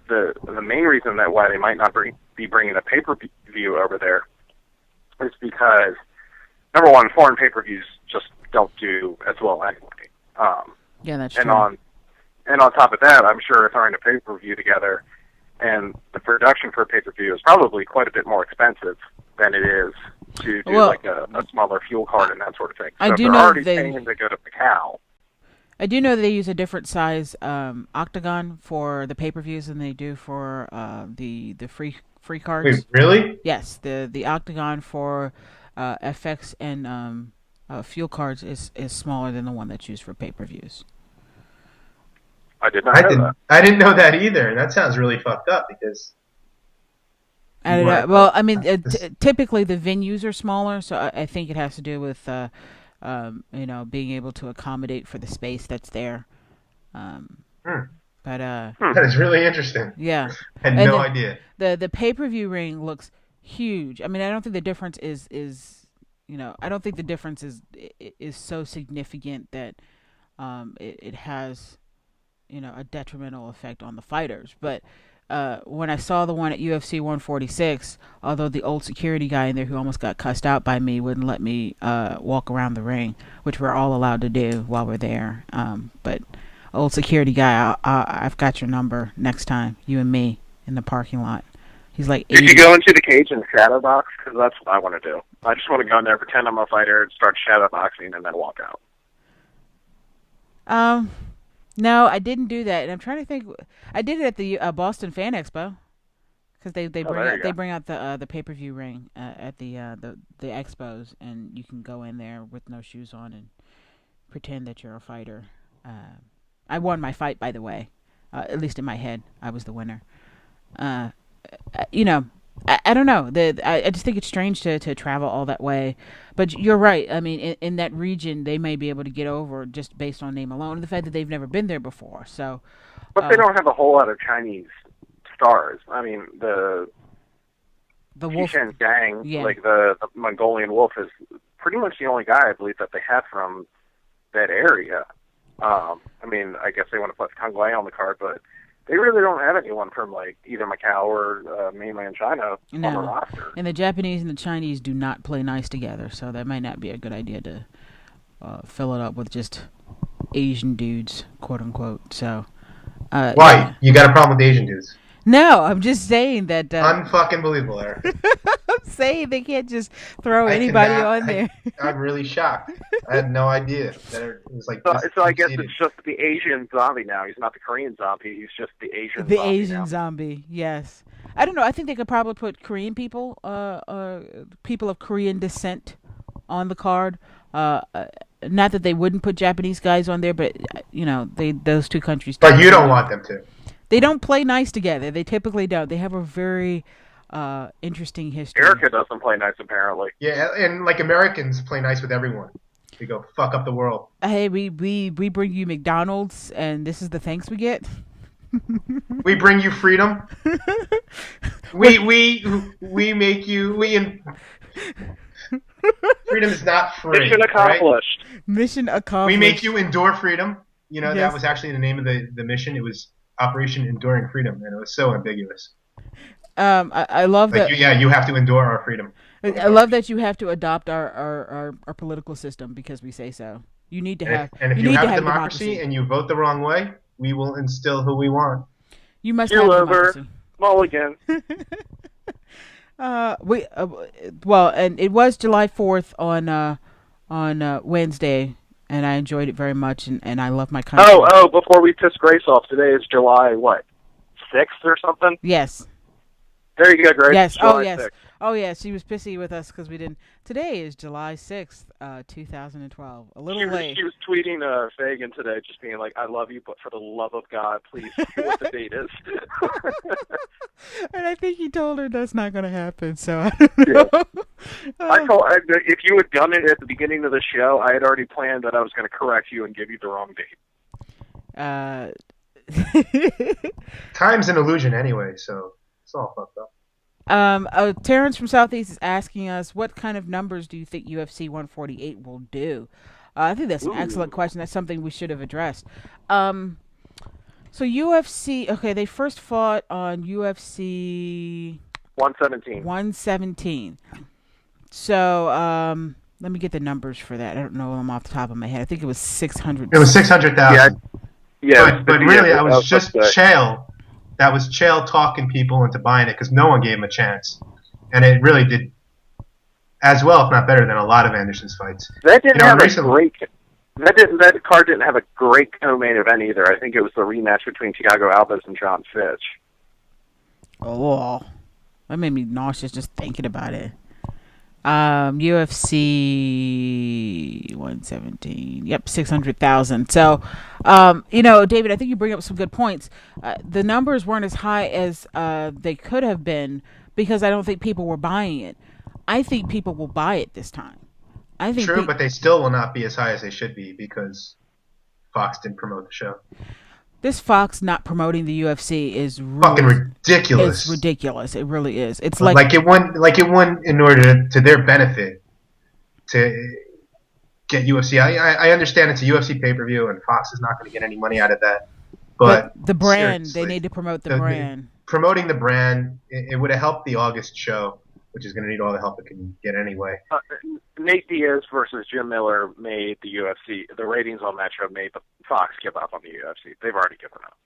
S4: the main reason that why they might not be bringing a pay-per-view over there is because, number one, foreign pay-per-views just don't do as well anyway.
S2: Yeah, that's true.
S4: And on top of that, I'm sure throwing a pay-per-view together and the production for a pay-per-view is probably quite a bit more expensive than it is to do like a smaller fuel card and that sort of thing. So
S2: I do
S4: if they're
S2: know
S4: already paying to go to Macau.
S2: I do know they use a different size octagon for the pay-per-views than they do for the free cards.
S3: Wait, really?
S2: Yes, the octagon for FX and fuel cards is smaller than the one that's used for pay-per-views.
S4: I did not know that.
S3: I didn't know that either, and that sounds really fucked up because...
S2: Well, I mean, typically the venues are smaller, so I think it has to do with, being able to accommodate for the space that's there. But
S3: that is really interesting.
S2: Yeah,
S3: I had no idea.
S2: The pay-per-view ring looks huge. I mean, I don't think the difference is I don't think the difference is so significant that it has a detrimental effect on the fighters, but. When I saw the one at UFC 146, although the old security guy in there who almost got cussed out by me wouldn't let me walk around the ring, which we're all allowed to do while we're there. But old security guy, I've got your number next time, you and me in the parking lot. He's like,
S4: did you go into the cage and shadow box? Because that's what I want to do. I just want to go in there, pretend I'm a fighter, start shadow boxing, and then walk out.
S2: No, I didn't do that, and I'm trying to think. I did it at the Boston Fan Expo because they bring out the pay-per-view ring at the expos, and you can go in there with no shoes on and pretend that you're a fighter. I won my fight, by the way. At least in my head, I was the winner. I don't know. I just think it's strange to travel all that way. But you're right. I mean, in that region, they may be able to get over just based on name alone and the fact that they've never been there before. So,
S4: but they don't have a whole lot of Chinese stars. I mean, the
S2: wolf
S4: Gang, like the Mongolian Wolf, is pretty much the only guy I believe that they have from that area. I mean, I guess they want to put Kang Wei on the card, but they really don't have anyone from like either Macau or mainland China on the roster.
S2: And the Japanese and the Chinese do not play nice together, so that might not be a good idea to fill it up with just Asian dudes, quote unquote. So,
S3: why? Yeah. You got a problem with Asian dudes?
S2: No, I'm just saying that.
S3: Unfucking believable, Eric.
S2: I'm saying they can't just throw anybody on there.
S3: I'm really shocked. I had no idea that it was like.
S4: So I guess it's just the Asian zombie now. He's not the Korean zombie. He's just the Asian.
S2: The zombie Asian now. Zombie. Yes. I don't know. I think they could probably put Korean people, people of Korean descent, on the card. Not that they wouldn't put Japanese guys on there, but those two countries.
S3: But you don't want them to.
S2: They don't play nice together. They typically don't. They have a very interesting history.
S4: America doesn't play nice, apparently.
S3: Yeah, and like Americans play nice with everyone. We go fuck up the world.
S2: Hey, we bring you McDonald's, and this is the thanks we get.
S3: We bring you freedom. we make you freedom is not free.
S4: Mission accomplished.
S2: Right? Mission accomplished.
S3: We make you endure freedom. Yes. That was actually the name of the mission. It was Operation Enduring Freedom, and it was so ambiguous.
S2: I love that.
S3: You have to endure our freedom.
S2: I love that you have to adopt our political system because we say so. You need to have.
S3: And if you have democracy and you vote the wrong way, we will instill who we want.
S2: You must have democracy.
S4: Mulligan.
S2: And it was July 4th on Wednesday. And I enjoyed it very much, and I love my country.
S4: Oh, before we piss Grace off, today is July, 6th or something?
S2: Yes.
S4: There you go, Grace.
S2: Yes.
S4: July 6th.
S2: Oh yeah, she was pissy with us because we didn't. Today is July 6th, 2012. A little late.
S4: She was tweeting Fagan today, just being like, "I love you, but for the love of God, please tell me what the date is."
S2: And I think he told her that's not going to happen. So I don't know.
S4: Yeah. If you had done it at the beginning of the show, I had already planned that I was going to correct you and give you the wrong date.
S3: Time's an illusion anyway, so it's all fucked up.
S2: Terrence from Southeast is asking us, what kind of numbers do you think UFC 148 will do? I think that's an excellent question. That's something we should have addressed. So UFC, okay, they first fought on UFC
S4: 117.
S2: So, let me get the numbers for that. I don't know them off the top of my head. I think it was 600.
S3: It was 600,000.
S4: Yeah.
S3: But really, that was just Chael. That was Chael talking people into buying it because no one gave him a chance. And it really did as well, if not better, than a lot of Anderson's fights.
S4: That didn't have a great... That card didn't have a great co-main event either. I think it was the rematch between Thiago Alves and John Fitch.
S2: Oh, that made me nauseous just thinking about it. UFC 117. Yep, 600,000. So, David, I think you bring up some good points. The numbers weren't as high as they could have been because I don't think people were buying it. I think people will buy it this time. I think
S3: True, but they still will not be as high as they should be because Fox didn't promote the show.
S2: This Fox not promoting the UFC is
S3: fucking ridiculous.
S2: It's ridiculous. It really is. It's
S3: like it won in order to their benefit to get UFC. I understand it's a UFC pay-per-view and Fox is not going to get any money out of that. But
S2: the brand, they need to promote the brand.
S3: Promoting the brand, it would have helped the August show, which is going to need all the help it can get anyway.
S4: Nate Diaz versus Jim Miller made the UFC. The ratings on that show made the Fox give up on the UFC. They've already given up.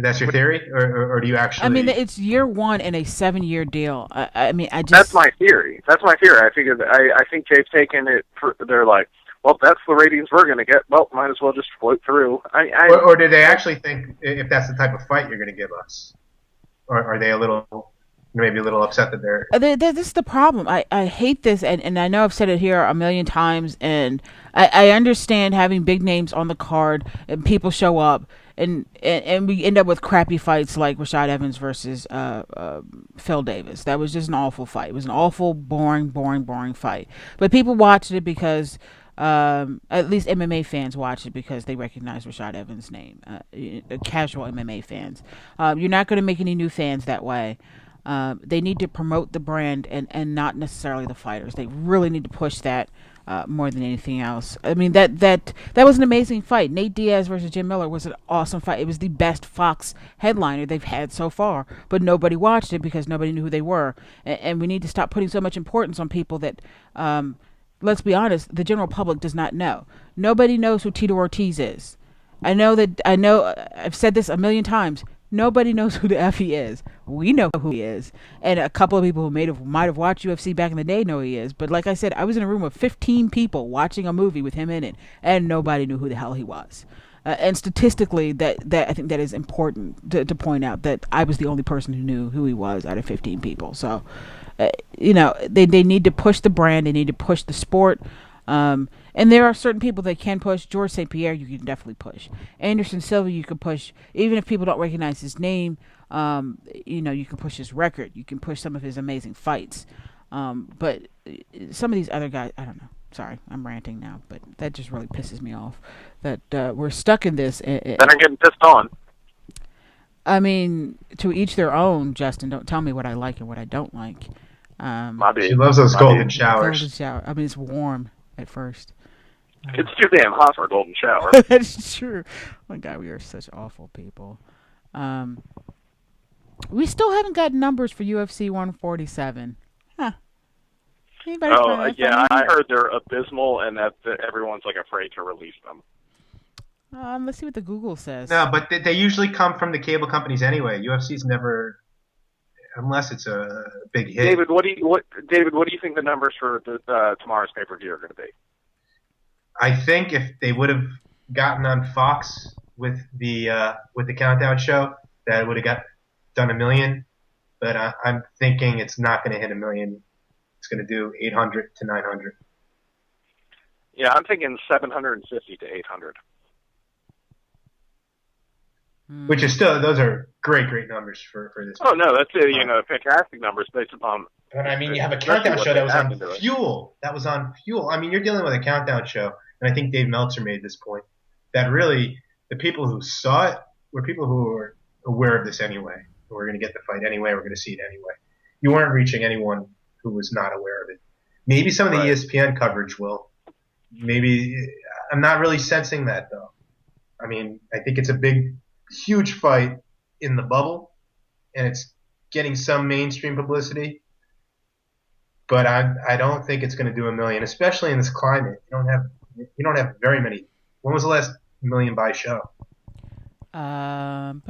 S3: That's your theory, or do you actually?
S2: I mean, it's year one in a 7-year deal.
S4: That's my theory. I figured. I think they've taken it. They're like, well, that's the ratings we're going to get. Well, might as well just float through.
S3: Or do they actually think if that's the type of fight you're going to give us, or are they maybe a little upset that they're...
S2: This is the problem. I hate this, and I know I've said it here a million times, and I understand having big names on the card, and people show up, and we end up with crappy fights like Rashad Evans versus Phil Davis. That was just an awful fight. It was an awful, boring fight. But people watched it because... at least MMA fans watch it because they recognize Rashad Evans' name. Casual MMA fans. You're not going to make any new fans that way. They need to promote the brand and not necessarily the fighters. They really need to push that more than anything else. I mean, that was an amazing fight. Nate Diaz versus Jim Miller was an awesome fight. It was the best Fox headliner they've had so far, but nobody watched it because nobody knew who they were. And we need to stop putting so much importance on people that, let's be honest, the general public does not know. Nobody knows who Tito Ortiz is. I've said this a million times. Nobody knows who the F he is. We know who he is. And a couple of people who might have watched UFC back in the day know who he is. But like I said, I was in a room of 15 people watching a movie with him in it, and nobody knew who the hell he was. And statistically, that I think that is important to point out that I was the only person who knew who he was out of 15 people. So, they need to push the brand. They need to push the sport. And there are certain people that can push. George St. Pierre, you can definitely push. Anderson Silva, you can push. Even if people don't recognize his name, you can push his record. You can push some of his amazing fights. But some of these other guys, I don't know. Sorry, I'm ranting now, but that just really pisses me off that we're stuck in this.
S4: Then I'm getting pissed on.
S2: I mean, to each their own, Justin. Don't tell me what I like and what I don't like.
S3: She loves those golden showers.
S2: Golden shower. I mean, it's warm at first.
S4: It's too damn hot for a golden shower.
S2: That's true. Oh my God, we are such awful people. We still haven't got numbers for UFC 147. Huh. Anybody
S4: yeah, I heard they're abysmal and that everyone's like afraid to release them.
S2: Let's see what the Google says.
S3: No, but they usually come from the cable companies anyway. UFC's never, unless it's a big hit.
S4: David, what do you think the numbers for tomorrow's pay-per-view are going to be?
S3: I think if they would have gotten on Fox with the countdown show, that would have done $1 million. but I'm thinking it's not going to hit $1 million. It's going to do 800 to 900.
S4: Yeah, I'm thinking 750 to 800.
S3: Which is still, those are great numbers for this.
S4: Oh no, that's fantastic numbers based upon.
S3: But I mean, you have a countdown show that was on Fuel. That was on Fuel. I mean, you're dealing with a countdown show, and I think Dave Meltzer made this point that really the people who saw it were people who were aware of this anyway. We're going to get the fight anyway. We're going to see it anyway. You weren't reaching anyone who was not aware of it. Maybe some of the ESPN coverage will. Maybe I'm not really sensing that though. I mean, I think it's a huge fight in the bubble, and it's getting some mainstream publicity. But I don't think it's going to do $1 million, especially in this climate. You don't have very many. When was the last $1 million buy show?
S2: It's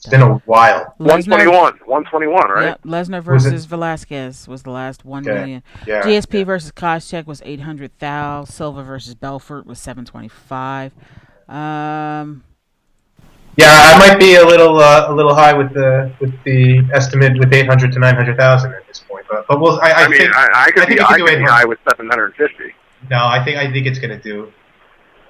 S3: been a while.
S4: 121, right?
S2: Yep. Lesnar versus Velasquez was the last 1 million.
S3: Yeah.
S2: GSP versus Koscheck was 800,000. Silva versus Belfort was 725.
S3: Yeah, I might be a little high with the estimate with 800 to 900,000 at this point, but we'll. I think it could do 800.
S4: High with 750.
S3: No, I think it's gonna do.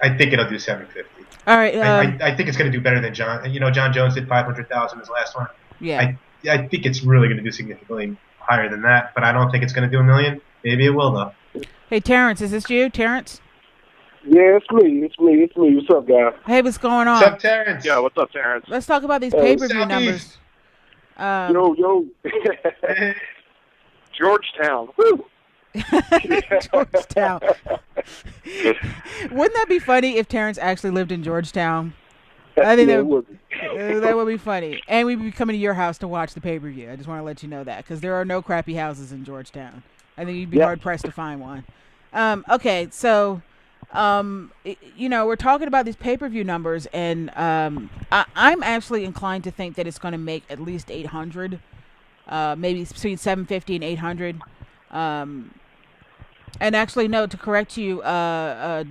S3: I think it'll do 750.
S2: All right.
S3: I think it's gonna do better than John. John Jones did 500,000 his last one.
S2: Yeah.
S3: I think it's really gonna do significantly higher than that, but I don't think it's gonna do $1 million. Maybe it will though.
S2: Hey Terrence, is this you, Terrence?
S5: Yeah, it's me. What's up, guys?
S2: Hey, what's going on?
S3: What's up, Terrence?
S4: Yeah, what's up, Terrence?
S2: Let's talk about these pay-per-view numbers.
S5: Yo.
S4: Georgetown. Woo.
S2: Georgetown. Wouldn't that be funny if Terrence actually lived in Georgetown? I think that would be funny. And we'd be coming to your house to watch the pay-per-view. I just want to let you know that, because there are no crappy houses in Georgetown. I think you'd be hard-pressed to find one. Okay, so... we're talking about these pay-per-view numbers, and I'm actually inclined to think that it's going to make at least 800, maybe between 750 and 800. And actually, no, to correct you,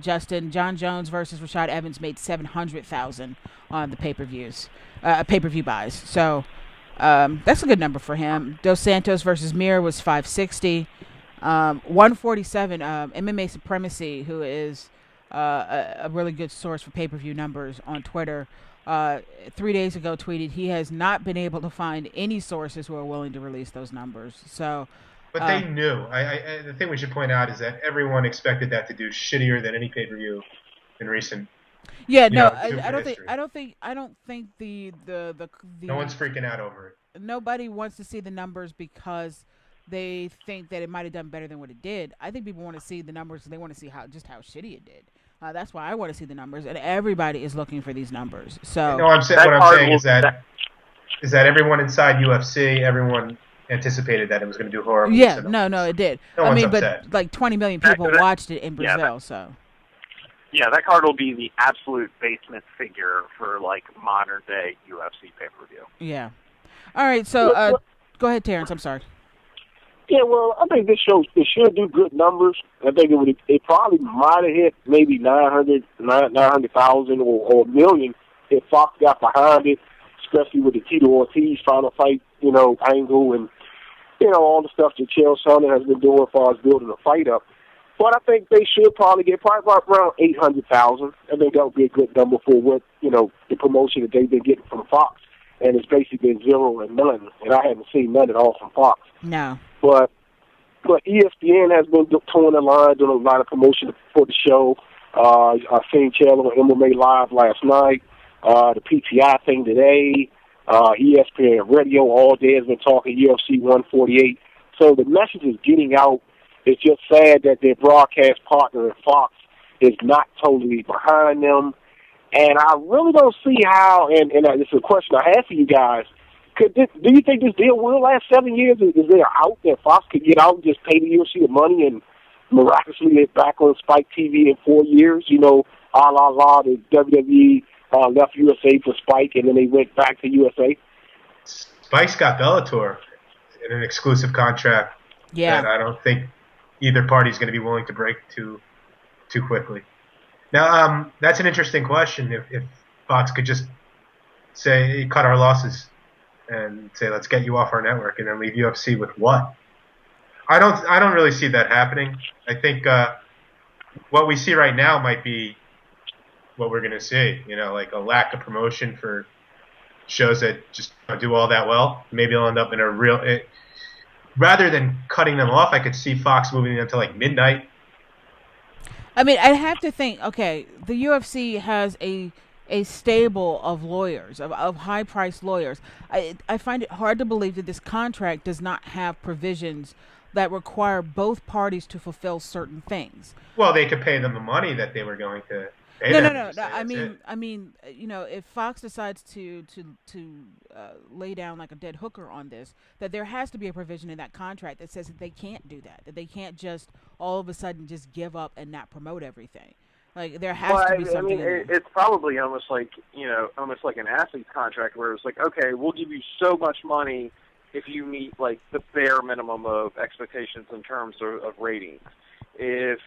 S2: Justin, John Jones versus Rashad Evans made 700,000 on the pay-per-view buys. So that's a good number for him. Dos Santos versus Mir was 560. 147, MMA Supremacy, who is a really good source for pay-per-view numbers on Twitter, 3 days ago tweeted he has not been able to find any sources who are willing to release those numbers. So,
S3: but they knew. The thing we should point out is that everyone expected that to do shittier than any pay-per-view in recent.
S2: Yeah, no, I don't think the
S3: no one's freaking out over it.
S2: Nobody wants to see the numbers because they think that it might have done better than what it did. I think people want to see the numbers. They want to see how shitty it did. That's why I want to see the numbers, and everybody is looking for these numbers. So
S3: what I'm saying is that everyone inside UFC, everyone anticipated that it was going to do horrible.
S2: Yeah, no, it did.
S3: No one's upset.
S2: But like 20 million people watched it in Brazil.
S4: Yeah, that card will be the absolute basement figure for like modern day UFC pay-per-view.
S2: Yeah. All right, so go ahead, Terrence. I'm sorry.
S5: Yeah, well, I think this show should do good numbers. I think it probably might have hit maybe 900,000 or 1 million if Fox got behind it, especially with the Tito Ortiz final fight, angle and, all the stuff that Chael Sonnen has been doing as far as building a fight up. But I think they should probably get around 800,000. I think that would be a good number for what, the promotion that they've been getting from Fox. And it's basically been 0 and none. And I haven't seen none at all from Fox.
S2: No.
S5: But ESPN has been towing the line, doing a lot of promotion for the show. I seen Chael on MMA Live last night. The PTI thing today. ESPN Radio all day has been talking UFC 148. So the message is getting out. It's just sad that their broadcast partner at Fox is not totally behind them. And I really don't see how, and this is a question I have for you guys, do you think this deal will last 7 years? Is there out that Fox could get out and just pay the UFC the money and miraculously get back on Spike TV in 4 years? The WWE left USA for Spike and then they went back to USA.
S3: Spike's got Bellator in an exclusive contract.
S2: Yeah.
S3: And I don't think either party's going to be willing to break too quickly. Now, that's an interesting question. If Fox could just say cut our losses and say let's get you off our network, and then leave UFC with what? I don't really see that happening. I think what we see right now might be what we're going to see. Like a lack of promotion for shows that just don't do all that well. Maybe they'll end up in a real. Rather than cutting them off, I could see Fox moving them to like midnight.
S2: I mean, I'd have to think. Okay, the UFC has a stable of lawyers, of high-priced lawyers. I find it hard to believe that this contract does not have provisions that require both parties to fulfill certain things.
S3: Well, they could pay them the money that they were going to pay them.
S2: No. I mean, if Fox decides to lay down like a dead hooker on this, that there has to be a provision in that contract that says that they can't do that they can't just all of a sudden just give up and not promote everything. Like there has to be something.
S4: It's probably almost like an athlete's contract where it's like, okay, we'll give you so much money if you meet like the bare minimum of expectations in terms of ratings. If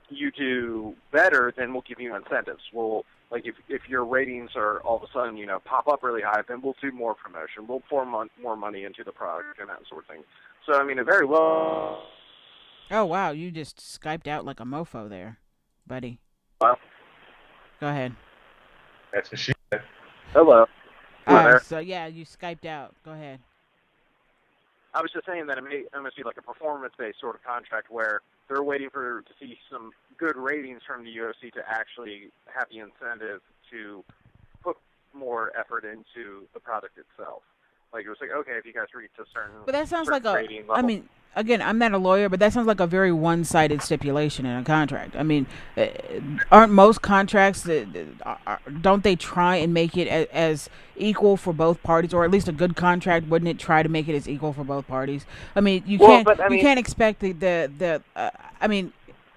S4: you do better, then we'll give you incentives. We'll like if your ratings are all of a sudden pop up really high, then we'll do more promotion. We'll pour more money into the product and that sort of thing. So I mean, it very well.
S2: Oh wow, you just Skyped out like a mofo there, buddy.
S4: Well,
S2: go ahead.
S3: That's what she said.
S4: Hello.
S2: So yeah, you Skyped out. Go ahead.
S4: I was just saying that it must be like a performance-based sort of contract where they're waiting to see some good ratings from the UFC to actually have the incentive to put more effort into the product itself. Like it was like, okay, if you guys reach a certain,
S2: but that sounds like
S4: rating level.
S2: I mean, again, I'm not a lawyer, but that sounds like a very one-sided stipulation in a contract. I mean, aren't most contracts don't they try and make it as equal for both parties, or at least a good contract wouldn't it try to make it as equal for both parties? I mean, you can't expect the I mean,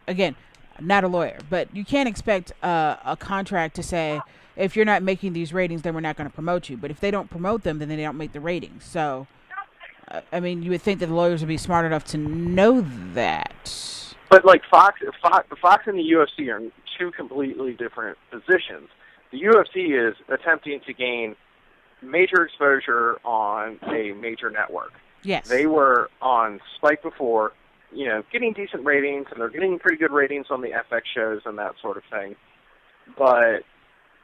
S2: again, not a lawyer, but you can't expect a contract to say, if you're not making these ratings, then we're not going to promote you. But if they don't promote them, then they don't make the ratings. So, I mean, you would think that the lawyers would be smart enough to know that.
S4: But like Fox and the UFC are two completely different positions. The UFC is attempting to gain major exposure on a major network.
S2: Yes.
S4: They were on Spike before, getting decent ratings, and they're getting pretty good ratings on the FX shows and that sort of thing. But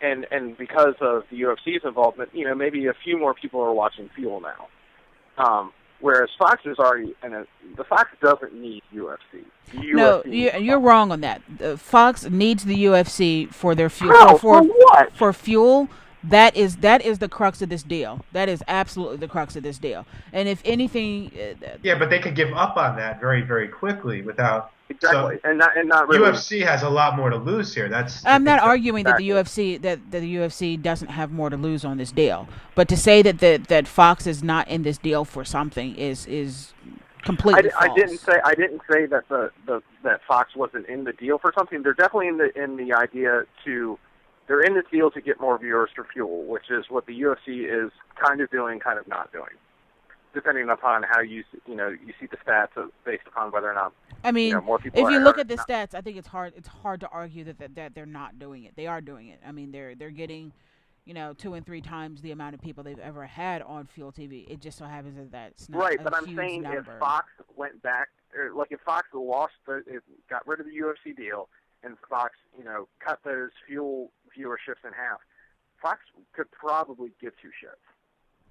S4: and because of the UFC's involvement, maybe a few more people are watching Fuel now. Whereas Fox is already, the Fox doesn't need UFC.
S2: No, you're wrong on that. Fox needs the UFC for their fuel.
S4: No, for what?
S2: For Fuel. That is the crux of this deal. That is absolutely the crux of this deal. And if anything,
S3: yeah, but they could give up on that very, very quickly without.
S4: Exactly,
S3: so
S4: and not really.
S3: UFC has a lot more to lose here.
S2: I'm not arguing that the UFC doesn't have more to lose on this deal, but to say that Fox is not in this deal for something is completely false.
S4: I didn't say that that Fox wasn't in the deal for something. They're definitely in the idea to. They're in this deal to get more viewers for Fuel, which is what the UFC is kind of doing, kind of not doing, depending upon how you see the stats based upon whether or not.
S2: I mean,
S4: more people
S2: if you look at the stats, I think it's hard to argue that they're not doing it. They are doing it. I mean, they're getting, 2 and 3 times the amount of people they've ever had on Fuel TV. It just so happens that that's not
S4: right.
S2: a
S4: But I'm
S2: huge
S4: saying
S2: number.
S4: if Fox went back, or like if Fox got rid of the UFC deal, and Fox, cut those Fuel viewerships in half, Fox could probably give 2 shits.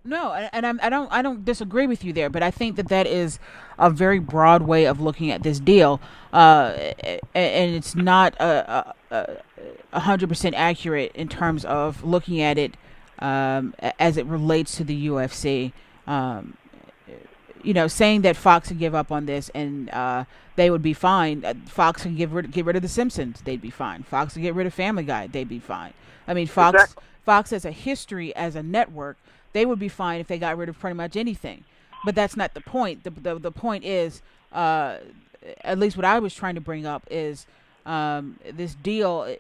S2: No, and I don't disagree with you there, but I think that is a very broad way of looking at this deal, and it's not 100% accurate in terms of looking at it as it relates to the UFC. Saying that Fox would give up on this and they would be fine. Fox can get rid of The Simpsons, they'd be fine. Fox can get rid of Family Guy, they'd be fine. I mean, Fox has a history as a network. They would be fine if they got rid of pretty much anything. But that's not the point. The point is, at least what I was trying to bring up is this deal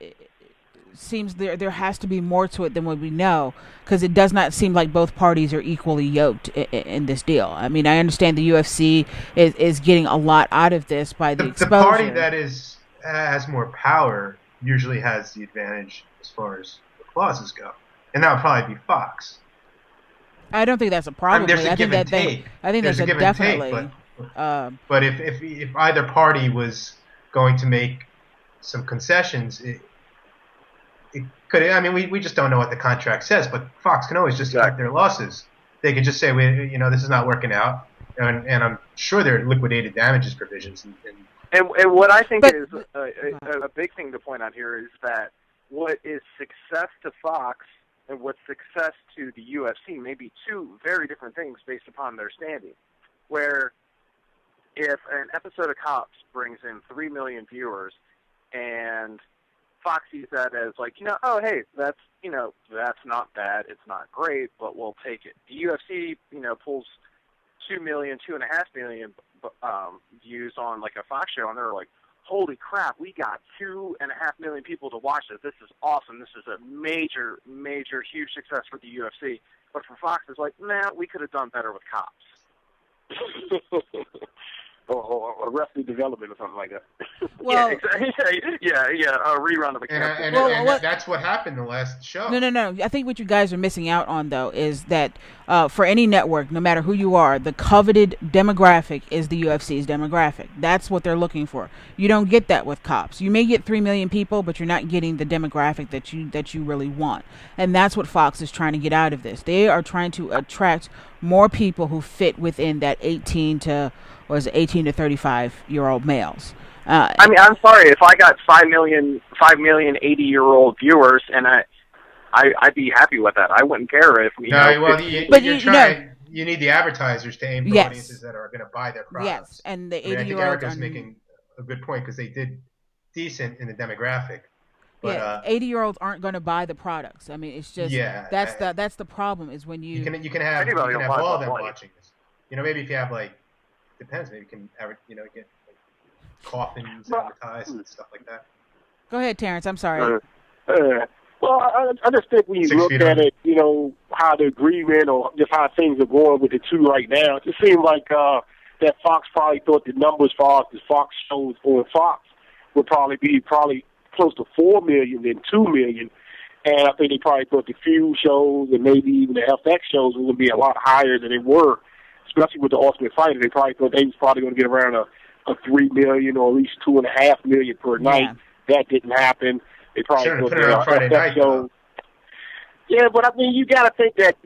S2: seems there has to be more to it than what we know, because it does not seem like both parties are equally yoked in this deal. I mean, I understand the UFC is getting a lot out of this by the exposure.
S3: The party that has more power usually has the advantage as far as the clauses go. and that would probably be Fox.
S2: I don't think that's a problem.
S3: There's a give and take.
S2: I think
S3: there's
S2: that's
S3: a give
S2: definitely.
S3: and take, but if either party was going to make some concessions, it could. I mean, we just don't know what the contract says, but Fox can always just cut their losses. They could just say, this is not working out, and I'm sure there are liquidated damages provisions.
S4: And what I think is a big thing to point out here is that what is success to Fox and what's success to the UFC may be two very different things based upon their standing. Where if an episode of Cops brings in 3 million viewers and Fox sees that as like, that's not bad, it's not great, but we'll take it. The UFC, pulls 2 million, 2.5 million views on like a Fox show, and they're like, holy crap, we got 2.5 million people to watch this. This is awesome. This is a major, major, huge success for the UFC. But for Fox, it's like, we could have done better with Cops.
S5: or Arrested Development or something like that.
S2: Well,
S4: a rerun of a character.
S3: And that's what happened the last show.
S2: No. I think what you guys are missing out on, though, is that for any network, no matter who you are, the coveted demographic is the UFC's demographic. That's what they're looking for. You don't get that with Cops. You may get 3 million people, but you're not getting the demographic that you really want. And that's what Fox is trying to get out of this. They are trying to attract more people who fit within that 18 to 35-year-old males.
S4: I'm sorry if I got 5 million 80-year-old viewers, and I'd be happy with that. I wouldn't care if
S3: you need the advertisers to aim for audiences that are going to buy their products.
S2: Yes, and the 80-year-olds.
S3: I think Erica's making a good point because they did decent in the demographic. But,
S2: 80-year-olds aren't going to buy the products. I mean, it's just that's the problem is when you
S3: can have all of them watching this. Maybe if you have depends. Maybe you can get coffins advertised and stuff like that.
S2: Go ahead, Terrence. I'm sorry.
S5: Well, I just think when you look at it, how the agreement or just how things are going with the two right now, it just seems like that Fox probably thought the numbers for the Fox shows on Fox would probably be close to 4 million than 2 million. And I think they probably thought the Feud shows and maybe even the FX shows were going to be a lot higher than they were, especially with the Ultimate Fighter. They probably thought they was probably going to get around a 3 million or at least 2.5 million per night. That didn't happen. They probably
S3: put it on Friday night.
S5: Yeah, but I mean, you got to think that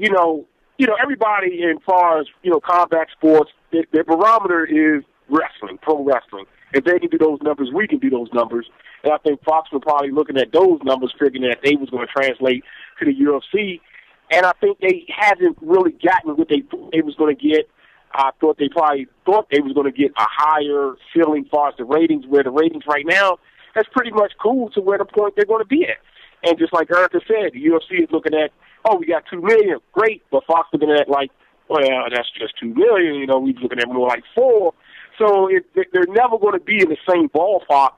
S5: everybody in far as combat sports, their barometer is wrestling, pro wrestling. If they can do those numbers, we can do those numbers. And I think Fox was probably looking at those numbers, figuring that they was going to translate to the UFC. And I think they hasn't really gotten what they thought they was going to get. I thought they probably thought they was going to get a higher ceiling as far as the ratings, where the ratings right now, that's pretty much cool to where the point they're going to be at. And just like Erica said, the UFC is looking at, we got 2 million, great. But Fox looking at that's just 2 million. We're looking at more like 4. So they're never going to be in the same ballpark.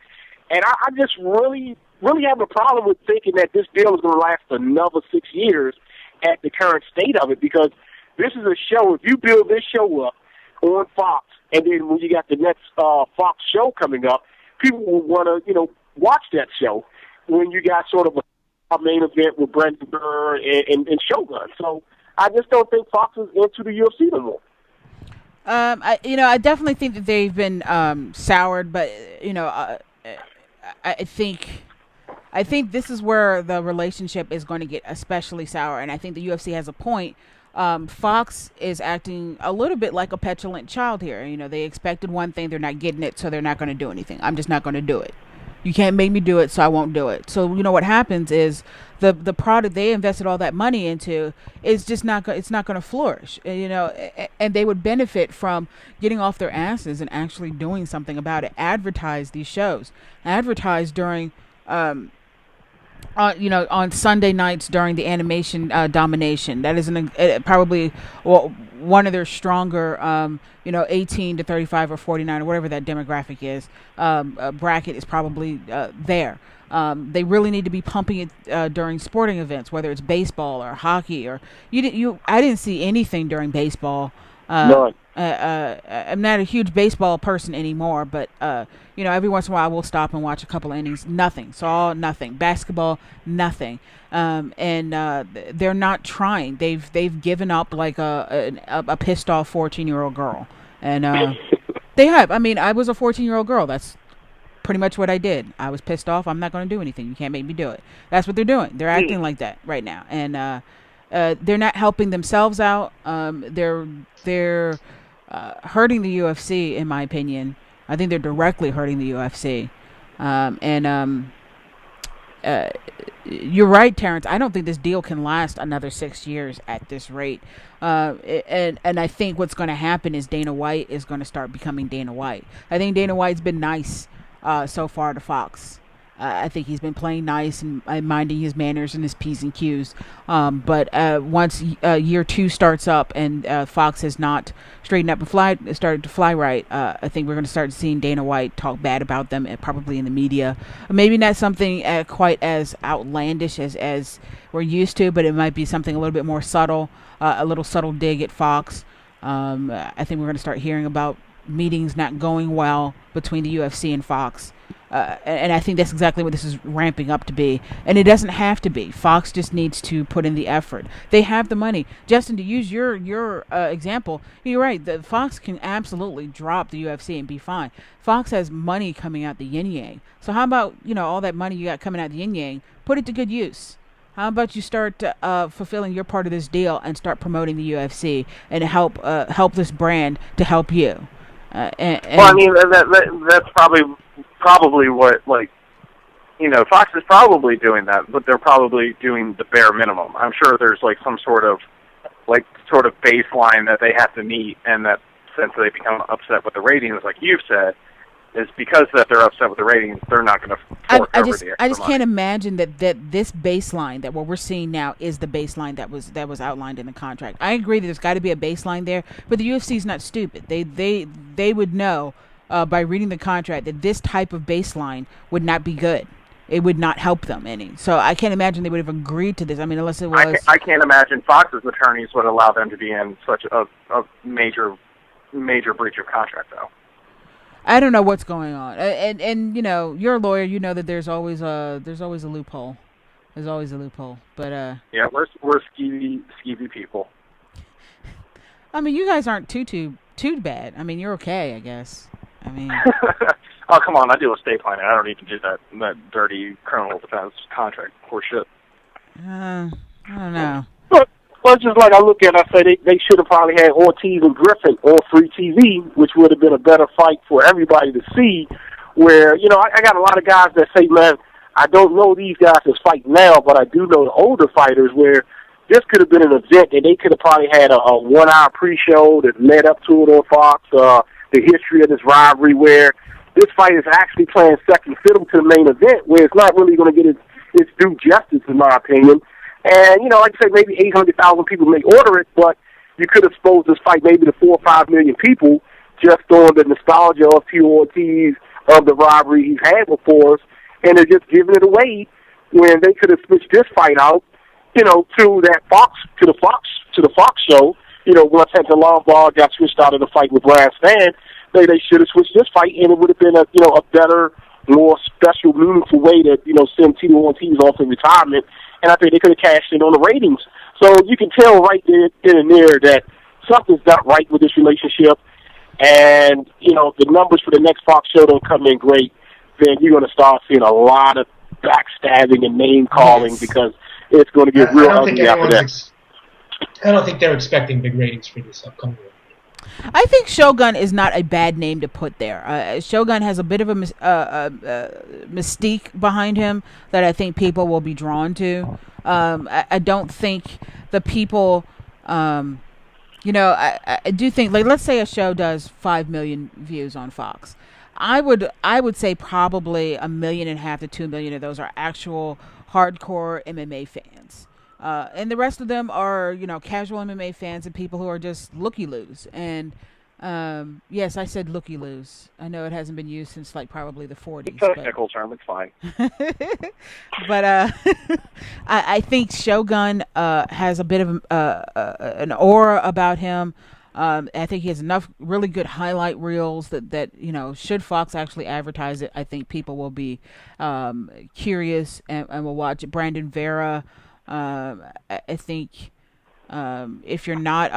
S5: And I just really, really have a problem with thinking that this deal is going to last another 6 years at the current state of it, because this is a show. If you build this show up on Fox, and then when you got the next Fox show coming up, people will want to, watch that show when you got sort of a main event with Brendan Burr and Shogun. So I just don't think Fox is into the UFC no more.
S2: I definitely think that they've been soured, but I think this is where the relationship is going to get especially sour, and I think the UFC has a point. Fox is acting a little bit like a petulant child here. They expected one thing, they're not getting it, so they're not going to do anything. I'm just not going to do it. You can't make me do it, so I won't do it. So what happens is the product they invested all that money into is just not going to flourish. And they would benefit from getting off their asses and actually doing something about it. Advertise these shows. Advertise during on Sunday nights during the animation domination. That is probably one of their stronger, 18 to 35 or 49 or whatever that demographic is. Bracket is probably there. They really need to be pumping it during sporting events, whether it's baseball or hockey or I didn't see anything during baseball
S5: None.
S2: I'm not a huge baseball person anymore, but every once in a while I will stop and watch a couple of innings. Nothing. Saw nothing. Basketball, nothing. And they're not trying. They've given up like a pissed off 14-year-old girl, and they have. I mean, I was a 14-year-old girl. That's pretty much what I did. I was pissed off. I'm not going to do anything. You can't make me do it. That's what they're doing. They're acting like that right now, and they're not helping themselves out. They're hurting the UFC, in my opinion. I think they're directly hurting the UFC. You're right, Terrence. I don't think this deal can last another 6 years at this rate. And I think what's going to happen is Dana White is going to start becoming Dana White. I think Dana White's been nice so far to Fox. I think he's been playing nice and minding his manners and his P's and Q's. But once year 2 starts up and Fox has not straightened up and started to fly right, I think we're going to start seeing Dana White talk bad about them, probably in the media. Maybe not something quite as outlandish as we're used to, but it might be something a little bit more subtle, a little subtle dig at Fox. I think we're going to start hearing about meetings not going well between the UFC and Fox. And I think that's exactly what this is ramping up to be. And it doesn't have to be. Fox just needs to put in the effort. They have the money. Justin, to use your example, you're right. The Fox can absolutely drop the UFC and be fine. Fox has money coming out the yin-yang. So how about, all that money you got coming out the yin-yang, put it to good use. How about you start fulfilling your part of this deal and start promoting the UFC and help this brand to help you?
S4: Well, I mean, that's probably what, Fox is probably doing that, but they're probably doing the bare minimum. I'm sure there's some sort of baseline that they have to meet, and that since they become upset with the ratings, like you've said, is because that they're upset with the ratings, they're not going to fork over the extra
S2: I just
S4: money.
S2: can't imagine that this baseline, that what we're seeing now is the baseline that was outlined in the contract. I agree that there's got to be a baseline there, but the UFC is not stupid. They would know by reading the contract that this type of baseline would not be good. It would not help them any. So I can't imagine they would have agreed to this. I mean, unless it was...
S4: I can't imagine Fox's attorneys would allow them to be in such a major breach of contract, though.
S2: I don't know what's going on. And you're a lawyer. You know that there's always a loophole. There's always a loophole. But
S4: yeah, we're skeevy people.
S2: I mean, you guys aren't too bad. I mean, you're okay, I guess. I mean,
S4: oh, come on! I deal with estate planning. I don't need to do that dirty criminal defense contract horseshit.
S2: I don't know.
S5: Well, just like I look at it, I say they should have probably had Ortiz and Griffin on free TV, which would have been a better fight for everybody to see. Where, I got a lot of guys that say, man, I don't know these guys that's fighting now, but I do know the older fighters where this could have been an event and they could have probably had a 1 hour pre-show that led up to it on Fox, the history of this rivalry where this fight is actually playing second fiddle to the main event where it's not really going to get its due justice, in my opinion. And, like I say, maybe 800,000 people may order it, but you could have exposed this fight maybe to 4 or 5 million people just on the nostalgia of Tito Ortiz, of the rivalry he's had before us, and they're just giving it away when they could have switched this fight out, to the Fox show. Once Hector Lombard got switched out of the fight with Brad Stan, they should have switched this fight, and it would have been a better, more special, meaningful way to send Tito Ortiz off in retirement. And I think they could have cashed in on the ratings. So you can tell right there and there that something's not right with this relationship. And, the numbers for the next Fox show don't come in great, then you're going to start seeing a lot of backstabbing and name-calling because it's going to get real ugly after that.
S3: I don't think they're expecting big ratings for this upcoming one.
S2: I think Shogun is not a bad name to put there. Shogun has a bit of a mystique behind him that I think people will be drawn to. I don't think the people, I do think, let's say a show does 5 million views on Fox. I would say probably 1.5 million to 2 million of those are actual hardcore MMA fans. And the rest of them are, casual MMA fans and people who are just looky-loos. And, yes, I said looky-loos. I know it hasn't been used since, probably the 40s.
S4: It's a technical term. It's fine.
S2: But I think Shogun has a bit of an aura about him. I think he has enough really good highlight reels that should Fox actually advertise it, I think people will be curious and will watch it. Brandon Vera, I think if you're not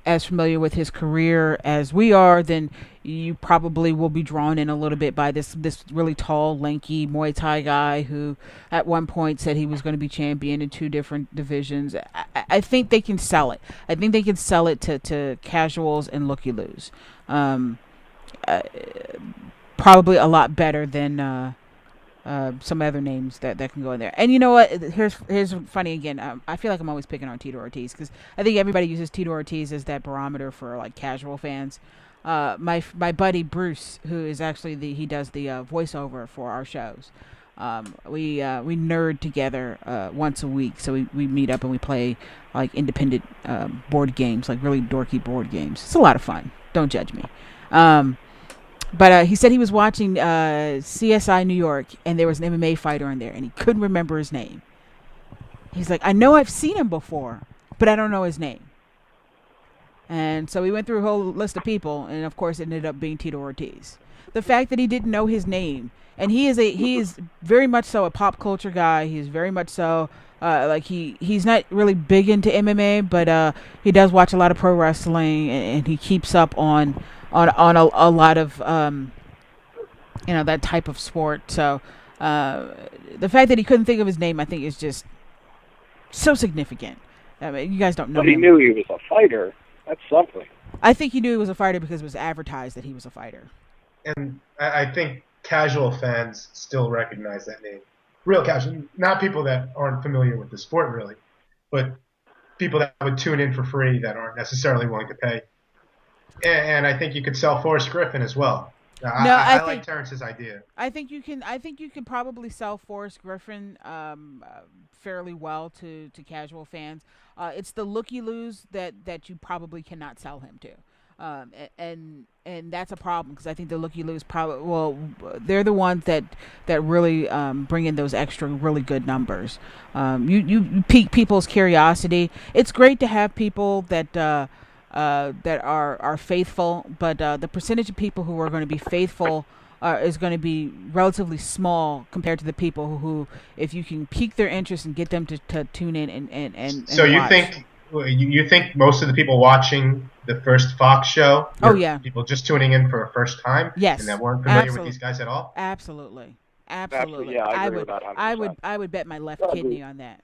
S2: as familiar with his career as we are, then you probably will be drawn in a little bit by this really tall, lanky Muay Thai guy who at one point said he was going to be champion in 2 different divisions. I think they can sell it. I think they can sell it to casuals and looky-loos. Probably a lot better than some other names that can go in there. And you know what? Here's funny again. I feel like I'm always picking on Tito Ortiz because I think everybody uses Tito Ortiz as that barometer for like casual fans. My buddy Bruce, who is actually he does the voiceover for our shows. We nerd together once a week, so we meet up and we play like independent board games, like really dorky board games. It's a lot of fun. Don't judge me. But he said he was watching CSI New York, and there was an MMA fighter in there, and he couldn't remember his name. He's like, I know I've seen him before, but I don't know his name. And so we went through a whole list of people, and of course it ended up being Tito Ortiz. The fact that he didn't know his name, and he is very much so a pop culture guy. He's very much so he's not really big into MMA, but he does watch a lot of pro wrestling, and he keeps up on a lot of that type of sport. So the fact that he couldn't think of his name, I think, is just so significant. I mean, you guys don't know
S5: but he
S2: him.
S5: knew he was a fighter. That's something.
S2: I think he knew he was a fighter because it was advertised that he was a fighter.
S3: And I think casual fans still recognize that name. Real casual, not people that aren't familiar with the sport really, but people that would tune in for free that aren't necessarily willing to pay. And I think you could sell Forrest Griffin as well. I like Terrence's idea. I think you can probably sell Forrest Griffin fairly well to casual fans. It's the looky-loos that you probably cannot sell him to, and that's a problem because I think the looky-loos they're the ones that really bring in those extra really good numbers. You pique people's curiosity. It's great to have people that are faithful, but the percentage of people who are going to be faithful is going to be relatively small compared to the people who, if you can pique their interest and get them to tune in and so
S2: watch.
S3: you think most of the people watching the first Fox show people just tuning in for a first time,
S2: yes,
S3: and that weren't familiar with these guys at all?
S2: Absolutely.
S5: Yeah, I agree with that 100%.
S2: I would bet my left kidney on that.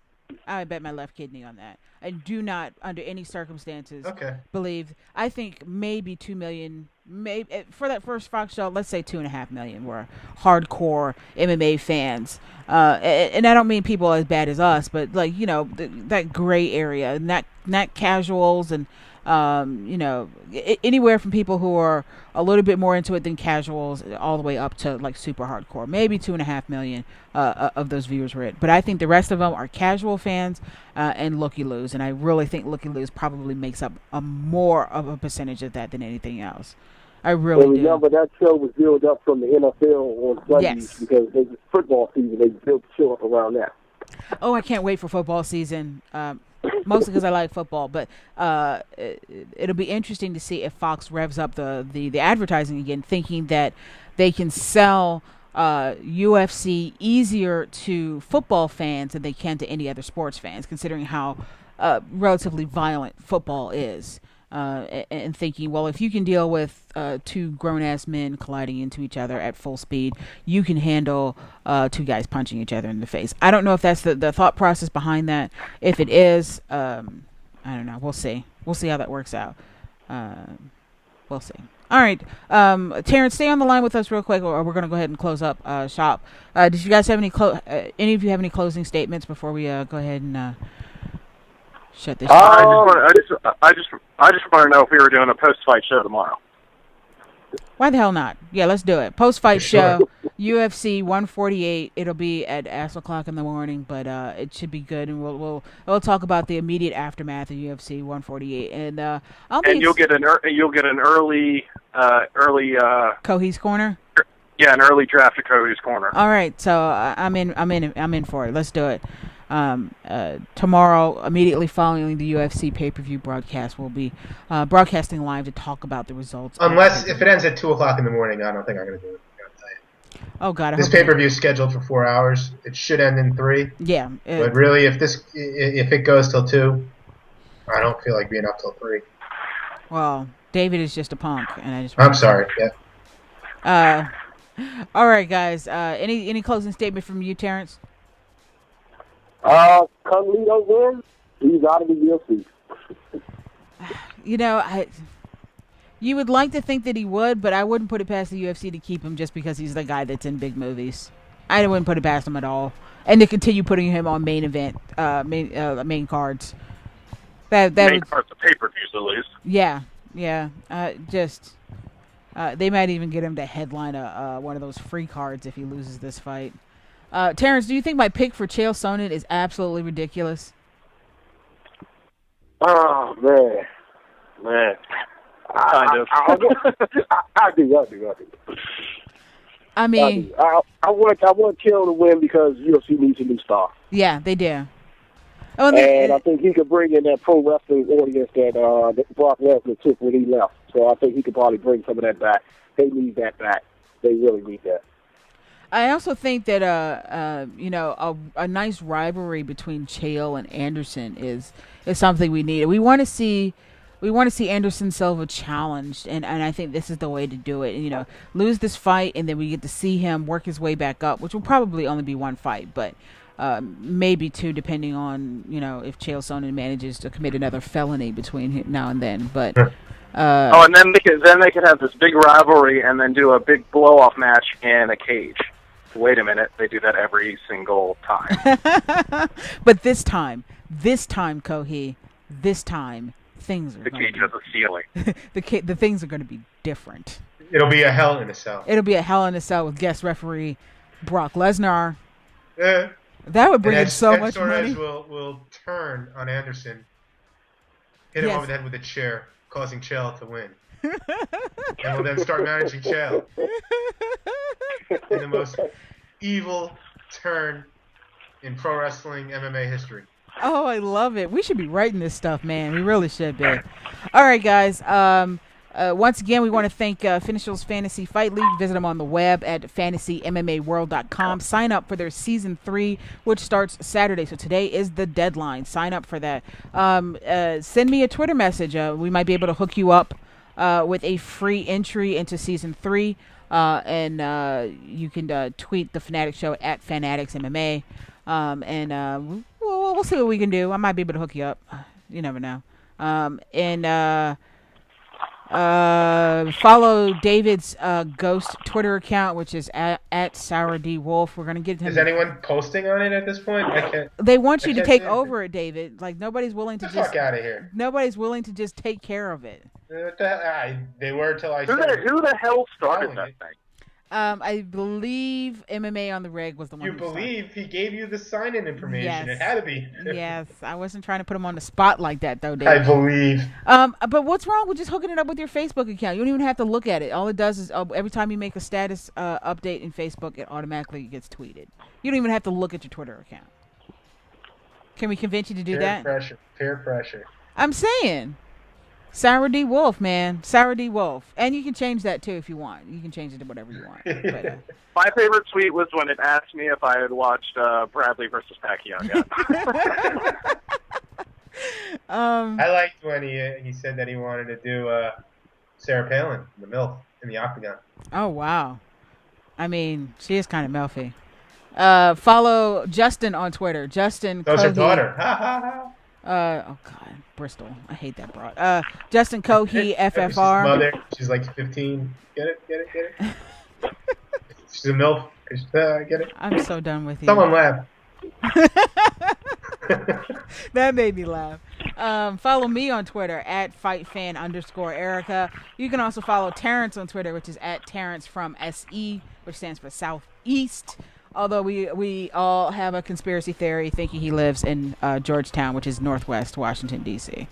S2: I would bet my left kidney on that. I do not, under any circumstances, believe. I think maybe 2 million, maybe for that first Fox show. Let's say 2.5 million were hardcore MMA fans, and I don't mean people as bad as us, but like that gray area, not casuals and anywhere from people who are a little bit more into it than casuals, all the way up to like super hardcore. Maybe 2.5 million of those viewers were it. But I think the rest of them are casual fans and looky-loos, and I really think looky-loos probably makes up a more of a percentage of that than anything else. I really do.
S5: Remember, that show was built up from the NFL on Sundays because it was football season. They built the show up around that.
S2: Oh, I can't wait for football season. Mostly because I like football, but it'll be interesting to see if Fox revs up the advertising again, thinking that they can sell UFC easier to football fans than they can to any other sports fans, considering how relatively violent football is. And thinking, well, if you can deal with 2 grown-ass men colliding into each other at full speed, you can handle 2 guys punching each other in the face. I don't know if that's the thought process behind that. If it is, I don't know. We'll see. We'll see how that works out. We'll see. All right. Terrence, stay on the line with us real quick, or we're going to go ahead and close up shop. Did you guys have any of you have any closing statements before we go ahead and shut this down?
S4: I just want to know if we were doing a post-fight show tomorrow.
S2: Why the hell not? Yeah, let's do it. Post-fight show, UFC 148. It'll be at 8:00 in the morning, but it should be good, and we'll talk about the immediate aftermath of UFC 148, and
S4: you'll get an early
S2: Cohee's Corner.
S4: Yeah, an early draft of Cody's Corner.
S2: All right, so I'm in for it. Let's do it. Tomorrow, immediately following the UFC pay-per-view broadcast, we'll be broadcasting live to talk about the results.
S3: Unless if it ends at 2:00 in the morning, I don't think I'm going to do it.
S2: Oh God!
S3: This pay-per-view is scheduled for 4 hours. It should end in 3.
S2: Yeah.
S3: But really, if it goes till 2, I don't feel like being up till 3.
S2: Well, David is just a punk, and
S3: I'm sorry. Yeah.
S2: All right, guys. Any closing statement from you, Terrence?
S5: Carlito wins. He's out of the UFC.
S2: You know, you would like to think that he would, but I wouldn't put it past the UFC to keep him just because he's the guy that's in big movies. I wouldn't put it past him at all, and to continue putting him on main event, main cards. That
S4: main cards of pay-per-views at least.
S2: Yeah. They might even get him to headline one of those free cards if he loses this fight. Terrence, do you think my pick for Chael Sonnen is absolutely ridiculous?
S5: Oh man. I do.
S2: I mean,
S5: I want Chael to win because UFC needs a new star.
S2: Yeah, they do. Oh,
S5: and I think he could bring in that pro wrestling audience that Brock Lesnar took when he left. So I think he could probably bring some of that back. They need that back. They really need that.
S2: I also think that a nice rivalry between Chael and Anderson is something we need. We want to see Anderson Silva challenged, and I think this is the way to do it. And, lose this fight, and then we get to see him work his way back up, which will probably only be one fight, but maybe 2, depending on if Chael Sonnen manages to commit another felony between now and then. But
S4: and then they could have this big rivalry, and then do a big blow-off match in a cage. Wait a minute, they do that every single time.
S2: But this time, Kohi, things are
S4: the cage has a ceiling.
S2: the things are going to be different.
S3: It'll be a hell in a cell.
S2: It'll be a hell in a cell with guest referee Brock Lesnar.
S3: Yeah.
S2: That would bring in so much money.
S3: will turn on Anderson, hit him over the head with a chair, causing Chael to win. And will then start managing Chael. In the most evil turn in pro wrestling MMA history.
S2: Oh, I love it. We should be writing this stuff, man. We really should be. All right, guys. Once again, we want to thank Finisher's Fantasy Fight League. Visit them on the web at fantasymmaworld.com. Sign up for their Season 3, which starts Saturday. So today is the deadline. Sign up for that. Send me a Twitter message. We might be able to hook you up with a free entry into Season 3. And you can tweet the FanAddicts Show at FanAddicts MMA. And we'll see what we can do. I might be able to hook you up. You never know. Follow David's ghost Twitter account, which is at Sour D Wolf. We're gonna get him.
S3: Is anyone posting on it at this point? I can't.
S2: They want you to take over it, David. Like nobody's willing to
S3: fuck out of here.
S2: Nobody's willing to just take care of it.
S3: They were until I.
S4: Who the hell started that thing?
S2: I believe MMA on the Reg was the one.
S3: You believe he gave you the sign-in information? Yes. It had to be.
S2: Yes, I wasn't trying to put him on the spot like that, though, Dave.
S3: I believe.
S2: But what's wrong with just hooking it up with your Facebook account? You don't even have to look at it. All it does is every time you make a status update in Facebook, it automatically gets tweeted. You don't even have to look at your Twitter account. Can we convince you to do that?
S3: Peer pressure.
S2: I'm saying. Sour D Wolf, man. Sour D Wolf. And you can change that, too, if you want. You can change it to whatever you want. But,
S4: my favorite tweet was when it asked me if I had watched Bradley versus Pacquiao.
S3: I liked when he said that he wanted to do Sarah Palin, the MILF, in the Octagon.
S2: Oh, wow. I mean, she is kind of MILFy. Follow Justin on Twitter. Justin
S3: That was her
S2: Cohey.
S3: daughter. Ha, ha, ha.
S2: Oh, God. Bristol. I hate that broad. Justin Cohey, FFR.
S3: Mother, she's like 15. Get it? She's a MILF. Get it?
S2: I'm so done with you.
S3: Someone laugh.
S2: That made me laugh. Follow me on Twitter at FightFan_Erica. You can also follow Terrence on Twitter, which is at Terrence from SE, which stands for Southeast. Although we all have a conspiracy theory thinking he lives in Georgetown, which is Northwest Washington, D.C.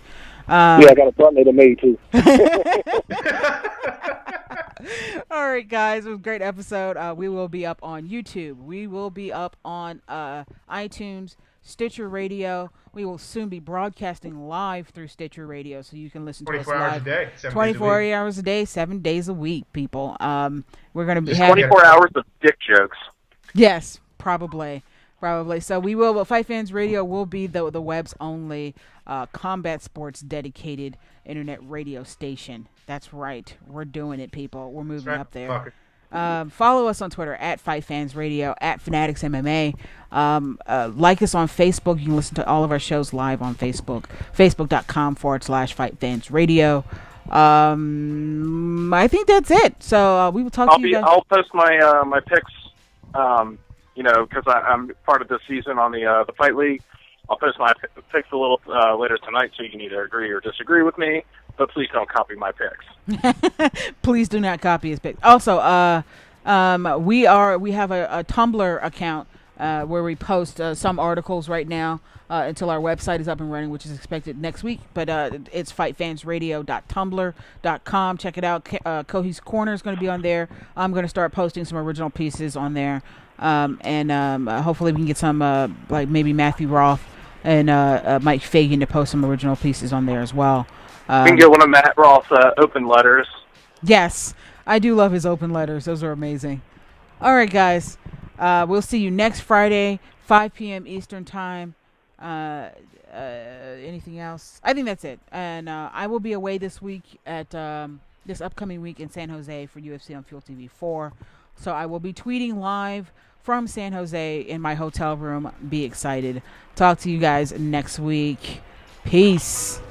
S5: Yeah, I got a butler to me, too.
S2: All right, guys. It was a great episode. We will be up on YouTube. We will be up on iTunes, Stitcher Radio. We will soon be broadcasting live through Stitcher Radio, so you can listen to us
S3: 24 hours
S2: live.
S3: a day.
S2: 24 hours a day, 7 days a week, people. We're going to be
S4: 24 hours of dick jokes.
S2: Yes, probably. So we will, but Fight Fans Radio will be the web's only combat sports dedicated internet radio station. That's right. We're doing it, people. We're moving up there. Follow us on Twitter at FightFans Radio, at FanAddicts MMA. Like us on Facebook. You can listen to all of our shows live on Facebook. Facebook.com/FightFans Radio. I think that's it. So we will talk to you guys.
S4: I'll post my my picks. Because I'm part of this season on the Fight League. I'll post my picks a little later tonight, so you can either agree or disagree with me. But please don't copy my picks.
S2: Please do not copy his picks. Also, we have a Tumblr account where we post some articles right now until our website is up and running, which is expected next week. But it's fightfansradio.tumblr.com. Check it out. Kohi's Corner is going to be on there. I'm going to start posting some original pieces on there. And hopefully we can get some like maybe Matthew Roth and Mike Fagan to post some original pieces on there as well.
S4: We can get one of Matt Roth's open letters.
S2: Yes, I do love his open letters. Those are amazing. All right, guys. We'll see you next Friday, 5 p.m. Eastern Time. Anything else? I think that's it. And I will be away this week at this upcoming week in San Jose for UFC on Fuel TV 4. So I will be tweeting live from San Jose in my hotel room. Be excited. Talk to you guys next week. Peace.